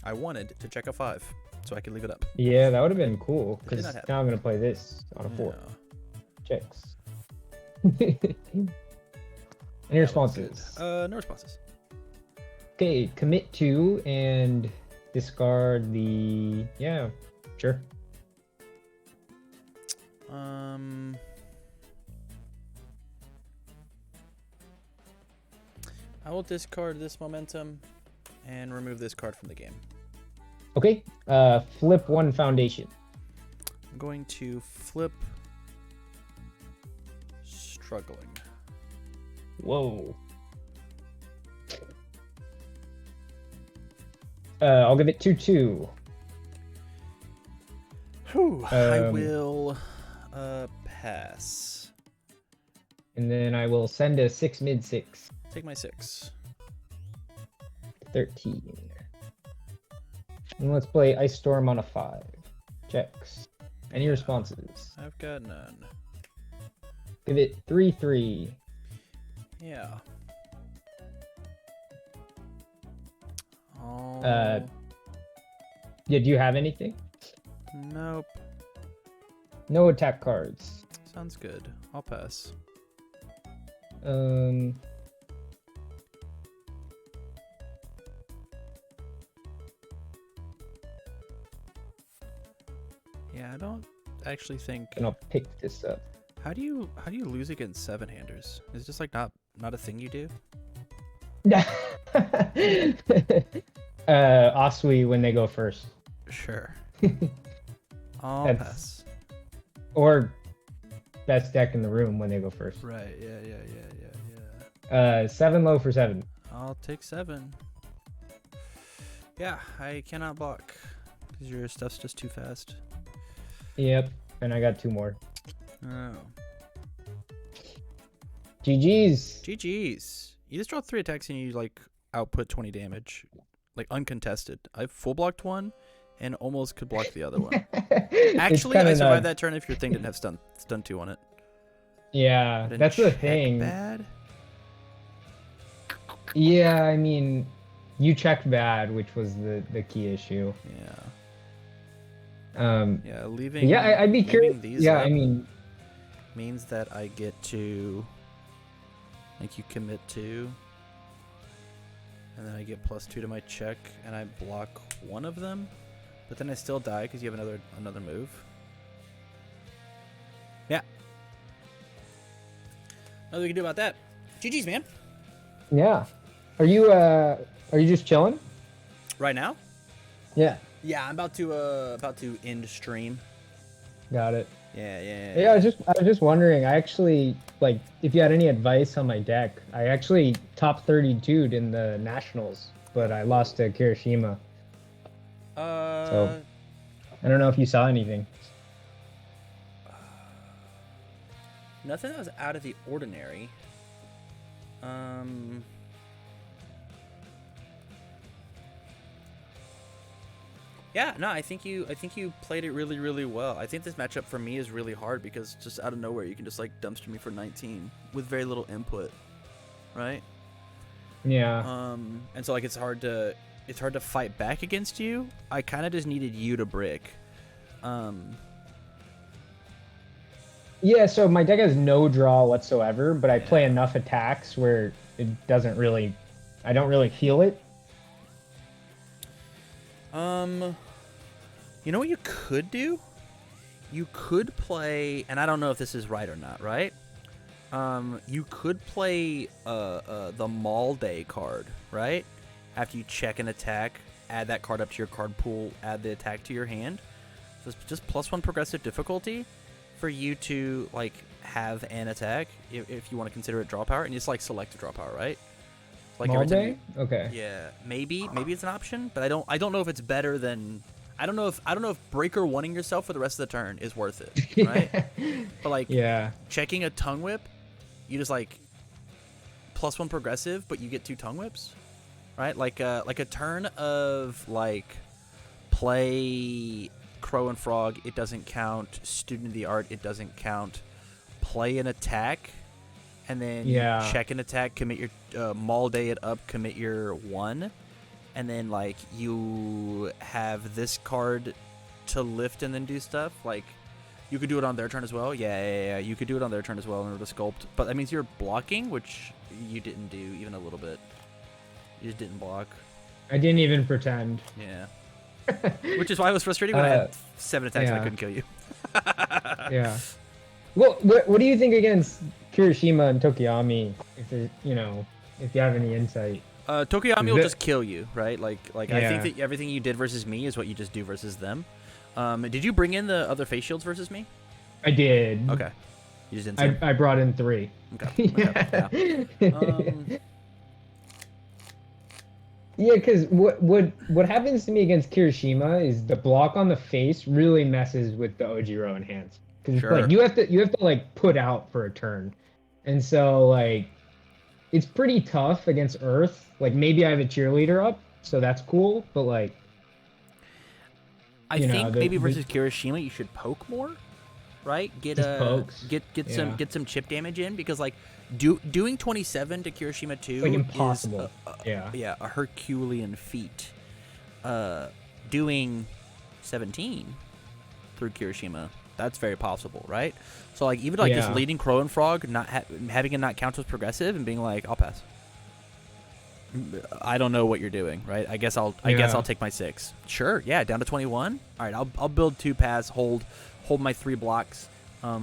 I wanted to check a 5 so I could leave it up. Yeah, that would have been cool, It did because not happen. now I'm going to play this on a 4. Yeah. Checks. Any responses? No responses. Okay, commit to and discard the... Yeah, sure. I will discard this momentum and remove this card from the game. Okay, flip 1 foundation. I'm going to flip struggling. Whoa. I'll give it 2/2. Whew, I Um, will pass. And then I will send a 6 mid 6. Take my 6. 13. And let's play Ice Storm on a 5. Checks. Any responses? I've got none. Give it 3/3. Yeah. Yeah, do you have anything? Nope. No attack cards. Sounds good. I'll pass. Yeah, I don't actually think. And I'll pick this up. How do you lose against 7-handers? Is it just like not a thing you do? Osui when they go first. Sure. I'll That's- pass. Or best deck in the room when they go first. Right. Yeah. 7 low for 7. I'll take 7. Yeah, I cannot block because your stuff's just too fast. Yep. And I got 2 more. Oh. GG's. GG's. You just draw 3 attacks and you like output 20 damage, like uncontested. I full blocked one, and almost could block the other one. Actually, I survived that turn if your thing didn't have stun 2 on it. Yeah, I didn't that's the check thing. Bad. Yeah, I mean, you checked bad, which was the key issue. Yeah. Yeah. Leaving. Yeah, I'd be leaving curious. These Yeah, up I mean, means that I get to, like, you commit 2, and then I get +2 to my check, and I block one of them, but then I still die because you have another move. Yeah. Nothing we can do about that. GG's, man. yeah. Are you just chilling? Right now? Yeah. Yeah, I'm about to end stream. Got it. Yeah. I was just wondering. I actually like if you had any advice on my deck. I actually top 32'd in the nationals, but I lost to Kirishima. So I don't know if you saw anything. Nothing that was out of the ordinary. Yeah, no, I think you played it really, really well. I think this matchup for me is really hard because just out of nowhere you can just like dumpster me for 19 with very little input, right? Yeah. And so like it's hard to fight back against you. I kind of just needed you to brick. Yeah, so my deck has no draw whatsoever, but I play enough attacks where it doesn't really, I don't really feel it. You know what you could do? You could play, and I don't know if this is right or not, right? you could play the Mall Day card, right? After you check an attack, add that card up to your card pool, add the attack to your hand. So it's just +1 progressive difficulty for you to like have an attack if you want to consider it draw power, and you just like select a draw power, right? Like All every time day? Okay. yeah, maybe it's an option, but I don't know if it's better than I don't know if breaker wanting yourself for the rest of the turn is worth it, right? But like Yeah. checking a tongue whip, you just like +1 progressive, but you get 2 tongue whips, right? Like a turn of like play Crow and Frog, it doesn't count. Student of the Art, it doesn't count. Play an attack, and then Yeah. check an attack, commit your Mall Day it up, commit your 1, and then like you have this card to lift and then do stuff. Like you could do it on their turn as well. Yeah. You could do it on their turn as well in order to sculpt, but that means you're blocking, which you didn't do even a little bit. You just didn't block. I didn't even pretend. Yeah. Which is why I was frustrated when I had 7 attacks and I yeah. couldn't kill you. Yeah. Well, what do you think against Kirishima and Tokiyami? If there, if you have any insight. Tokiyami will just kill you, right? Like I Yeah. think that everything you did versus me is what you just do versus them. Did you bring in the other face shields versus me? I did. Okay. You just didn't say I brought in 3. Okay. Yeah. Yeah, because what happens to me against Kirishima is the block on the face really messes with the Ojiro enhance. Because Sure. like you have to like put out for a turn, and so like it's pretty tough against Earth. Like maybe I have a cheerleader up, so that's cool. But like I think maybe versus Kirishima you should poke more, right? Get Just pokes. get Yeah. some chip damage in, because like doing 27 to Kirishima 2 like impossible. is Yeah. a Herculean feat. Doing 17 through Kirishima, that's very possible, right? So like even like just Yeah. leading Crow and Frog, not having it not count as progressive, and being like, I'll pass. I don't know what you're doing, right? I guess I'll take my 6. Sure, yeah, down to 21. All right, I'll build 2 pass, hold my 3 blocks,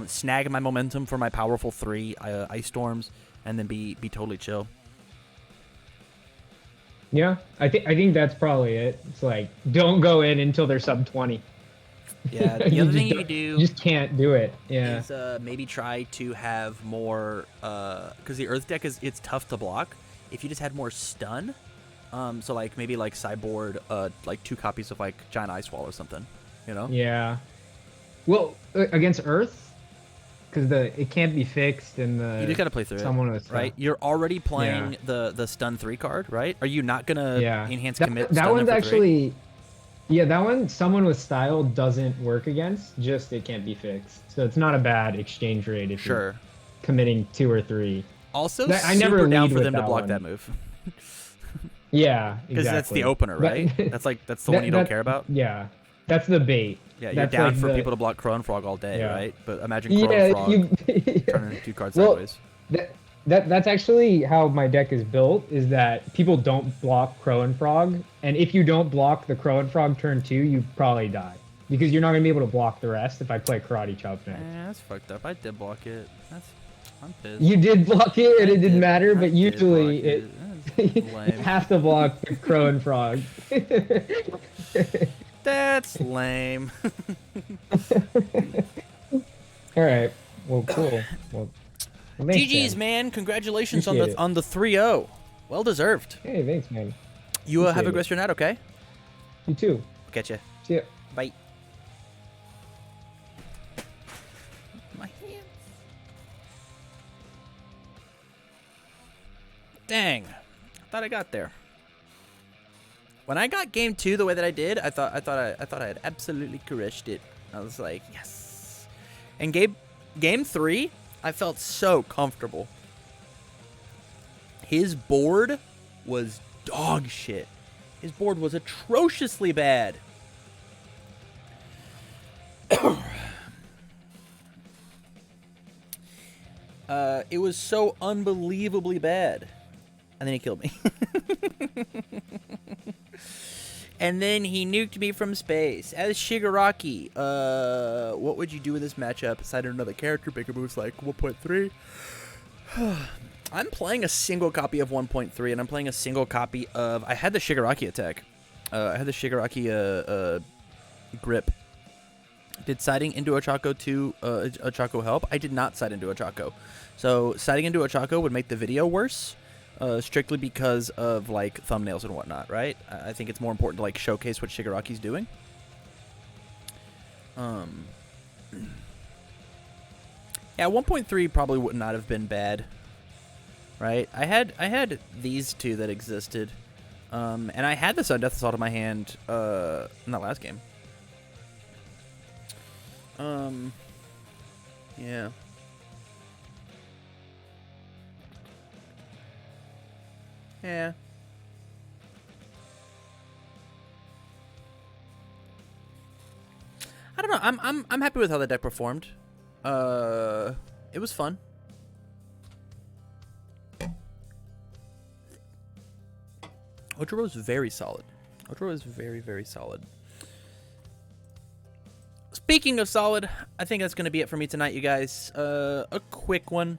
snag my momentum for my powerful 3 ice storms, and then be totally chill. Yeah, I think that's probably it. It's like don't go in until they're sub 20. Yeah, the other thing you could do You just can't do it. Yeah. is maybe try to have more, because the Earth deck it's tough to block. If you just had more stun, so like maybe like sideboard like 2 copies of like Giant Ice Wall or something, you know? Yeah. Well, against Earth, because it can't be fixed, and You just gotta play through someone it, with right? You're already playing the stun 3 card, right? Are you not gonna enhance commit? That stun one's them for 3? actually, yeah, that one someone with style doesn't work against. Just it can't be fixed, so it's not a bad exchange rate if you're committing 2 or 3. Also, I never super down lead for with them to that block one. that move. Yeah, Because that's the exactly. opener, right? That's the one you don't care about. Yeah, that's the bait. Yeah, you're That's down like for the- people to block Crow and Frog all day, Yeah. right? But imagine Crow and Frog turning 2 cards Well, sideways. That's actually how my deck is built, is that people don't block Crow and Frog, and if you don't block the Crow and Frog turn 2, you probably die. Because you're not going to be able to block the rest if I play Karate Chop next. Yeah, that's fucked up. I did block it. I'm pissed. You did block it, and I it didn't did- matter, I but did usually block it That's you lame. have to block the Crow and Frog. That's lame. All right. Well, cool. Well, thanks, GG's, man. man. Congratulations Appreciate it. on the 3-0. Well deserved. Hey, thanks, man. You have a Appreciate good rest of your night, okay? You too. Catch ya. See ya. Bye. My hands. Dang. I thought I got there. When I got game 2 the way that I did, I thought I had absolutely crushed it. I was like, yes. And game 3, I felt so comfortable. His board was dog shit. His board was atrociously bad. It was so unbelievably bad. And then he killed me. And then he nuked me from space. As Shigaraki, what would you do in this matchup aside from another character? Bigger moves like 1.3. I'm playing a single copy of 1.3, and I'm playing a single copy of... I had the Shigaraki attack. I had the Shigaraki grip. Did siding into Ochako to Ochako help? I did not side into Ochako. So siding into Ochako would make the video worse, strictly because of like thumbnails and whatnot, right? I think it's more important to like showcase what Shigaraki's doing. Yeah, 1.3 probably would not have been bad, right? I had these two that existed, and I had the Sudden Death Assault in my hand in that last game. Yeah. Yeah. I don't know. I'm happy with how the deck performed. It was fun. Ojiro is very solid. Ojiro is very, very solid. Speaking of solid, I think that's going to be it for me tonight, you guys. A quick one.